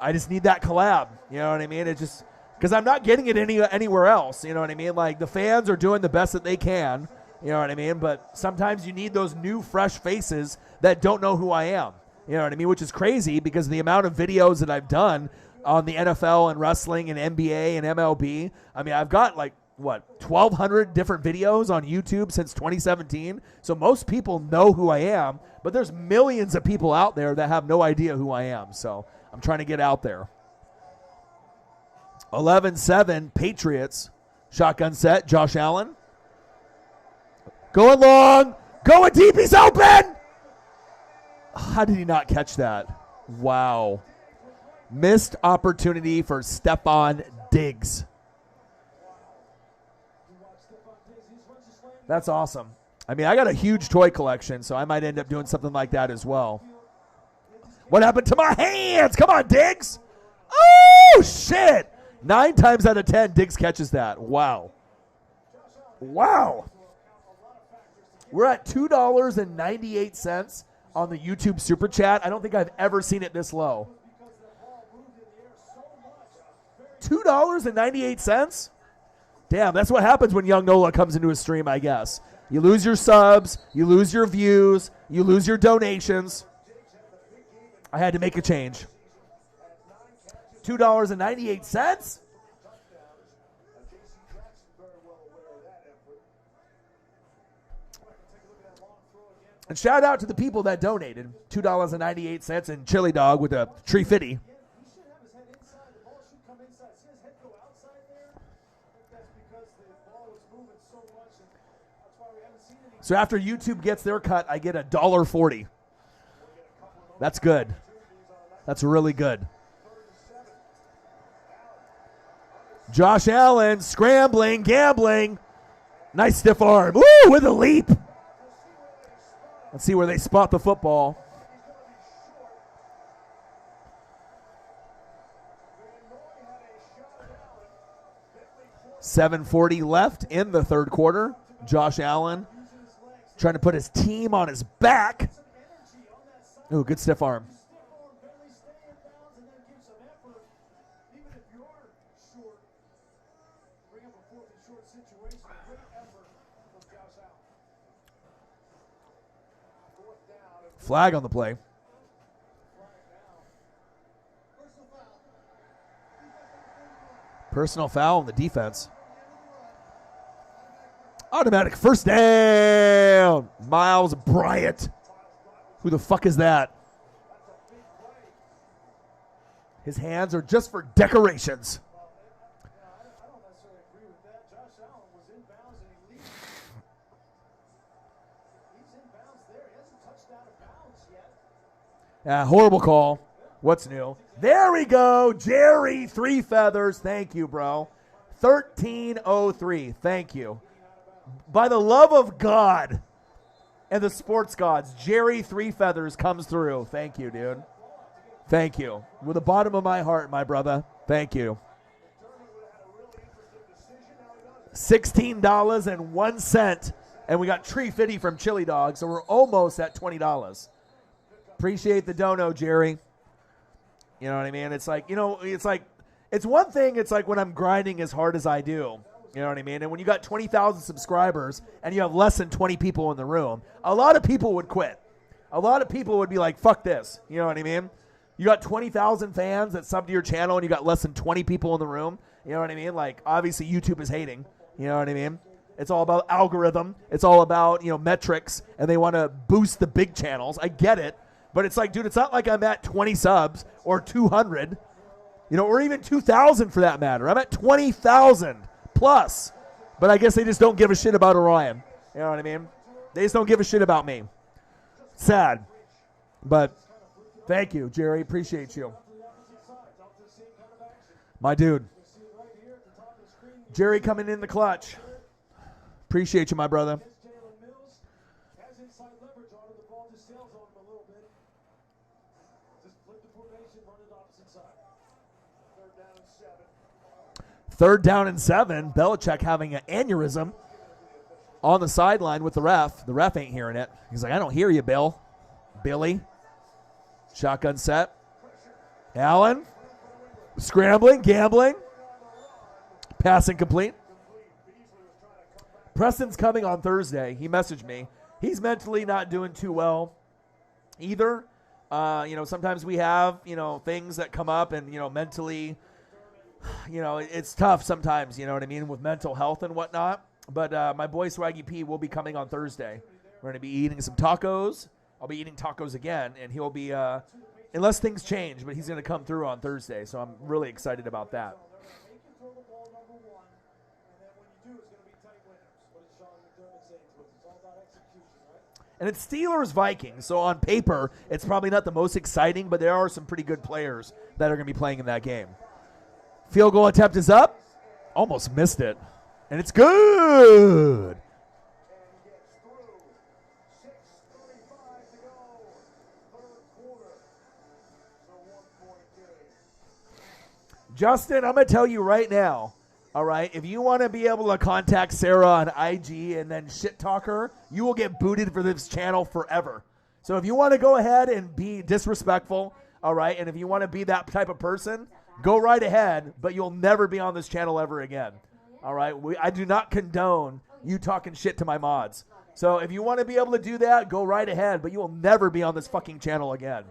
I just need that collab. You know what I mean? It's just because I'm not getting it anywhere else. You know what I mean? Like the fans are doing the best that they can. You know what I mean? But sometimes you need those new, fresh faces that don't know who I am. You know what I mean? Which is crazy because the amount of videos that I've done on the NFL and wrestling and NBA and MLB. I mean, I've got 1,200 different videos on YouTube since 2017. So most people know who I am, but there's millions of people out there that have no idea who I am. So I'm trying to get out there. 11-7 Patriots. Shotgun set, Josh Allen. Going long. Going deep. He's open. How did he not catch that? Wow. Missed opportunity for Stephon Diggs. That's awesome. I mean, I got a huge toy collection, so I might end up doing something like that as well. What happened to my hands? Come on, Diggs. Oh, shit. 9 times out of 10, Diggs catches that. Wow. Wow. We're at $2.98 on the YouTube Super Chat. I don't think I've ever seen it this low. $2.98? Damn, that's what happens when Young Nola comes into a stream, I guess. You lose your subs, you lose your views, you lose your donations. I had to make a change. $2.98? And shout out to the people that donated. $2.98 and chili dog with a tree fitty. So after YouTube gets their cut, I get $1.40. That's good. That's really good. Josh Allen scrambling, gambling. Nice stiff arm. Woo, with a leap. Let's see where they spot the football. $7:40 left in the third quarter. Josh Allen trying to put his team on his back. Ooh, good stiff arm. Flag on the play. Personal foul on the defense. Automatic first down. Miles Bryant. Who the fuck is that? His hands are just for decorations. Horrible call. What's new? There we go. Jerry, 3 feathers. Thank you, bro. 13:03. Thank you. By the love of God and the sports gods, Jerry 3 feathers comes through. Thank you, dude. Thank you. With the bottom of my heart, my brother. Thank you. $16.01. And we got Tree Fitty from Chili Dog, so we're almost at $20. Appreciate the dono, Jerry. You know what I mean? It's like, it's one thing, it's like when I'm grinding as hard as I do. You know what I mean? And when you got 20,000 subscribers and you have less than 20 people in the room, a lot of people would quit. A lot of people would be like, fuck this. You know what I mean? You got 20,000 fans that sub to your channel and you got less than 20 people in the room. You know what I mean? Like, obviously YouTube is hating. You know what I mean? It's all about algorithm. It's all about, metrics, and they want to boost the big channels. I get it. But it's like, dude, it's not like I'm at 20 subs or 200, or even 2,000 for that matter. I'm at 20,000 plus. But I guess they just don't give a shit about Orion. You know what I mean? They just don't give a shit about me. Sad. But thank you, Jerry. Appreciate you. My dude. Jerry coming in the clutch. Appreciate you, my brother. Third down and 7. Belichick having an aneurysm on the sideline with the ref. The ref ain't hearing it. He's like, I don't hear you, Billy. Shotgun set. Allen. Scrambling, gambling. Passing complete. Preston's coming on Thursday. He messaged me. He's mentally not doing too well either. Sometimes we have, things that come up and, mentally, it's tough sometimes, you know what I mean, with mental health and whatnot. But my boy Swaggy P will be coming on Thursday. We're going to be eating some tacos. I'll be eating tacos again, and he'll be, unless things change, but he's going to come through on Thursday. So I'm really excited about that. And it's Steelers-Vikings, so on paper, it's probably not the most exciting, but there are some pretty good players that are going to be playing in that game. Field goal attempt is up. Almost missed it. And it's good. Justin, I'm going to tell you right now, all right, if you want to be able to contact Sarah on IG and then shit talk her, you will get booted for this channel forever. So if you want to go ahead and be disrespectful, all right, and if you want to be that type of person, go right ahead, but you'll never be on this channel ever again. All right, I do not condone you talking shit to my mods. So if you want to be able to do that, go right ahead, but you will never be on this fucking channel again.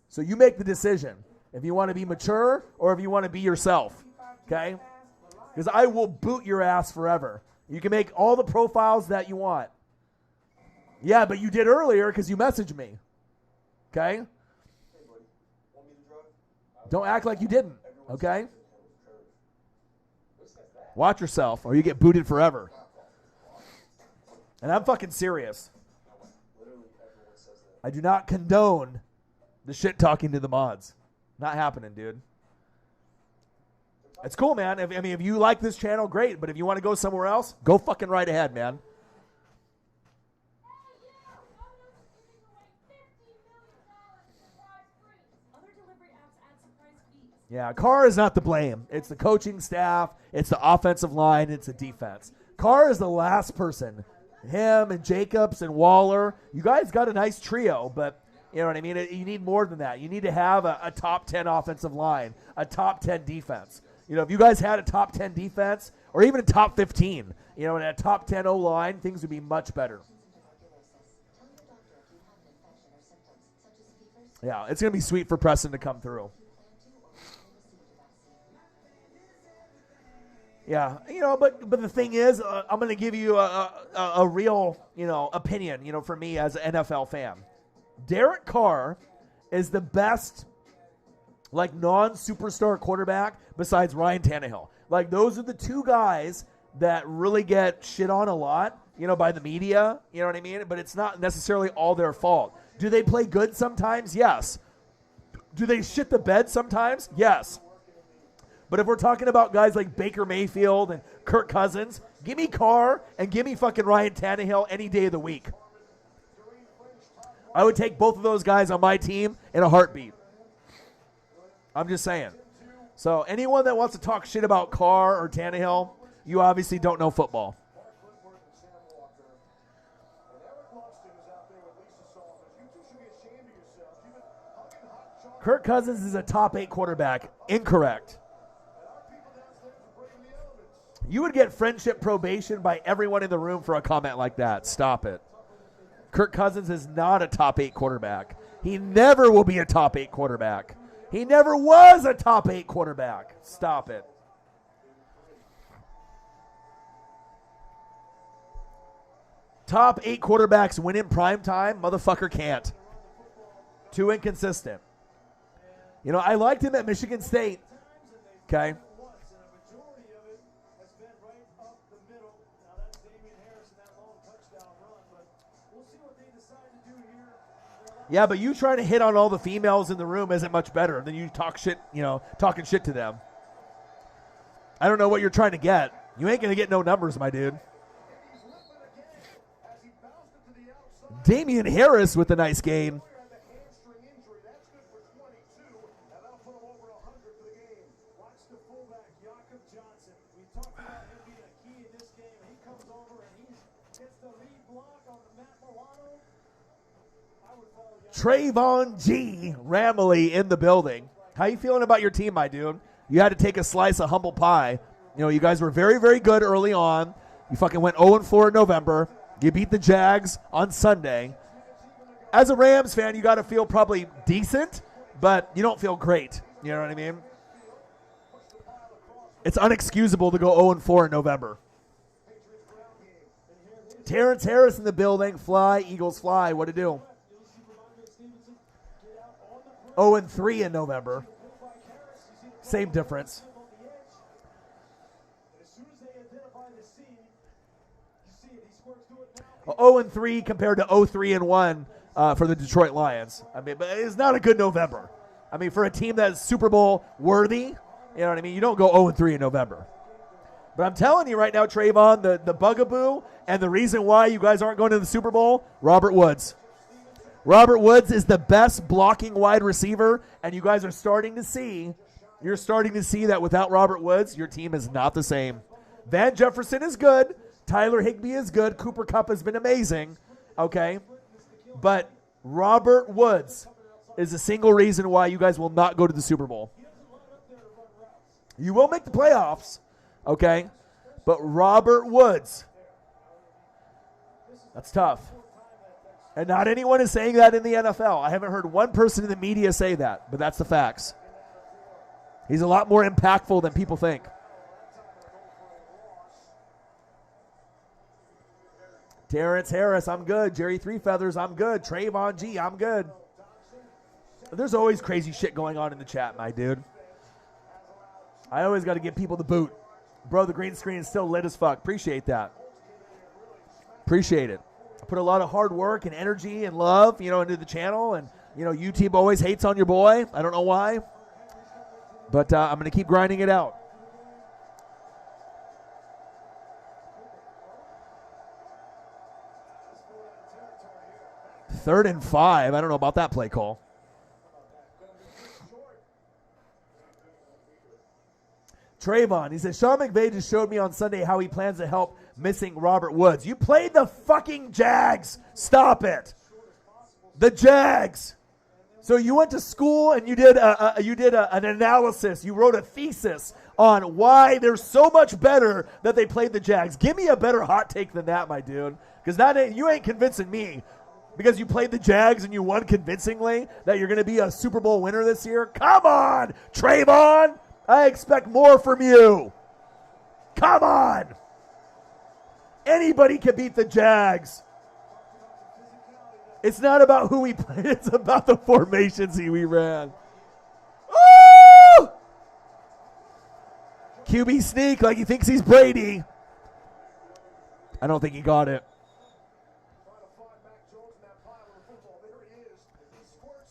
So you make the decision if you want to be mature or if you want to be yourself, okay? Because I will boot your ass forever. You can make all the profiles that you want. Yeah, but you did earlier because you messaged me, okay? Don't act like you didn't, okay? Watch yourself or you get booted forever. And I'm fucking serious. I do not condone the shit talking to the mods. Not happening, dude. It's cool, man. If you like this channel, great. But if you want to go somewhere else, go fucking right ahead, man. Yeah, Carr is not to blame. It's the coaching staff. It's the offensive line. It's the defense. Carr is the last person. Him and Jacobs and Waller. You guys got a nice trio, but you know what I mean? You need more than that. You need to have a top 10 offensive line, a top 10 defense. You know, if you guys had a top 10 defense or even a top 15, you know, and a top 10 O-line, things would be much better. Yeah, it's going to be sweet for Preston to come through. Yeah, you know, but the thing is, I'm going to give you a real, you know, opinion, you know, for me as an NFL fan. Derek Carr is the best, like, non-superstar quarterback besides Ryan Tannehill. Like, those are the two guys that really get shit on a lot, you know, by the media, you know what I mean? But it's not necessarily all their fault. Do they play good sometimes? Yes. Do they shit the bed sometimes? Yes. But if we're talking about guys like Baker Mayfield and Kirk Cousins, give me Carr and give me fucking Ryan Tannehill any day of the week. I would take both of those guys on my team in a heartbeat. I'm just saying. So anyone that wants to talk shit about Carr or Tannehill, you obviously don't know football. Kirk Cousins is a top 8 quarterback. Incorrect. You would get friendship probation by everyone in the room for a comment like that. Stop it. Kirk Cousins is not a top 8 quarterback. He never will be a top 8 quarterback. He never was a top 8 quarterback. Stop it. Top 8 quarterbacks win in prime time. Motherfucker can't. Too inconsistent. You know, I liked him at Michigan State. Okay. Yeah, but you trying to hit on all the females in the room isn't much better than you talk shit, you know, talking shit to them. I don't know what you're trying to get. You ain't going to get no numbers, my dude. Damian Harris with a nice game. Trayvon G. Ramley in the building. How you feeling about your team, my dude? You had to take a slice of humble pie. You know, you guys were very, very good early on. You fucking went 0-4 in November. You beat the Jags on Sunday. As a Rams fan, you got to feel probably decent, but you don't feel great. You know what I mean? It's unexcusable to go 0-4 in November. Terrence Harris in the building. Fly, Eagles fly. What to do? 0-3 in November. Same difference. 0-3 compared to 0-3-1 for the Detroit Lions. I mean, but it's not a good November. I mean, for a team that's Super Bowl worthy, you know what I mean? You don't go 0-3 in November. But I'm telling you right now, Trayvon, the bugaboo and the reason why you guys aren't going to the Super Bowl, Robert Woods. Robert Woods is the best blocking wide receiver, and you guys are starting to see You're starting to see that without Robert Woods, your team is not the same. Van Jefferson is good. Tyler Higbee is good. Cooper Kupp has been amazing. Okay? But Robert Woods is the single reason why you guys will not go to the Super Bowl. You will make the playoffs, okay? But Robert Woods, that's tough. And not anyone is saying that in the NFL. I haven't heard one person in the media say that, but that's the facts. He's a lot more impactful than people think. Terrence Harris, I'm good. Jerry Three Feathers, I'm good. Trayvon G, I'm good. There's always crazy shit going on in the chat, my dude. I always got to give people the boot. Bro, the green screen is still lit as fuck. Appreciate that. Appreciate it. I put a lot of hard work and energy and love, into the channel. And, YouTube always hates on your boy. I don't know why. But I'm going to keep grinding it out. Third and 5. I don't know about that play call. Trayvon, he says, Sean McVay just showed me on Sunday how he plans to help missing Robert Woods. You played the fucking Jags. Stop it. The Jags. So you went to school and you did an analysis. You wrote a thesis on why they're so much better that they played the Jags. Give me a better hot take than that, my dude. Because you ain't convincing me. Because you played the Jags and you won convincingly that you're going to be a Super Bowl winner this year. Come on, Trayvon. I expect more from you. Come on. Anybody can beat the Jags. It's not about who we played. It's about the formations we ran. Woo! QB sneak like he thinks he's Brady. I don't think he got it.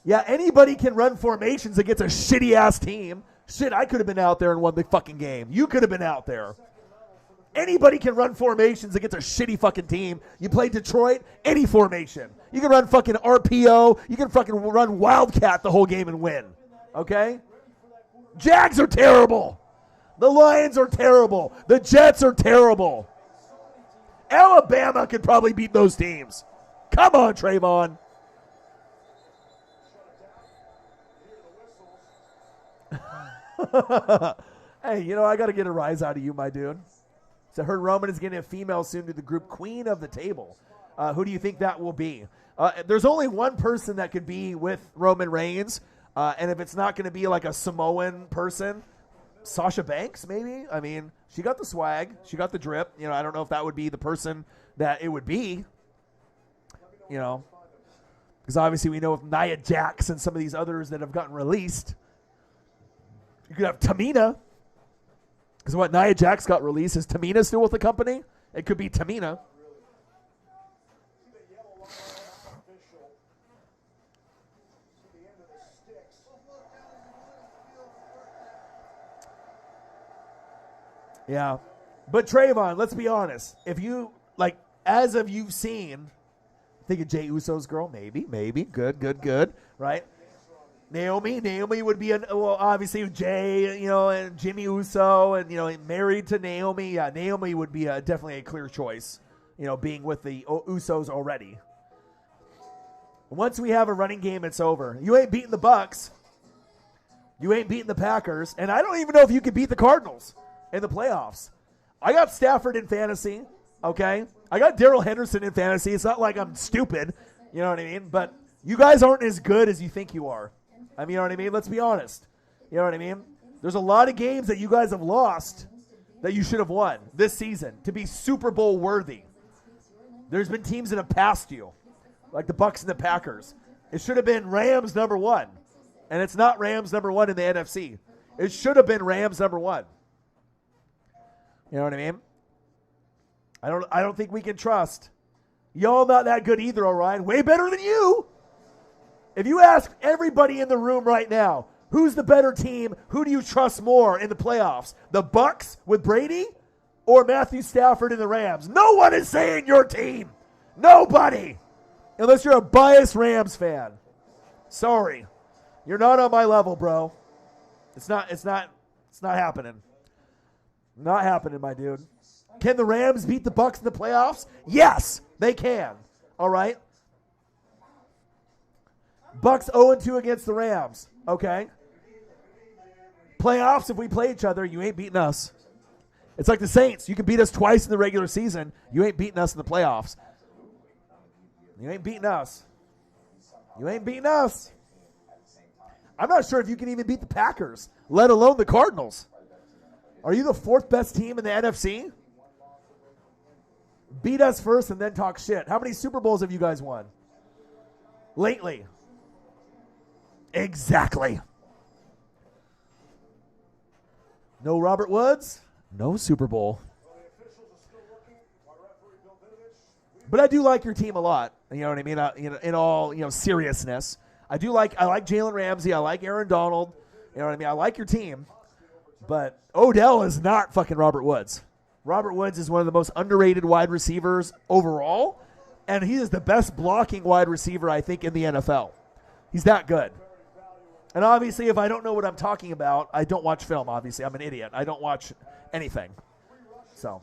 Yeah, anybody can run formations against a shitty-ass team. Shit, I could have been out there and won the fucking game. You could have been out there. Anybody can run formations against a shitty fucking team. You play Detroit, any formation. You can run fucking RPO. You can fucking run Wildcat the whole game and win. Okay? Jags are terrible. The Lions are terrible. The Jets are terrible. Alabama could probably beat those teams. Come on, Trayvon. Hey, I got to get a rise out of you, my dude. So I heard Roman is getting a female soon to the group queen of the table. Who do you think that will be? There's only one person that could be with Roman Reigns, and if it's not going to be like a Samoan person, Sasha Banks, maybe? I mean, she got the swag. She got the drip. I don't know if that would be the person that it would be. Because obviously we know with Nia Jax and some of these others that have gotten released. You could have Tamina. Because what Nia Jax got released, is Tamina still with the company? It could be Tamina. Yeah. But Trayvon, let's be honest. If you, as of you've seen, think of Jey Uso's girl, maybe. Good, right? Naomi would be, obviously Jay, and Jimmy Uso, and, married to Naomi. Yeah, Naomi would be definitely a clear choice, being with the Usos already. Once we have a running game, it's over. You ain't beating the Bucks. You ain't beating the Packers. And I don't even know if you could beat the Cardinals in the playoffs. I got Stafford in fantasy, okay? I got Darrell Henderson in fantasy. It's not like I'm stupid, you know what I mean? But you guys aren't as good as you think you are. I mean, you know what I mean? Let's be honest. You know what I mean? There's a lot of games that you guys have lost that you should have won this season to be Super Bowl worthy. There's been teams that have passed you, like the Bucks and the Packers. It should have been Rams number 1, and it's not Rams number 1 in the NFC. It should have been Rams number 1. You know what I mean? I don't think we can trust. Y'all not that good either, Orion. Way better than you. If you ask everybody in the room right now, who's the better team, who do you trust more in the playoffs? The Bucks with Brady or Matthew Stafford and the Rams? No one is saying your team. Nobody. Unless you're a biased Rams fan. Sorry. You're not on my level, bro. It's not happening. Not happening, my dude. Can the Rams beat the Bucs in the playoffs? Yes, they can. All right. Bucs 0-2 against the Rams. Okay. Playoffs, if we play each other, you ain't beating us. It's like the Saints. You can beat us twice in the regular season. You ain't beating us in the playoffs. You ain't beating us. You ain't beating us. I'm not sure if you can even beat the Packers, let alone the Cardinals. Are you the fourth best team in the NFC? Beat us first and then talk shit. How many Super Bowls have you guys won? Lately. Exactly. No Robert Woods, no Super Bowl. But I do like your team a lot. You know what I mean? In all seriousness, I like Jalen Ramsey. I like Aaron Donald. You know what I mean? I like your team. But Odell is not fucking Robert Woods. Robert Woods is one of the most underrated wide receivers overall, and he is the best blocking wide receiver, I think, in the NFL. He's that good. And obviously, if I don't know what I'm talking about, I don't watch film, obviously. I'm an idiot. I don't watch anything. So.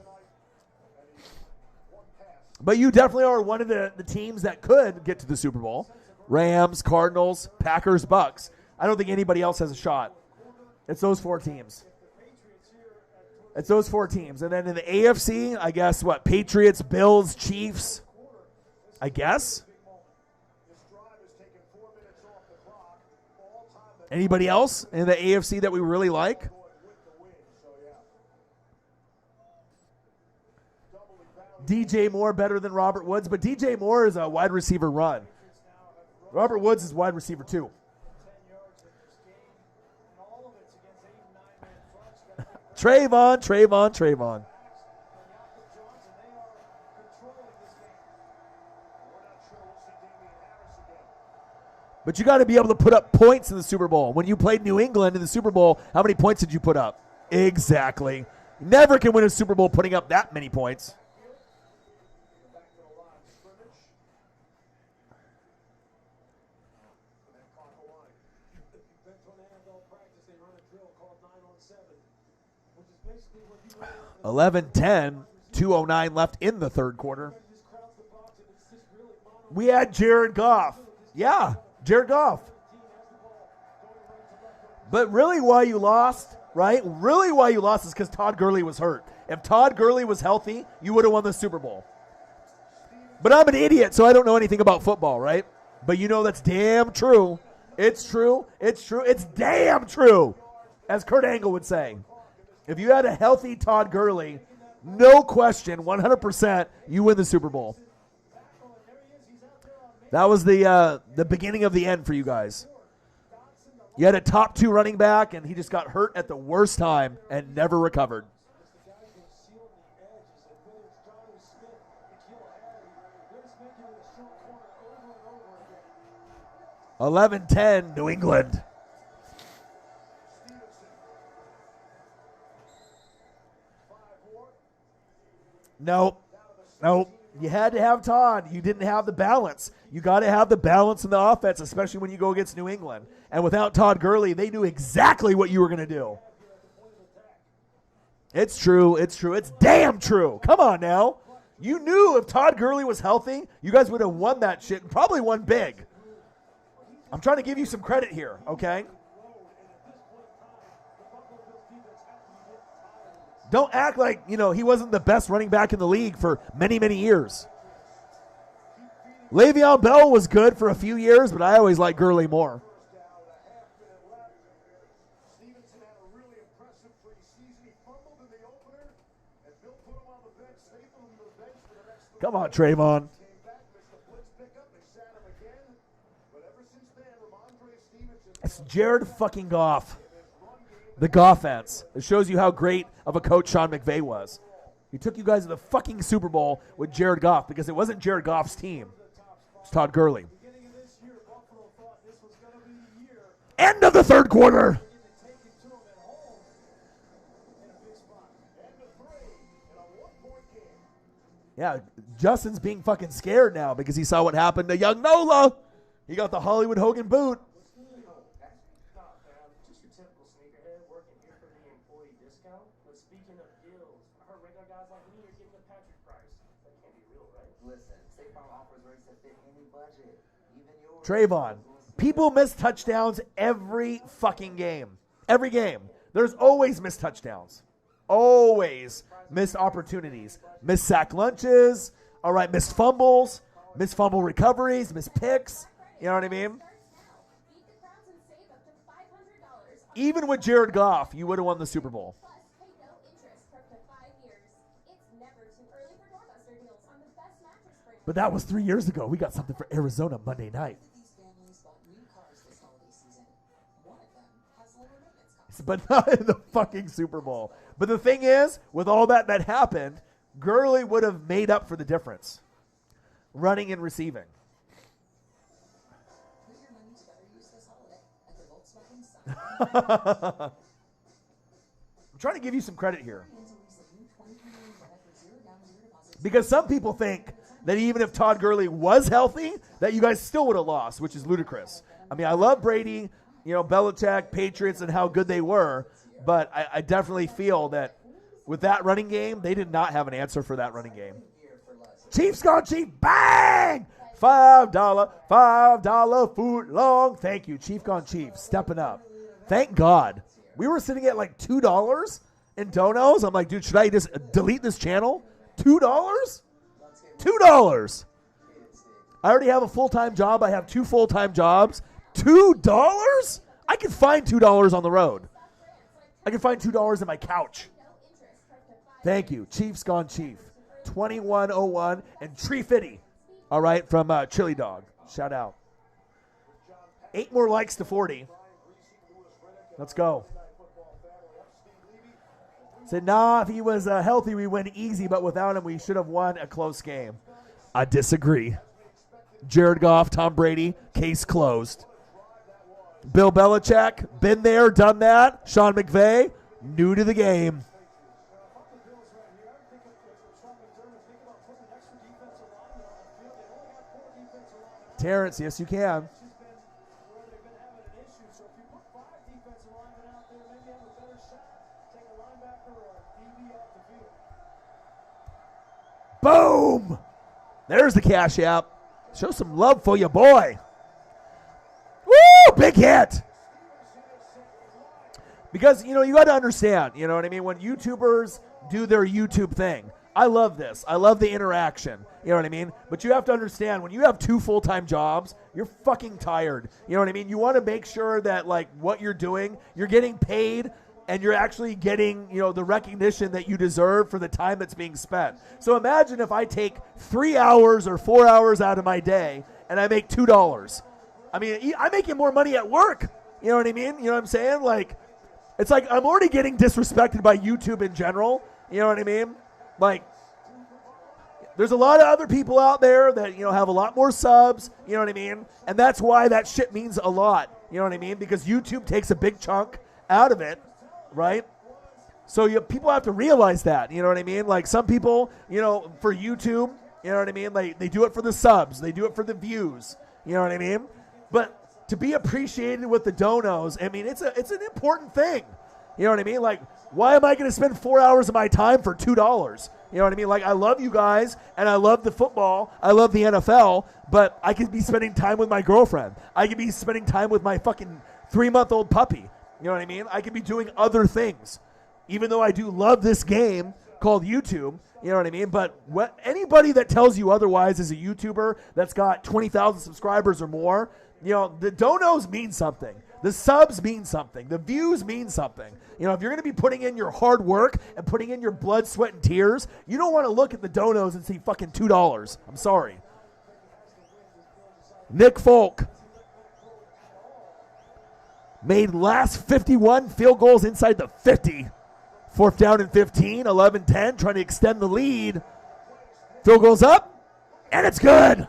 But you definitely are one of the teams that could get to the Super Bowl. Rams, Cardinals, Packers, Bucks. I don't think anybody else has a shot. It's those four teams. It's those four teams. And then in the AFC, I guess what? Patriots, Bills, Chiefs. I guess. Anybody else in the AFC that we really like? DJ Moore better than Robert Woods, but DJ Moore is a wide receiver run. Robert Woods is wide receiver too. Trayvon. But you got to be able to put up points in the Super Bowl. When you played New England in the Super Bowl, how many points did you put up? Exactly. Never can win a Super Bowl putting up that many points. (11-10), 2:09 left in the third quarter. We had Jared Goff. Yeah, Jared Goff. But really why you lost, right? Really why you lost is because Todd Gurley was hurt. If Todd Gurley was healthy, you would have won the Super Bowl. But I'm an idiot, so I don't know anything about football, right? But you know that's damn true. It's true. It's true. It's damn true, as Kurt Angle would say. If you had a healthy Todd Gurley, no question, 100%, you win the Super Bowl. That was the beginning of the end for you guys. You had a top 2 running back, and he just got hurt at the worst time and never recovered. (11-10), New England. Nope. You had to have Todd. You didn't have the balance. You got to have the balance in the offense, especially when you go against New England. And without Todd Gurley, they knew exactly what you were going to do. It's true. It's true. It's damn true. Come on now. You knew if Todd Gurley was healthy, you guys would have won that shit and probably won big. I'm trying to give you some credit here, okay? Don't act like, he wasn't the best running back in the league for many, many years. Le'Veon Bell was good for a few years, but I always liked Gurley more. Come on, Trayvon. It's Jared fucking Goff. The Goffense. It shows you how great of a coach Sean McVay was. He took you guys to the fucking Super Bowl with Jared Goff because it wasn't Jared Goff's team. It's Todd Gurley. End of the third quarter. Yeah, Justin's being fucking scared now because he saw what happened to young Nola. He got the Hollywood Hogan boot. Trayvon. People miss touchdowns every fucking game. Every game. There's always missed touchdowns. Always missed opportunities. Missed sack lunches. All right, missed fumbles. Missed fumble recoveries. Missed picks. You know what I mean? Even with Jared Goff, you would have won the Super Bowl. But that was 3 years ago. We got something for Arizona Monday night. But not in the fucking Super Bowl. But the thing is, with all that happened, Gurley would have made up for the difference. Running and receiving. I'm trying to give you some credit here. Because some people think that even if Todd Gurley was healthy, that you guys still would have lost, which is ludicrous. I mean, I love Brady, Belichick, Patriots, and how good they were, but I definitely feel that with that running game, they did not have an answer for that running game. Chiefs gone Chief, bang! $5 foot long. Thank you, Chief gone Chief, stepping up. Thank God. We were sitting at like $2 in donos. I'm like, dude, should I just delete this channel? $2? $2. I already have a full-time job. I have 2 full-time jobs. $2? I can find $2 on the road. I can find $2 in my couch. Thank you. Chiefs gone Chief. 2101 and Tree Fitty. All right, from Chili Dog. Shout out. 8 more likes to 40. Let's go. Said, nah, if he was healthy, we win easy, but without him, we should have won a close game. I disagree. Jared Goff, Tom Brady, case closed. Bill Belichick, been there, done that. Sean McVay, new to the game. Terrence, yes, you can. Boom! There's the Cash App. Show some love for your boy. Woo! Big hit! Because, you got to understand, you know what I mean? When YouTubers do their YouTube thing, I love this. I love the interaction. You know what I mean? But you have to understand, when you have 2 full-time jobs, you're fucking tired. You know what I mean? You want to make sure that, like, what you're doing, you're getting paid and you're actually getting, the recognition that you deserve for the time that's being spent. So imagine if I take 3 hours or 4 hours out of my day and I make $2. I mean, I'm making more money at work. You know what I mean? You know what I'm saying? Like, it's like I'm already getting disrespected by YouTube in general. You know what I mean? Like, there's a lot of other people out there that, have a lot more subs. You know what I mean? And that's why that shit means a lot. You know what I mean? Because YouTube takes a big chunk out of it. Right? So people have to realize that, you know what I mean? Like some people, for YouTube, you know what I mean? Like they do it for the subs. They do it for the views. You know what I mean? But to be appreciated with the donos, I mean, it's an important thing. You know what I mean? Like, why am I going to spend 4 hours of my time for $2? You know what I mean? Like, I love you guys, and I love the football. I love the NFL, but I could be spending time with my girlfriend. I could be spending time with my fucking 3-month-old puppy. You know what I mean? I could be doing other things, even though I do love this game called YouTube. You know what I mean? But anybody that tells you otherwise is a YouTuber that's got 20,000 subscribers or more, the donos mean something. The subs mean something. The views mean something. If you're going to be putting in your hard work and putting in your blood, sweat, and tears, you don't want to look at the donos and see fucking $2. I'm sorry. Nick Folk made last 51 field goals inside the 50. 4th down and 15, 11-10, trying to extend the lead. Field goes up, and it's good.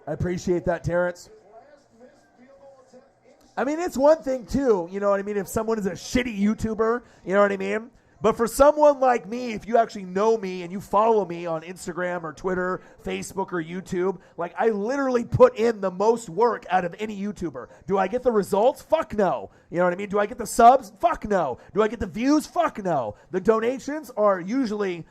I appreciate that, Terrence. I mean, it's one thing, too, you know what I mean, if someone is a shitty YouTuber, you know what I mean? But for someone like me, if you actually know me and you follow me on Instagram or Twitter, Facebook or YouTube, like I literally put in the most work out of any YouTuber. Do I get the results? Fuck no. You know what I mean? Do I get the subs? Fuck no. Do I get the views? Fuck no. The donations are usually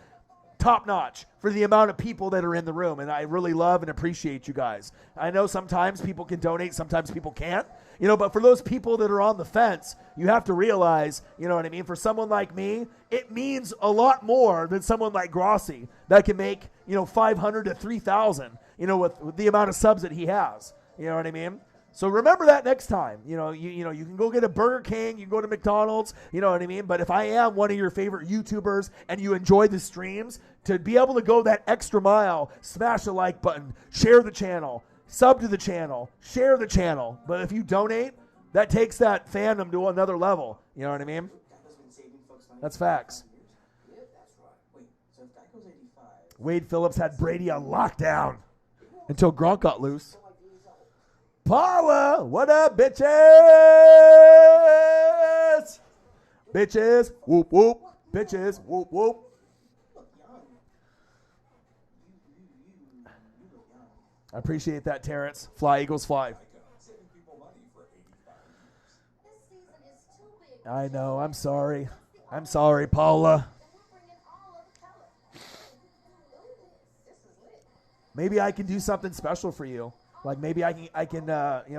top notch for the amount of people that are in the room, and I really love and appreciate you guys. I know sometimes people can donate, sometimes people can't, but for those people that are on the fence, you have to realize, you know what I mean? For someone like me, it means a lot more than someone like Grossi that can make, 500 to 3,000, with the amount of subs that he has. You know what I mean? So remember that next time. You can go get a Burger King, you can go to McDonald's, you know what I mean? But if I am one of your favorite YouTubers and you enjoy the streams, to be able to go that extra mile, smash the like button, share the channel, sub to the channel, share the channel. But if you donate, that takes that fandom to another level. You know what I mean? That's facts. Wade Phillips had Brady on lockdown until Gronk got loose. Paula, what up, bitches? Bitches, whoop, whoop. Bitches, whoop, whoop. I appreciate that, Terrence. Fly, Eagles, fly. I know, I'm sorry. I'm sorry, Paula. Maybe I can do something special for you. Like maybe I can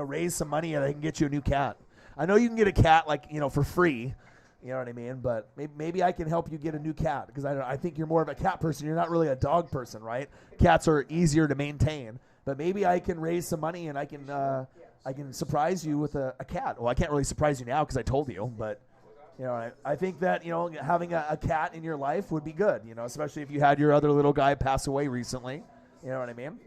raise some money and I can get you a new cat. I know you can get a cat for free, you know what I mean? But maybe I can help you get a new cat because I think you're more of a cat person. You're not really a dog person, right? Cats are easier to maintain. But maybe I can raise some money and I can surprise you with a cat. Well, I can't really surprise you now because I told you, but I think that having a cat in your life would be good, especially if you had your other little guy pass away recently. You know what I mean?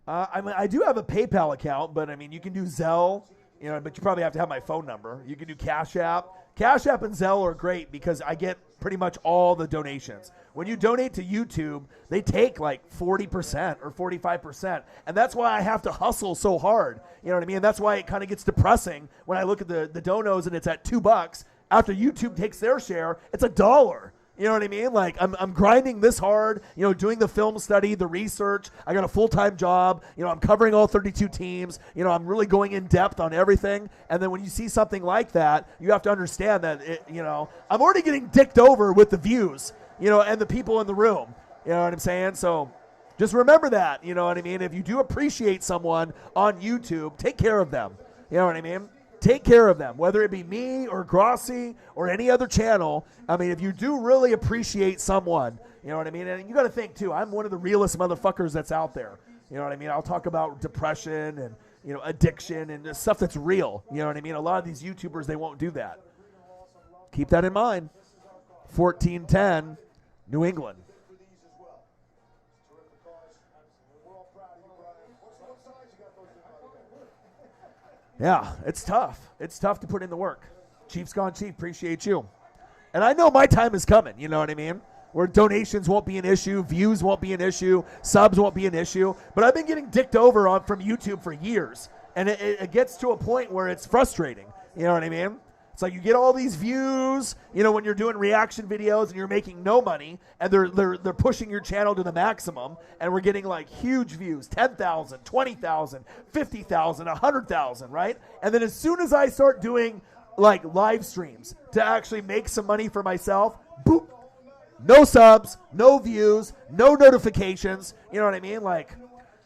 I do have a PayPal account, but you can do Zelle, but you probably have to have my phone number. You can do Cash App. Cash App and Zelle are great because I get pretty much all the donations. When you donate to YouTube, they take like 40% or 45%, and that's why I have to hustle so hard. You know what I mean? That's why it kind of gets depressing when I look at the donos and it's at $2. After YouTube takes their share, it's $1. You know what I mean? Like I'm grinding this hard, doing the film study, the research. I got a full-time job. I'm covering all 32 teams. I'm really going in depth on everything. And then when you see something like that, you have to understand that I'm already getting dicked over with the views, and the people in the room. You know what I'm saying? So just remember that, you know what I mean? If you do appreciate someone on YouTube, take care of them. You know what I mean? Take care of them, whether it be me or Grossi or any other channel. If you do really appreciate someone, you know what I mean? And you got to think, too, I'm one of the realest motherfuckers that's out there. You know what I mean? I'll talk about depression and, addiction and stuff that's real. You know what I mean? A lot of these YouTubers, they won't do that. Keep that in mind. 14-10, New England. Yeah, it's tough. It's tough to put in the work. Chiefs gone chief. Appreciate you. And I know my time is coming, you know what I mean? Where donations won't be an issue, views won't be an issue, subs won't be an issue. But I've been getting dicked over from YouTube for years. And it gets to a point where it's frustrating. You know what I mean? It's like you get all these views, when you're doing reaction videos and you're making no money, and they're pushing your channel to the maximum, and we're getting like huge views, 10,000, 20,000, 50,000, 100,000, right? And then as soon as I start doing like live streams to actually make some money for myself, boop, no subs, no views, no notifications. You know what I mean? Like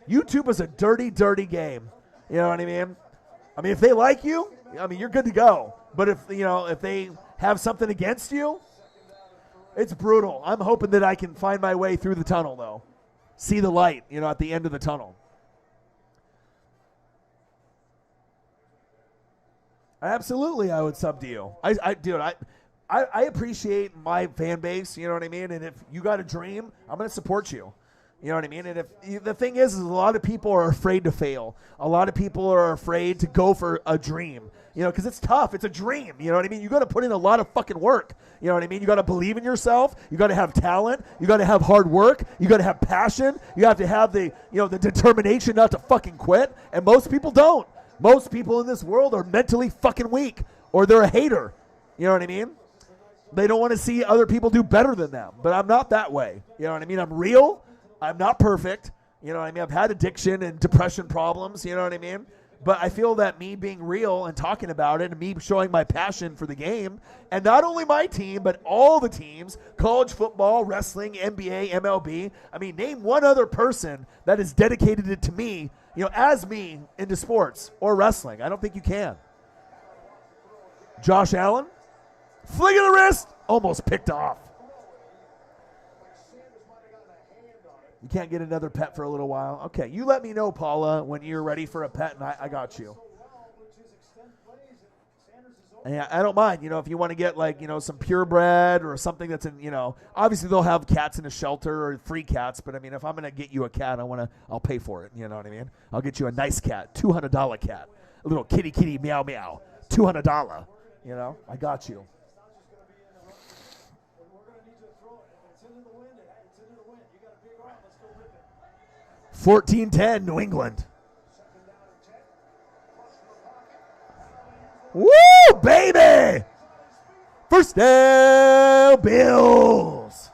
YouTube is a dirty, dirty game. You know what I mean? If they like you, you're good to go. But if they have something against you, it's brutal. I'm hoping that I can find my way through the tunnel, though. See the light, at the end of the tunnel. Absolutely, I would sub to you. I appreciate my fan base, you know what I mean? And if you got a dream, I'm going to support you. You know what I mean? And if the thing is a lot of people are afraid to fail. A lot of people are afraid to go for a dream. Because it's tough. It's a dream. You know what I mean? You got to put in a lot of fucking work. You know what I mean? You got to believe in yourself. You got to have talent. You got to have hard work. You got to have passion. You have to have the determination not to fucking quit. And most people don't. Most people in this world are mentally fucking weak, or they're a hater. You know what I mean? They don't want to see other people do better than them. But I'm not that way. You know what I mean? I'm real. I'm not perfect. You know what I mean? I've had addiction and depression problems. You know what I mean? But I feel that me being real and talking about it and me showing my passion for the game, and not only my team, but all the teams, college football, wrestling, NBA, MLB. I mean, name one other person that has dedicated it to me, as me into sports or wrestling. I don't think you can. Josh Allen, flick of the wrist, almost picked off. You can't get another pet for a little while. Okay, you let me know, Paula, when you're ready for a pet, and I got you. And yeah, I don't mind, if you want to get some purebred or something that's in, obviously they'll have cats in a shelter or free cats, but I mean, if I'm going to get you a cat, I'll pay for it, you know what I mean? I'll get you a nice cat, $200 cat, a little kitty meow meow, $200, I got you. 14-10, New England. Woo, baby! First down, Bills.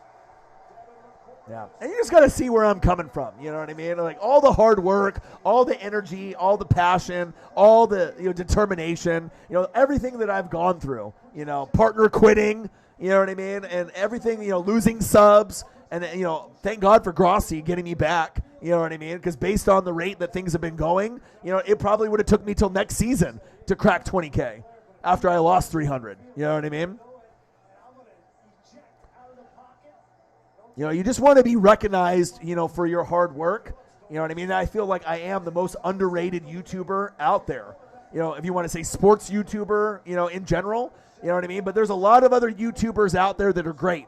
Yeah, and you just got to see where I'm coming from. You know what I mean? Like all the hard work, all the energy, all the passion, all the determination. Everything that I've gone through. Partner quitting. You know what I mean? And everything. Losing subs, and thank God for Grossi getting me back. You know what I mean? Because based on the rate that things have been going, it probably would have took me till next season to crack 20K after I lost 300. You know what I mean? You just want to be recognized, for your hard work. You know what I mean? I feel like I am the most underrated YouTuber out there. If you want to say sports YouTuber, in general, you know what I mean? But there's a lot of other YouTubers out there that are great,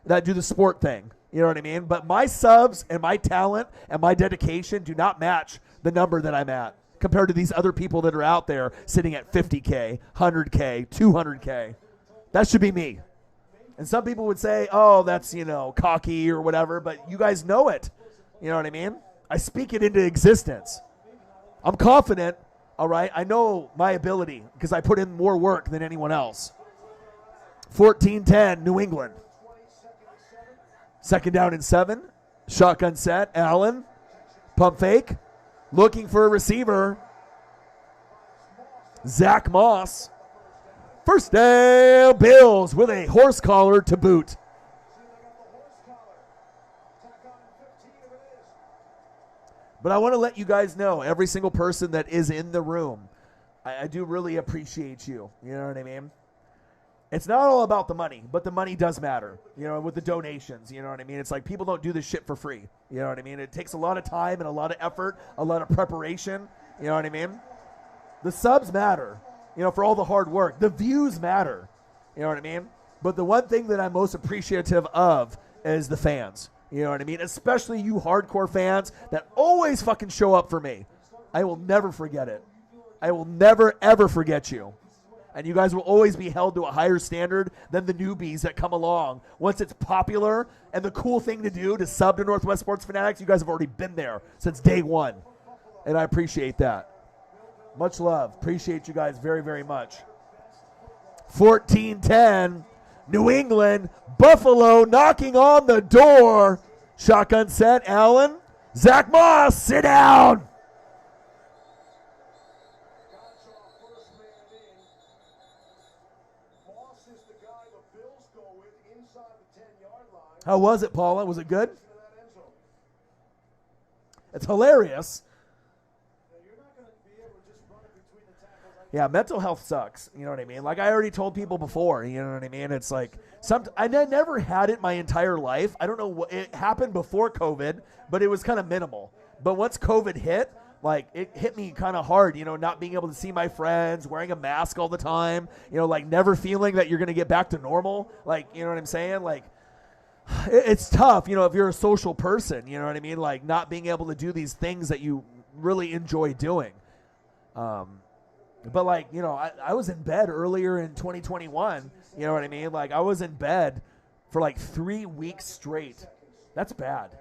that do the sport thing. You know what I mean? But my subs and my talent and my dedication do not match the number that I'm at compared to these other people that are out there sitting at 50K, 100K, 200K. That should be me. And some people would say, oh, that's, cocky or whatever, but you guys know it. You know what I mean? I speak it into existence. I'm confident, all right? I know my ability because I put in more work than anyone else. 14-10, New England. Second down and 7. Shotgun set. Allen. Pump fake. Looking for a receiver. Zach Moss. First down, Bills with a horse collar to boot. But I want to let you guys know, every single person that is in the room, I do really appreciate you. You know what I mean? It's not all about the money, but the money does matter, with the donations, you know what I mean? It's like people don't do this shit for free, you know what I mean? It takes a lot of time and a lot of effort, a lot of preparation, you know what I mean? The subs matter, for all the hard work. The views matter, you know what I mean? But the one thing that I'm most appreciative of is the fans, you know what I mean? Especially you hardcore fans that always fucking show up for me. I will never forget it. I will never, ever forget you. And you guys will always be held to a higher standard than the newbies that come along. Once it's popular and the cool thing to do to sub to Northwest Sports Fanatics, you guys have already been there since day one. And I appreciate that. Much love. Appreciate you guys very, very much. 14-10, New England, Buffalo knocking on the door. Shotgun set, Allen. Zach Moss, sit down. How was it, Paula? Was it good? It's hilarious. Yeah, mental health sucks. You know what I mean? Like I already told people before, you know what I mean? It's like I never had it my entire life. I don't know what it happened before COVID, but it was kind of minimal. But once COVID hit, like it hit me kind of hard, not being able to see my friends, wearing a mask all the time, like never feeling that you're going to get back to normal. Like, you know what I'm saying? Like it's tough, if you're a social person, you know what I mean? Like not being able to do these things that you really enjoy doing. But like, I was in bed earlier in 2021, you know what I mean? Like I was in bed for like 3 weeks straight. That's bad,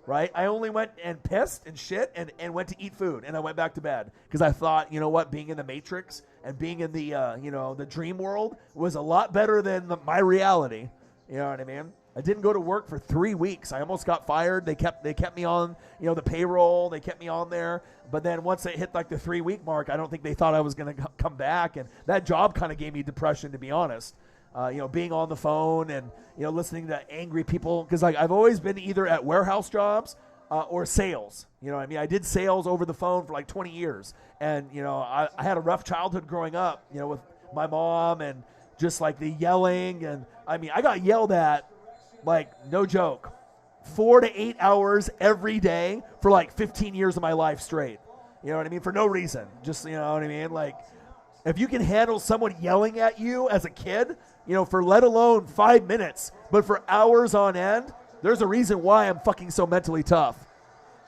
right? I only went and pissed and shit and went to eat food and I went back to bed because I thought, being in the Matrix and being in the, the dream world was a lot better than my reality. You know what I mean? I didn't go to work for 3 weeks. I almost got fired. They kept me on, the payroll. They kept me on there. But then once it hit like the 3-week mark, I don't think they thought I was going to come back. And that job kind of gave me depression, to be honest. Being on the phone and, listening to angry people. Because I've always been either at warehouse jobs or sales. I did sales over the phone for like 20 years. And, I had a rough childhood growing up, with my mom and just like the yelling. And I got yelled at, like, no joke, 4 to 8 hours every day for like 15 years of my life straight. You know what I mean? For no reason. Just, Like, if you can handle someone yelling at you as a kid, for let alone 5 minutes, but for hours on end, there's a reason why I'm fucking so mentally tough.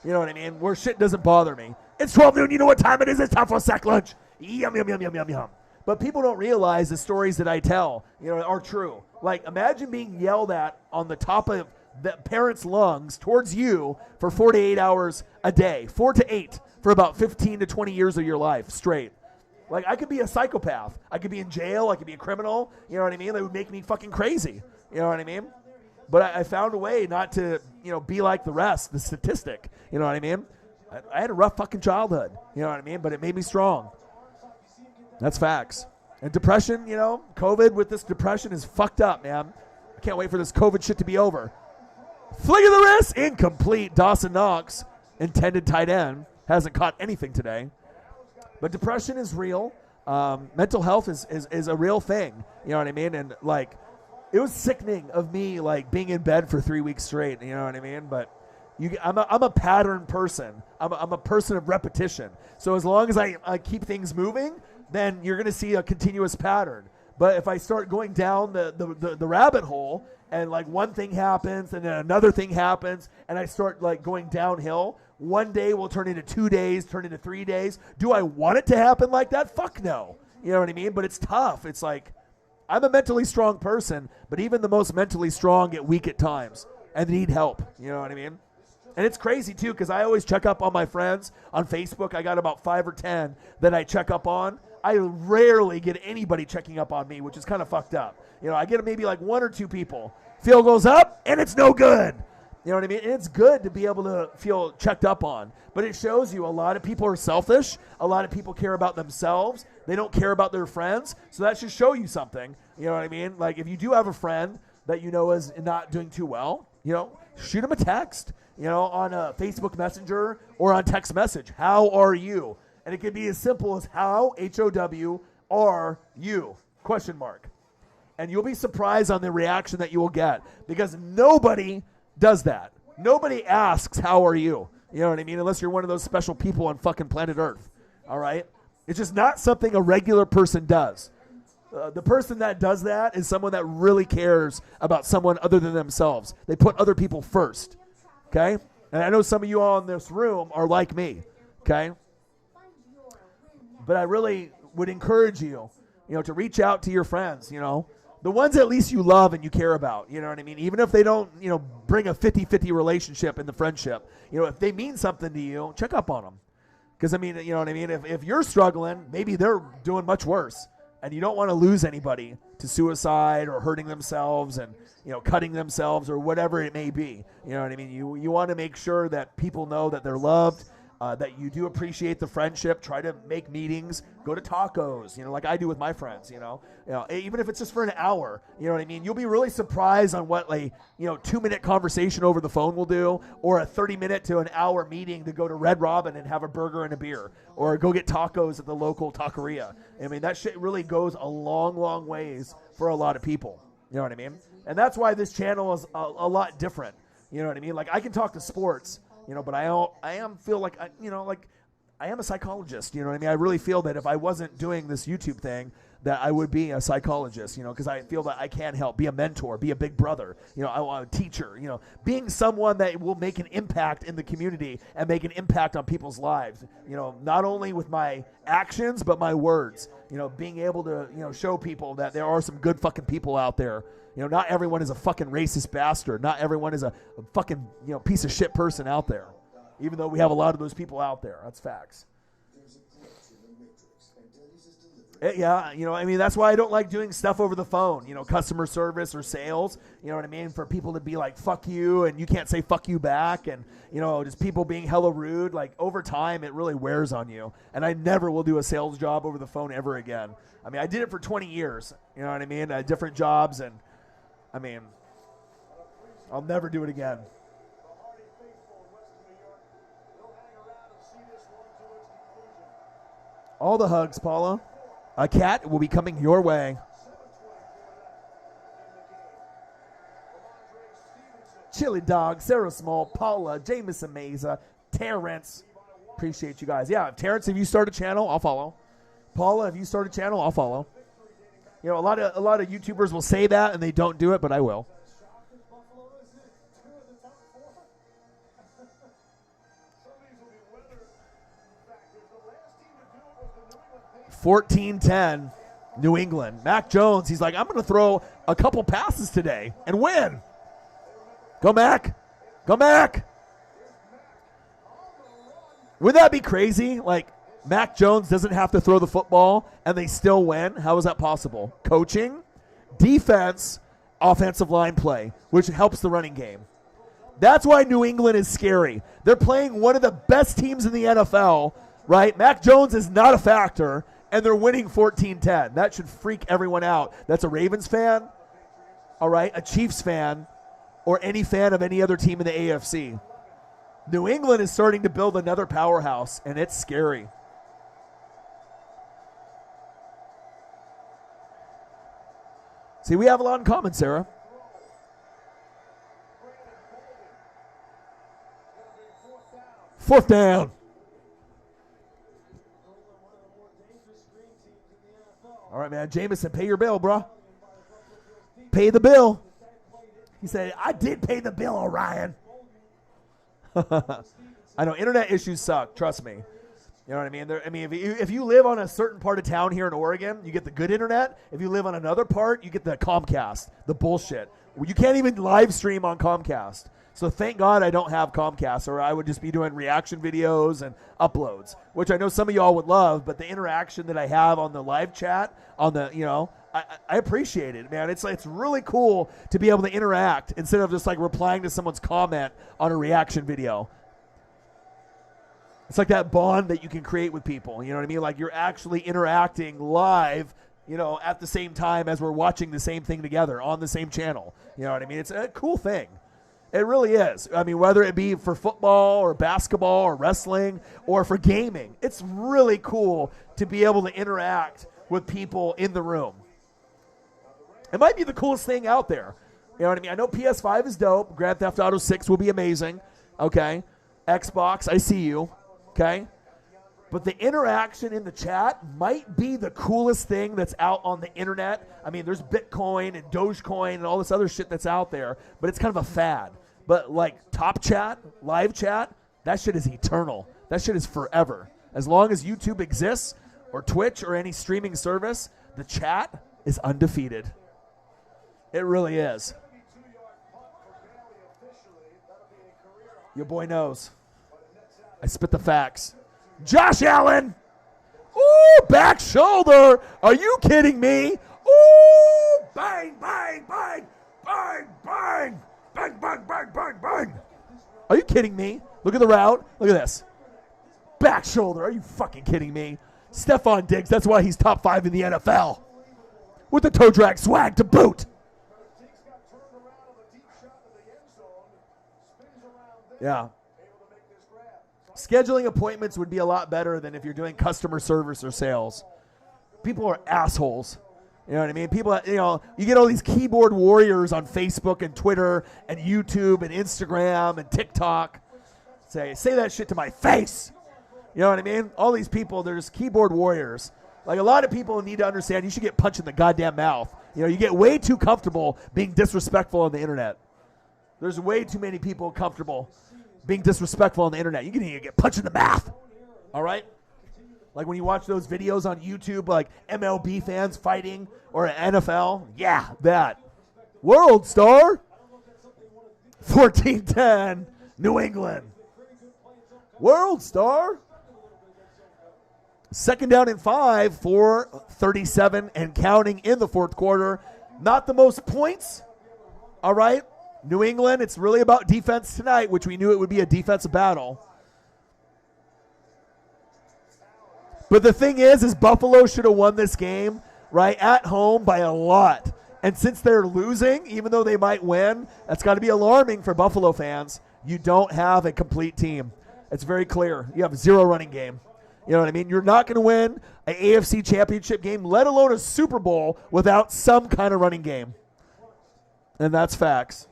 You know what I mean? Where shit doesn't bother me. It's 12 noon. You know what time it is? It's time for sack lunch. Yum, yum, yum, yum, yum, yum. But people don't realize the stories that I tell, are true. Like, imagine being yelled at on the top of the parent's lungs towards you for 4 to 8 hours a day. 4 to 8 for about 15 to 20 years of your life straight. Like, I could be a psychopath. I could be in jail. I could be a criminal. You know what I mean? They would make me fucking crazy. You know what I mean? But I found a way not to, be like the rest, the statistic. You know what I mean? I had a rough fucking childhood. You know what I mean? But it made me strong. That's facts. And depression, COVID with this depression is fucked up, man. I can't wait for this COVID shit to be over. Flick of the wrist, incomplete. Dawson Knox, intended tight end, hasn't caught anything today. But depression is real. Mental health is a real thing. You know what I mean? And, like, it was sickening of me, like, being in bed for 3 weeks straight. You know what I mean? But I'm a pattern person. I'm a person of repetition. So as long as I keep things moving, then you're going to see a continuous pattern. But if I start going down the rabbit hole and, like, one thing happens and then another thing happens and I start, like, going downhill, one day will turn into 2 days, turn into 3 days. Do I want it to happen like that? Fuck no. You know what I mean? But it's tough. It's like, I'm a mentally strong person, but even the most mentally strong get weak at times and need help. You know what I mean? And it's crazy, too, because I always check up on my friends on Facebook. I got about 5 or 10 that I check up on. I rarely get anybody checking up on me, which is kind of fucked up. I get maybe like 1 or 2 people. Field goes up, and it's no good. You know what I mean? And it's good to be able to feel checked up on. But it shows you a lot of people are selfish. A lot of people care about themselves. They don't care about their friends. So that should show you something. You know what I mean? Like, if you do have a friend that is not doing too well, shoot them a text, on a Facebook Messenger or on text message. How are you? And it could be as simple as how, H-O-W, are you? ? And you'll be surprised on the reaction that you will get because nobody does that. Nobody asks, how are you? You know what I mean? Unless you're one of those special people on fucking planet Earth. All right? It's just not something a regular person does. The person that does that is someone that really cares about someone other than themselves. They put other people first. Okay? And I know some of you all in this room are like me. Okay? But I really would encourage you, to reach out to your friends, the ones at least you love and you care about, you know what I mean? Even if they don't, bring a 50-50 relationship in the friendship, if they mean something to you, check up on them. Because, you know what I mean? If you're struggling, maybe they're doing much worse. And you don't want to lose anybody to suicide or hurting themselves and, cutting themselves or whatever it may be. You know what I mean? You want to make sure that people know that they're loved, that you do appreciate the friendship. Try to make meetings, go to tacos, like I do with my friends, even if it's just for an hour, you know what I mean? You'll be really surprised on what 2-minute conversation over the phone will do, or a 30-minute to an hour meeting to go to Red Robin and have a burger and a beer, or go get tacos at the local taqueria. That shit really goes a long, long ways for a lot of people. You know what I mean? And that's why this channel is a lot different. You know what I mean? Like, I can talk to sports, but I feel like I am a psychologist. You know what I mean? I really feel that if I wasn't doing this YouTube thing, that I would be a psychologist, because I feel that I can help, be a mentor, be a big brother, I want a teacher, being someone that will make an impact in the community and make an impact on people's lives, not only with my actions, but my words, being able to, show people that there are some good fucking people out there. Not everyone is a fucking racist bastard. Not everyone is a fucking, piece of shit person out there, even though we have a lot of those people out there. That's facts. There's a glitch in the matrix, and Denny's is delivering Yeah, I mean, that's why I don't like doing stuff over the phone, customer service or sales, you know what I mean? For people to be like, fuck you, and you can't say fuck you back, and, just people being hella rude. Like, over time, it really wears on you. And I never will do a sales job over the phone ever again. I mean, I did it for 20 years, you know what I mean? Different jobs, and, I mean, I'll never do it again. All the hugs, Paula. A cat will be coming your way. Chili Dog, Sarah Small, Paula, Jameson Meza, Terrence. Appreciate you guys. Yeah, Terrence, if you start a channel, I'll follow. Paula, if you start a channel, I'll follow. A lot of YouTubers will say that and they don't do it, but I will. 14-10, New England. Mac Jones, he's like, I'm going to throw a couple passes today and win. Go, Mac. Go, Mac. Would that be crazy? Like, Mac Jones doesn't have to throw the football and they still win? How is that possible? Coaching, defense, offensive line play, which helps the running game. That's why New England is scary. They're playing one of the best teams in the NFL, right? Mac Jones is not a factor, and they're winning 14-10. That should freak everyone out. That's a Ravens fan, all right, a Chiefs fan, or any fan of any other team in the AFC. New England is starting to build another powerhouse, and it's scary. See, we have a lot in common, Sarah. Fourth down. All right, man. Jameson, pay your bill, bro. Pay the bill. He said, I did pay the bill, Orion. I know, internet issues suck. Trust me. You know what I mean? If you live on a certain part of town here in Oregon, you get the good internet. If you live on another part, you get the Comcast, the bullshit. You can't even live stream on Comcast. So thank God I don't have Comcast, or I would just be doing reaction videos and uploads, which I know some of y'all would love, but the interaction that I have on the live chat, on the, I appreciate it, man. It's really cool to be able to interact instead of just like replying to someone's comment on a reaction video. It's like that bond that you can create with people, you know what I mean? Like you're actually interacting live, at the same time as we're watching the same thing together on the same channel. You know what I mean? It's a cool thing. It really is. I mean, whether it be for football or basketball or wrestling or for gaming, it's really cool to be able to interact with people in the room. It might be the coolest thing out there. You know what I mean? I know PS5 is dope. Grand Theft Auto 6 will be amazing. Okay. Xbox, I see you. Okay. But the interaction in the chat might be the coolest thing that's out on the internet. I mean, there's Bitcoin and Dogecoin and all this other shit that's out there, but it's kind of a fad. But like top chat, live chat, that shit is eternal. That shit is forever. As long as YouTube exists or Twitch or any streaming service, the chat is undefeated. It really is. Your boy knows. I spit the facts. Josh Allen. Ooh, back shoulder. Are you kidding me? Ooh, bang, bang, bang, bang, bang, bang, bang, bang, bang, bang. Are you kidding me? Look at the route. Look at this. Back shoulder. Are you fucking kidding me? Stephon Diggs, that's why he's top 5 in the NFL. With the toe drag swag to boot. Yeah. Scheduling appointments would be a lot better than if you're doing customer service or sales. People are assholes. You know what I mean? People, you get all these keyboard warriors on Facebook and Twitter and YouTube and Instagram and TikTok. Say that shit to my face. You know what I mean? All these people, they're just keyboard warriors. Like a lot of people need to understand you should get punched in the goddamn mouth. You get way too comfortable being disrespectful on the internet. There's way too many people comfortable being disrespectful on the internet. You can even get punched in the mouth. All right? Like when you watch those videos on YouTube, like MLB fans fighting or NFL. Yeah, that. World Star. 14-10, New England. World Star. Second down and 5 for 37 and counting in the fourth quarter. Not the most points. All right. New England, it's really about defense tonight, which we knew it would be a defensive battle. But the thing is Buffalo should have won this game, right, at home by a lot. And since they're losing, even though they might win, that's got to be alarming for Buffalo fans. You don't have a complete team. It's very clear. You have 0 running game. You know what I mean? You're not going to win an AFC championship game, let alone a Super Bowl, without some kind of running game. And that's facts.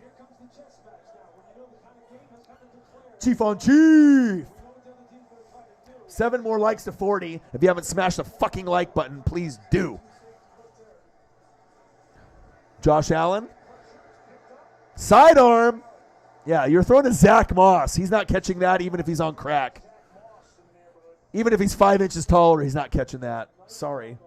Chief on Chief. 7 more likes to 40. If you haven't smashed the fucking like button, please do. Josh Allen. Sidearm. Yeah, you're throwing to Zach Moss. He's not catching that even if he's on crack. Even if he's 5 inches taller, he's not catching that. Sorry.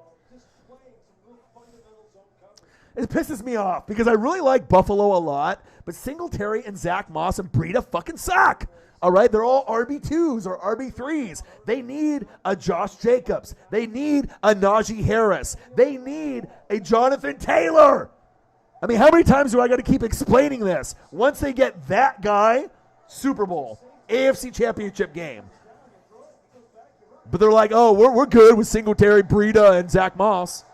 It pisses me off because I really like Buffalo a lot, but Singletary and Zach Moss and Breida fucking suck. All right, they're all RB2s or RB3s. They need a Josh Jacobs. They need a Najee Harris. They need a Jonathan Taylor. I mean, how many times do I got to keep explaining this? Once they get that guy, Super Bowl, AFC Championship game. But they're like, oh, we're good with Singletary, Breida, and Zach Moss.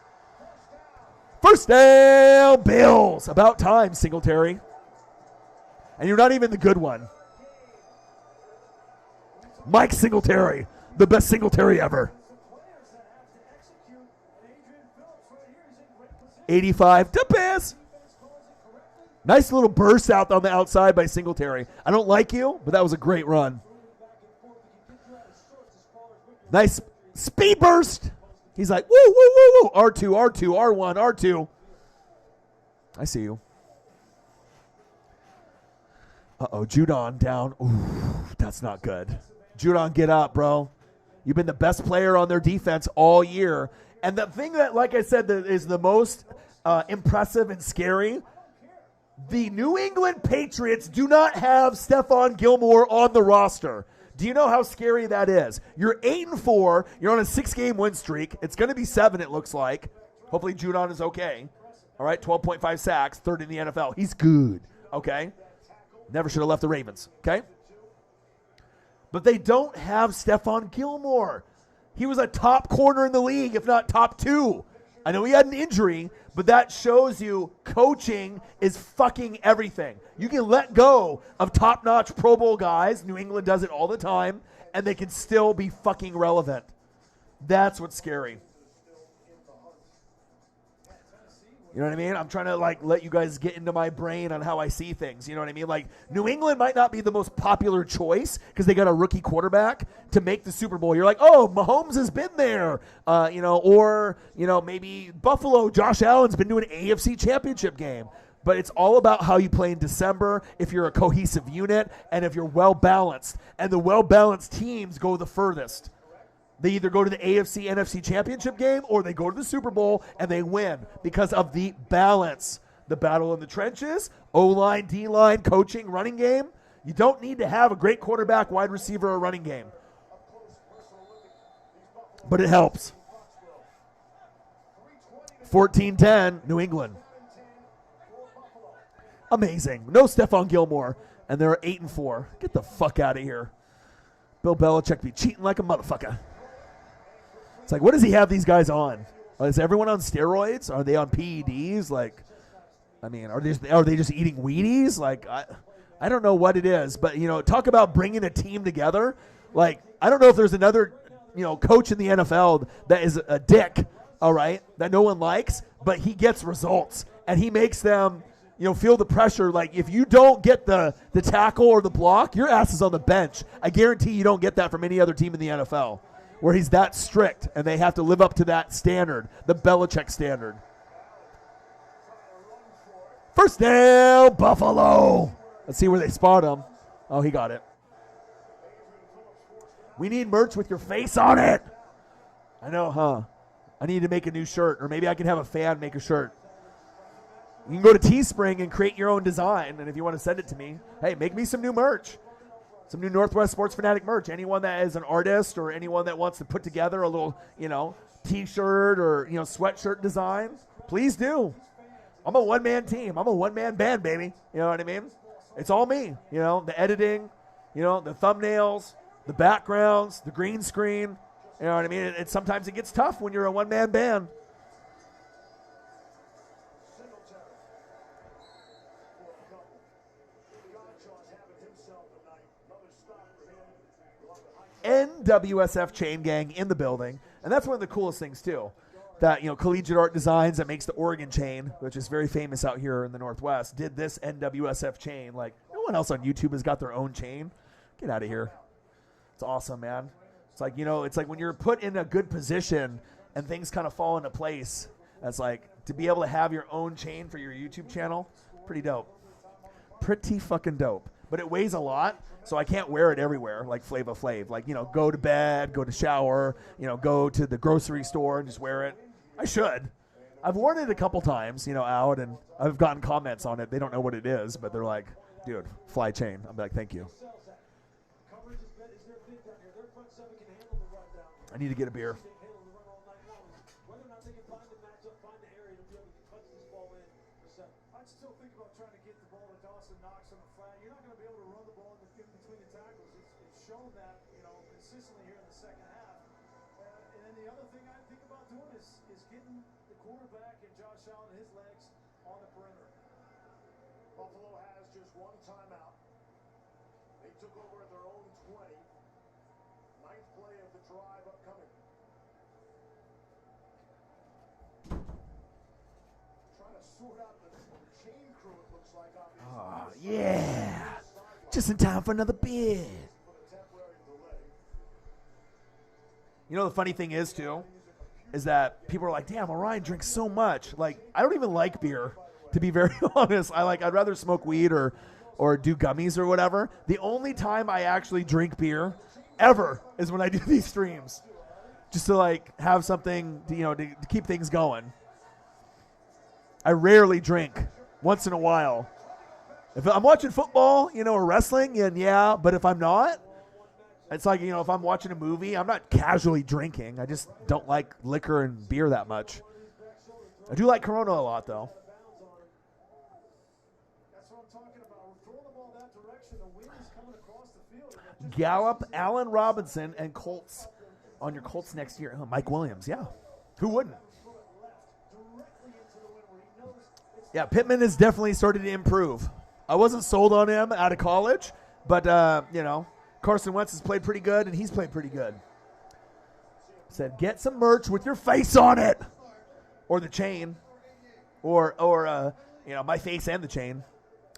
First down, Bills. About time, Singletary. And you're not even the good one. Mike Singletary, the best Singletary ever. 85 to pass. Nice little burst out on the outside by Singletary. I don't like you, but that was a great run. Nice speed burst. He's like, woo, woo, woo, woo. R2, R2, R1, R2. I see you. Uh-oh, Judon down. Ooh, that's not good. Judon, get up, bro. You've been the best player on their defense all year. And the thing that, like I said, that is the most impressive and scary, the New England Patriots do not have Stephon Gilmore on the roster. Do you know how scary that is? You're 8-4. You're on a 6-game win streak. It's going to be 7, it looks like. Hopefully Judon is okay. All right, 12.5 sacks, 3rd in the NFL. He's good, okay? Never should have left the Ravens, okay? But they don't have Stephon Gilmore. He was a top corner in the league, if not top 2. I know he had an injury, but that shows you coaching is fucking everything. You can let go of top-notch Pro Bowl guys. New England does it all the time, and they can still be fucking relevant. That's what's scary. You know what I mean? I'm trying to let you guys get into my brain on how I see things. You know what I mean? Like, New England might not be the most popular choice because they got a rookie quarterback to make the Super Bowl. You're like, oh, Mahomes has been there. Maybe Buffalo, Josh Allen's been to an AFC championship game. But it's all about how you play in December, if you're a cohesive unit, and if you're well-balanced. And the well-balanced teams go the furthest. They either go to the AFC, NFC championship game, or they go to the Super Bowl and they win because of the balance. The battle in the trenches, O-line, D-line, coaching, running game. You don't need to have a great quarterback, wide receiver, or running game. But it helps. 14-10, New England. Amazing. No Stephon Gilmore, and they're 8-4. Get the fuck out of here. Bill Belichick be cheating like a motherfucker. It's like, what does he have these guys on? Is everyone on steroids? Are they on PEDs? Are they just eating Wheaties? I don't know what it is, but talk about bringing a team together. I don't know if there's another coach in the NFL that is a dick, all right, that no one likes, but he gets results and he makes them feel the pressure. Like, if you don't get the tackle or the block, your ass is on the bench. I guarantee you don't get that from any other team in the NFL, where he's that strict and they have to live up to that standard, the Belichick standard. First down, Buffalo. Let's see where they spot him. Oh, he got it. We need merch with your face on it. I know, huh? I need to make a new shirt, or maybe I can have a fan make a shirt. You can go to Teespring and create your own design, and if you want to send it to me, hey, make me some new merch. Some new Northwest Sports Fanatic merch. Anyone that is an artist or anyone that wants to put together a little, T-shirt or, sweatshirt design, please do. I'm a one-man team. I'm a one-man band, baby. You know what I mean? It's all me. The editing, the thumbnails, the backgrounds, the green screen. You know what I mean? Sometimes it gets tough when you're a one-man band. NWSF Chain Gang in the building. And that's one of the coolest things, too. That, Collegiate Art Designs that makes the Oregon chain, which is very famous out here in the Northwest, did this NWSF chain. Like, no one else on YouTube has got their own chain. Get out of here. It's awesome, man. It's like, it's like when you're put in a good position and things kind of fall into place. That's like, to be able to have your own chain for your YouTube channel, pretty dope. Pretty fucking dope. But it weighs a lot, so I can't wear it everywhere like Flava Flav. Like, go to bed, go to shower, go to the grocery store and just wear it. I should. I've worn it a couple times, out, and I've gotten comments on it. They don't know what it is, but they're like, dude, fly chain. I'm like, thank you. I need to get a beer. I'd still think about trying to get the ball to Dawson Knox on the flat. You're not going to be able to run the ball in between the tackles. It's shown that, consistently here in the second half. And then the other thing I think about doing is getting the quarterback and Josh Allen his legs on the perimeter. Buffalo has just one timeout. They took over at their own 20. Ninth play of the drive upcoming. Trying to sort out the chain crew, it looks like, obviously. Oh, yeah. Just in time for another beer. The funny thing is, too, is that people are like, damn, Orion drinks so much. Like, I don't even like beer, to be very honest. I'd rather smoke weed or do gummies or whatever. The only time I actually drink beer ever is when I do these streams. Just to, have something, to keep things going. I rarely drink. Once in a while. If I'm watching football, or wrestling, and yeah, but if I'm not, it's like, if I'm watching a movie, I'm not casually drinking. I just don't like liquor and beer that much. I do like Corona a lot, though. That's what I'm talking about. We're throwing the ball that direction. The wind is coming across the field. Gallup, Allen Robinson, and Colts on your Colts next year. Oh, Mike Williams, yeah. Who wouldn't? Yeah, Pittman has definitely started to improve. I wasn't sold on him out of college, but, Carson Wentz has played pretty good, and he's played pretty good. Said, get some merch with your face on it. Or the chain. Or my face and the chain.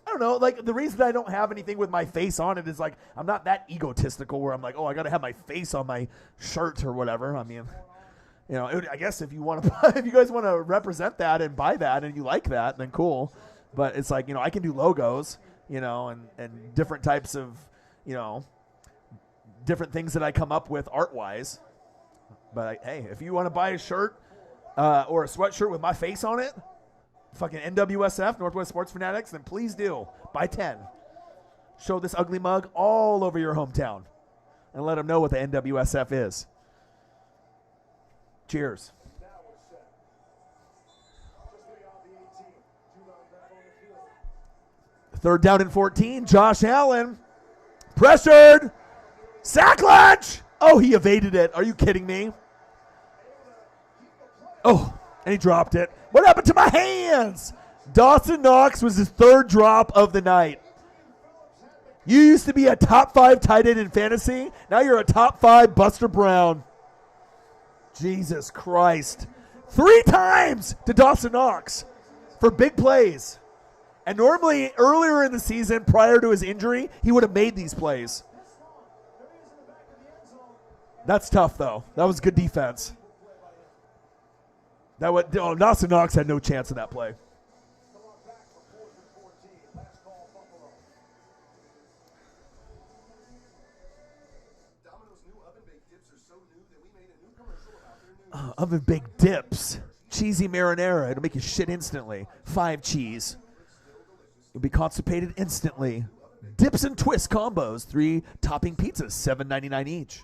I don't know. The reason I don't have anything with my face on it is, I'm not that egotistical where I'm like, oh, I got to have my face on my shirt or whatever. I mean, I guess if you want to, if you guys want to represent that and buy that and you like that, then cool. But it's like, I can do logos, and different types of, different things that I come up with art-wise. But, hey, if you want to buy a shirt or a sweatshirt with my face on it, fucking NWSF, Northwest Sports Fanatics, then please do. Buy 10. Show this ugly mug all over your hometown and let them know what the NWSF is. Cheers. Third down and 14. Josh Allen. Pressured. Sacklage. Oh, he evaded it. Are you kidding me? Oh, and he dropped it. What happened to my hands? Dawson Knox was his third drop of the night. You used to be a top 5 tight end in fantasy. Now you're a top 5 Buster Brown. Jesus Christ. 3 times to Dawson Knox for big plays. And normally, earlier in the season, prior to his injury, he would have made these plays. That's tough, though. That was good defense. Dawson Knox had no chance in that play. Oven baked dips. Cheesy marinara. It'll make you shit instantly. 5 cheese. You'll be constipated instantly. Dips and twist combos, 3 topping pizzas, $7.99 each.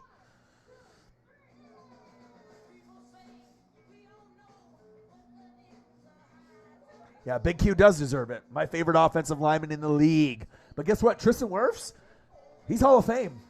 Yeah, Big Q does deserve it. My favorite offensive lineman in the league. But guess what? Tristan Wirfs, he's Hall of Fame.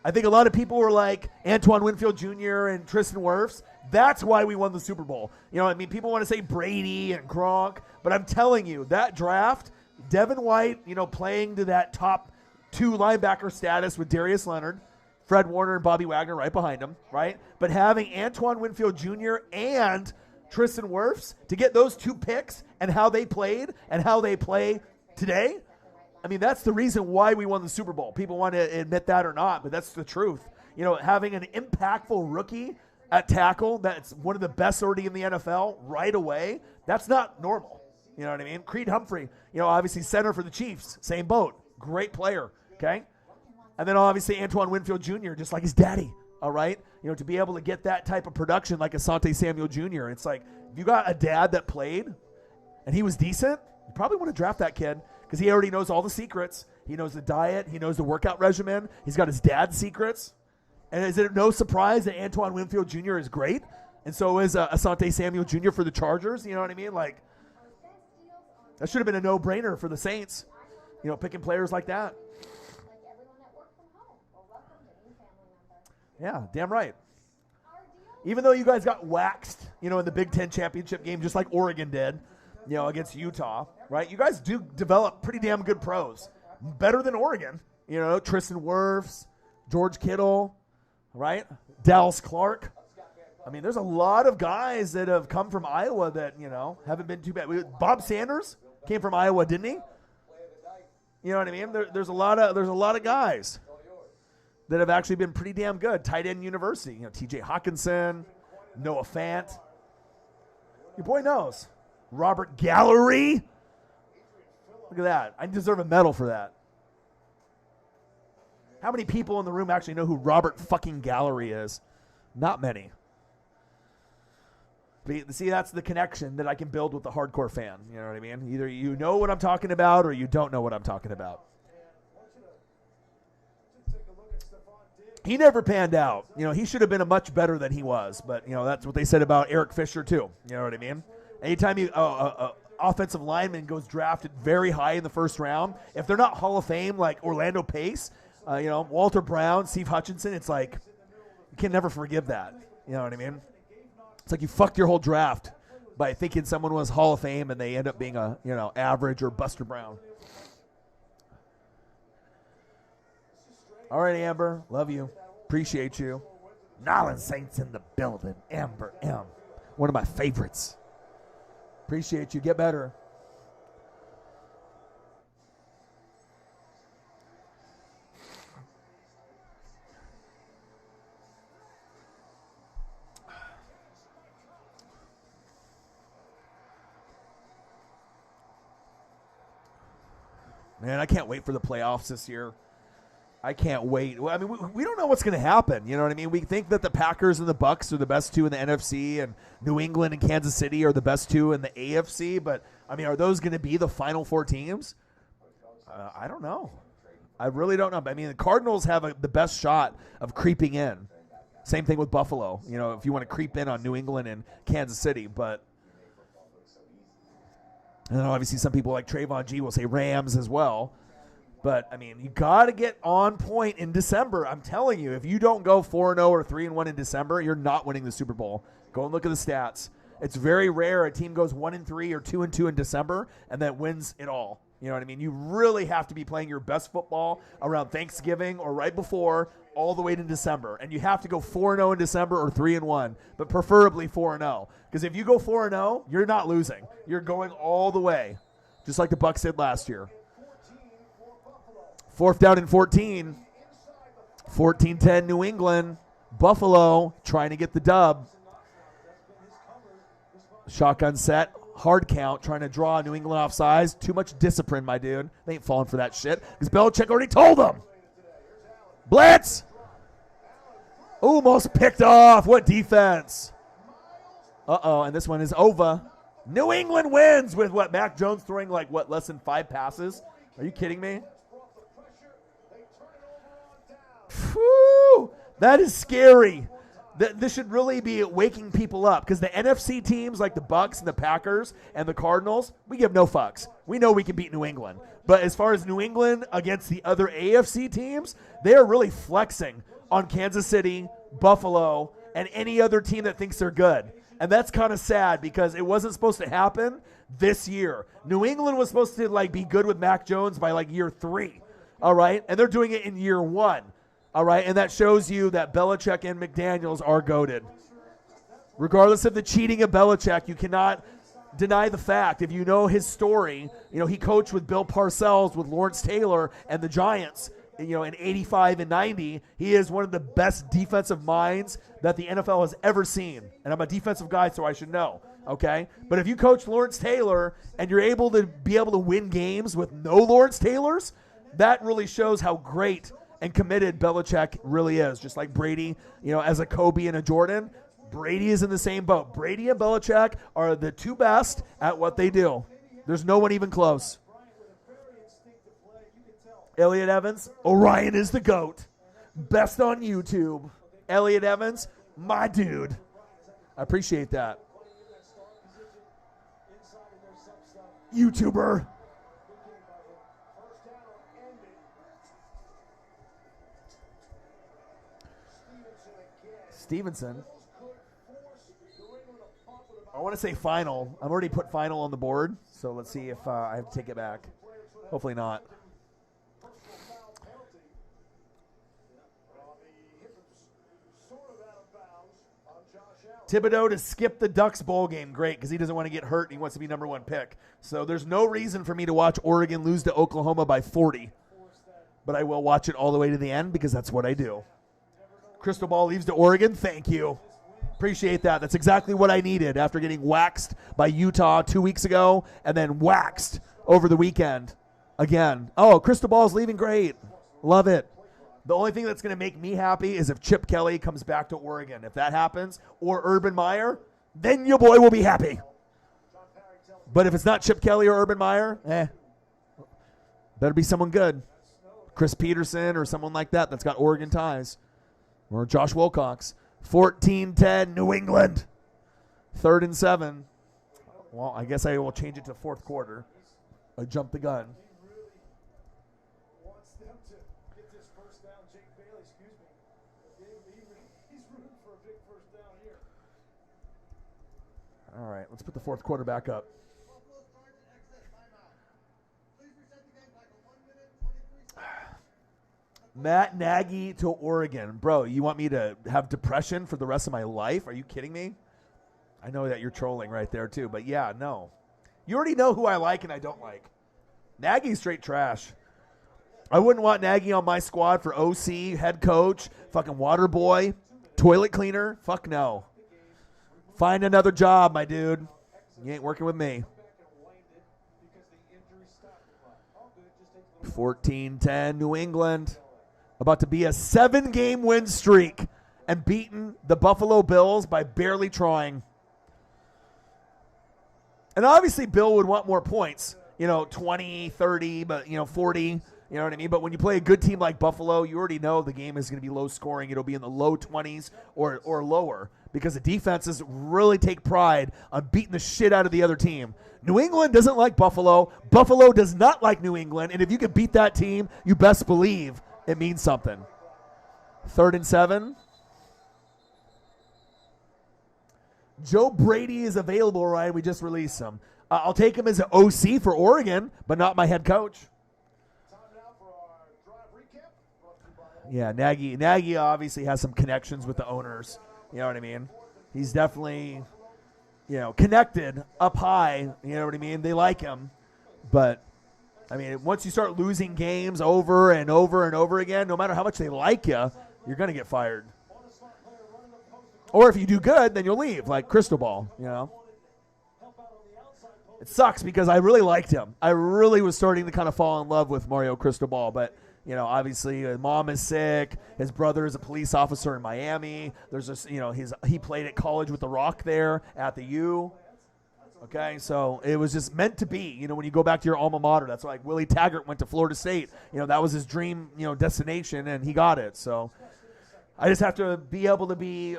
I think a lot of people were like Antoine Winfield Jr. and Tristan Wirfs. That's why we won the Super Bowl. You know, I mean, people want to say Brady and Gronk, but I'm telling you, that draft, Devin White, you know, playing to that top 2 linebacker status with Darius Leonard, Fred Warner and Bobby Wagner right behind him, right? But having Antoine Winfield Jr. and Tristan Wirfs to get those 2 picks and how they played and how they play today, I mean, that's the reason why we won the Super Bowl. People want to admit that or not, but that's the truth. You know, having an impactful rookie at tackle that's one of the best already in the NFL right away, that's not normal. You know what I mean? Creed Humphrey, you know, obviously center for the Chiefs, same boat. Great player, okay? And then obviously Antoine Winfield Jr., just like his daddy, all right? You know, to be able to get that type of production like Asante Samuel Jr., it's like, if you got a dad that played and he was decent, you probably want to draft that kid because he already knows all the secrets. He knows the diet. He knows the workout regimen. He's got his dad's secrets. And is it no surprise that Antoine Winfield Jr. is great? And so is Asante Samuel Jr. for the Chargers. You know what I mean? Like, that should have been a no-brainer for the Saints, you know, picking players like that. Yeah, damn right. Even though you guys got waxed, you know, in the Big Ten championship game, just like Oregon did, you know, against Utah, right? You guys do develop pretty damn good pros. Better than Oregon. You know, Tristan Wirfs, George Kittle, right? Dallas Clark. I mean, there's a lot of guys that have come from Iowa that, you know, haven't been too bad. Bob Sanders came from Iowa, didn't he? You know what I mean? There's a lot of guys that have actually been pretty damn good. Tight end university. You know, T.J. Hawkinson, Noah Fant. Your boy knows. Robert Gallery. Look at that. I deserve a medal for that. How many people in the room actually know who Robert fucking Gallery is? Not many. But see, that's the connection that I can build with the hardcore fan. You know what I mean? Either you know what I'm talking about or you don't know what I'm talking about. He never panned out. You know, he should have been a much better than he was. But, you know, that's what they said about Eric Fisher, too. You know what I mean? Anytime you offensive lineman goes drafted very high in the first round, if they're not Hall of Fame like Orlando Pace, you know, Walter Brown, Steve Hutchinson, it's like you can never forgive that. You know what I mean? It's like you fucked your whole draft by thinking someone was Hall of Fame and they end up being a, you know, average or Buster Brown. All right, Amber. Love you. Appreciate you. Nolan Saints in the building. Amber M. One of my favorites. Appreciate you. Get better. Man, I can't wait for the playoffs this year. I can't wait. I mean, we don't know what's going to happen. You know what I mean? We think that the Packers and the Bucks are the best 2 in the NFC, and New England and Kansas City are the best 2 in the AFC. But, I mean, are those going to be the final 4 teams? I don't know. I really don't know. I mean, the Cardinals have the best shot of creeping in. Same thing with Buffalo, you know, if you want to creep in on New England and Kansas City. But, and then obviously some people like Trayvon G will say Rams as well. But, I mean, you got to get on point in December. I'm telling you, if you don't go 4-0 or 3-1 in December, you're not winning the Super Bowl. Go and look at the stats. It's very rare a team goes 1-3 or 2-2 in December and then wins it all. You know what I mean? You really have to be playing your best football around Thanksgiving or right before all the way to December. And you have to go 4-0 in December or 3-1, but preferably 4-0. Because if you go 4-0, you're not losing. You're going all the way, just like the Bucs did last year. 4th down and 14. 14-10 New England. Buffalo trying to get the dub. Shotgun set. Hard count. Trying to draw New England off size. Too much discipline, my dude. They ain't falling for that shit. Because Belichick already told them. Blitz. Almost picked off. What defense? Uh-oh. And this one is over. New England wins with what? Mac Jones throwing like, what, less than 5 passes? Are you kidding me? That is scary. This should really be waking people up because the NFC teams like the Bucks and the Packers and the Cardinals, we give no fucks. We know we can beat New England. But as far as New England against the other AFC teams, they are really flexing on Kansas City, Buffalo, and any other team that thinks they're good. And that's kind of sad because it wasn't supposed to happen this year. New England was supposed to be good with Mac Jones by year 3. All right? And they're doing it in year 1. All right, and that shows you that Belichick and McDaniels are goated. Regardless of the cheating of Belichick, you cannot deny the fact. If you know his story, he coached with Bill Parcells, with Lawrence Taylor, and the Giants, in 85 and 90. He is one of the best defensive minds that the NFL has ever seen. And I'm a defensive guy, so I should know, okay? But if you coach Lawrence Taylor and you're able to win games with no Lawrence Taylors, that really shows how great and committed Belichick really is. Just like Brady, as a Kobe and a Jordan, Brady is in the same boat. Brady and Belichick are the two best at what they do. There's no one even close. Elliot Evans, Orion is the GOAT. Best on YouTube. Elliot Evans, my dude. I appreciate that. YouTuber. Stevenson. I want to say final. I've already put final on the board, so let's see if I have to take it back. Hopefully not. Thibodeau to skip the Ducks bowl game. Great, because he doesn't want to get hurt. He wants to be number 1 pick. So there's no reason for me to watch Oregon lose to Oklahoma by 40. But I will watch it all the way to the end because that's what I do. Crystal ball leaves to Oregon. Thank you. Appreciate that. That's exactly what I needed after getting waxed by Utah 2 weeks ago and then waxed over the weekend again. Oh, crystal ball's leaving. Great. Love it. The only thing that's going to make me happy is if Chip Kelly comes back to Oregon. If that happens, or Urban Meyer, then your boy will be happy. But if it's not Chip Kelly or Urban Meyer, better be someone good. Chris Peterson or someone like that that's got Oregon ties. Or Josh Wilcox. 14-10, New England. 3rd and 7. Well, I guess I will change it to 4th quarter. I jumped the gun. All right, let's put the 4th quarter back up. Matt Nagy to Oregon. Bro, you want me to have depression for the rest of my life? Are you kidding me? I know that you're trolling right there too, but yeah, no. You already know who I like and I don't like. Nagy's straight trash. I wouldn't want Nagy on my squad for OC, head coach, fucking water boy, toilet cleaner. Fuck no. Find another job, my dude. You ain't working with me. 14-10, New England. About to be a 7-game win streak and beaten the Buffalo Bills by barely trying. And obviously Bill would want more points, 20, 30, but 40, you know what I mean? But when you play a good team like Buffalo, you already know the game is going to be low scoring. It'll be in the low 20s or lower because the defenses really take pride on beating the shit out of the other team. New England doesn't like Buffalo. Buffalo does not like New England. And if you can beat that team, you best believe it means something. 3rd and 7. Joe Brady is available, Ryan. We just released him. I'll take him as an OC for Oregon, but not my head coach. Yeah, Nagy obviously has some connections with the owners. You know what I mean? He's definitely, connected up high. You know what I mean? They like him. But, I mean, once you start losing games over and over and over again, no matter how much they like you, you're going to get fired. Or if you do good, then you'll leave, like Cristobal, It sucks because I really liked him. I really was starting to kind of fall in love with Mario Cristobal, but obviously his mom is sick. His brother is a police officer in Miami. There's this, he played at college with The Rock there at the U. Okay, so it was just meant to be. When you go back to your alma mater, that's like Willie Taggart went to Florida State. That was his dream, destination, and he got it. So I just have to be able to be,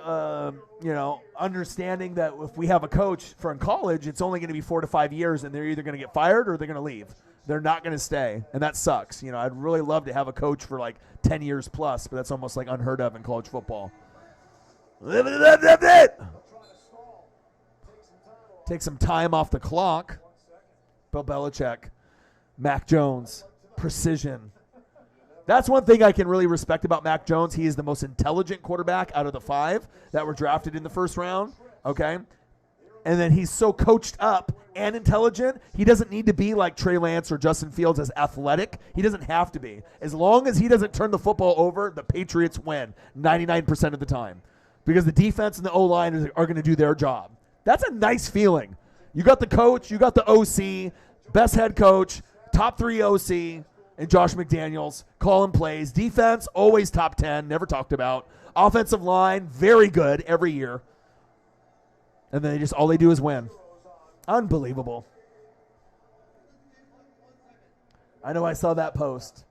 understanding that if we have a coach for in college, it's only going to be 4 to 5 years, and they're either going to get fired or they're going to leave. They're not going to stay, and that sucks. I'd really love to have a coach for like 10 years plus, but that's almost like unheard of in college football. Take some time off the clock. Bill Belichick, Mac Jones, precision. That's one thing I can really respect about Mac Jones. He is the most intelligent quarterback out of the 5 that were drafted in the first round, okay? And then he's so coached up and intelligent, he doesn't need to be like Trey Lance or Justin Fields as athletic. He doesn't have to be. As long as he doesn't turn the football over, the Patriots win 99% of the time because the defense and the O-line are going to do their job. That's a nice feeling. You got the coach, you got the OC, best head coach, top 3 OC, and Josh McDaniels calling plays. Defense, always top 10, never talked about. Offensive line, very good every year. And then all they do is win. Unbelievable. I know I saw that post.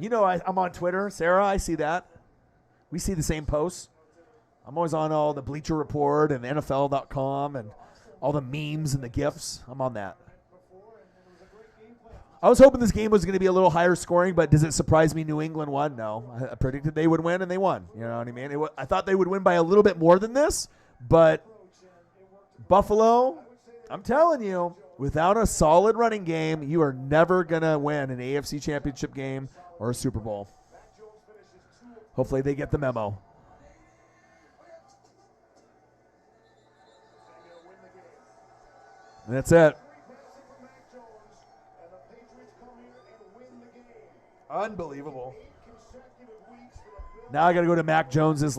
I'm on Twitter. Sarah, I see that. We see the same posts. I'm always on all the Bleacher Report and NFL.com and all the memes and the GIFs. I'm on that. I was hoping this game was going to be a little higher scoring, but does it surprise me New England won? No. I predicted they would win, and they won. You know what I mean? I thought they would win by a little bit more than this, but Buffalo, I'm telling you, without a solid running game, you are never going to win an AFC Championship game or a Super Bowl. Hopefully they get the memo. And that's it. Unbelievable. Now I got to go to Mac Jones's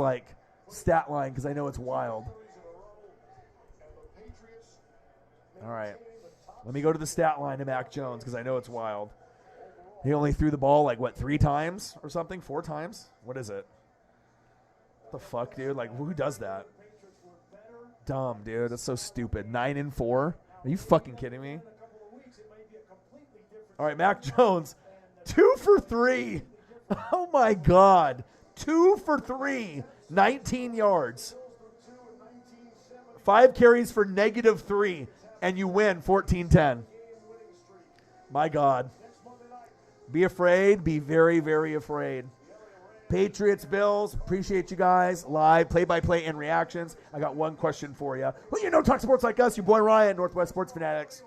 stat line because I know it's wild. All right. Let me go to the stat line to Mac Jones because I know it's wild. He only threw the ball 3 times or something? 4 times? What is it? What the fuck, dude? Who does that? Dumb, dude. That's so stupid. 9 and 4? Are you fucking kidding me? All right, Mac Jones, 2 for 3. Oh, my God. 2 for 3, 19 yards. 5 carries for -3, and you win 14-10. My God. Be afraid. Be very, very afraid. Patriots, Bills, appreciate you guys. Live, play-by-play, and reactions. I got one question for you. Well, talk sports like us. Your boy Ryan, Northwest Sports Fanatics.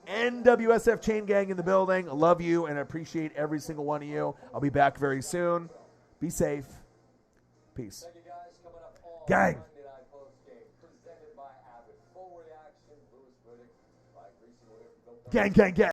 NWSF Chain Gang in the building. I love you and appreciate every single one of you. I'll be back very soon. Be safe. Peace. Gang. Gang, gang, gang.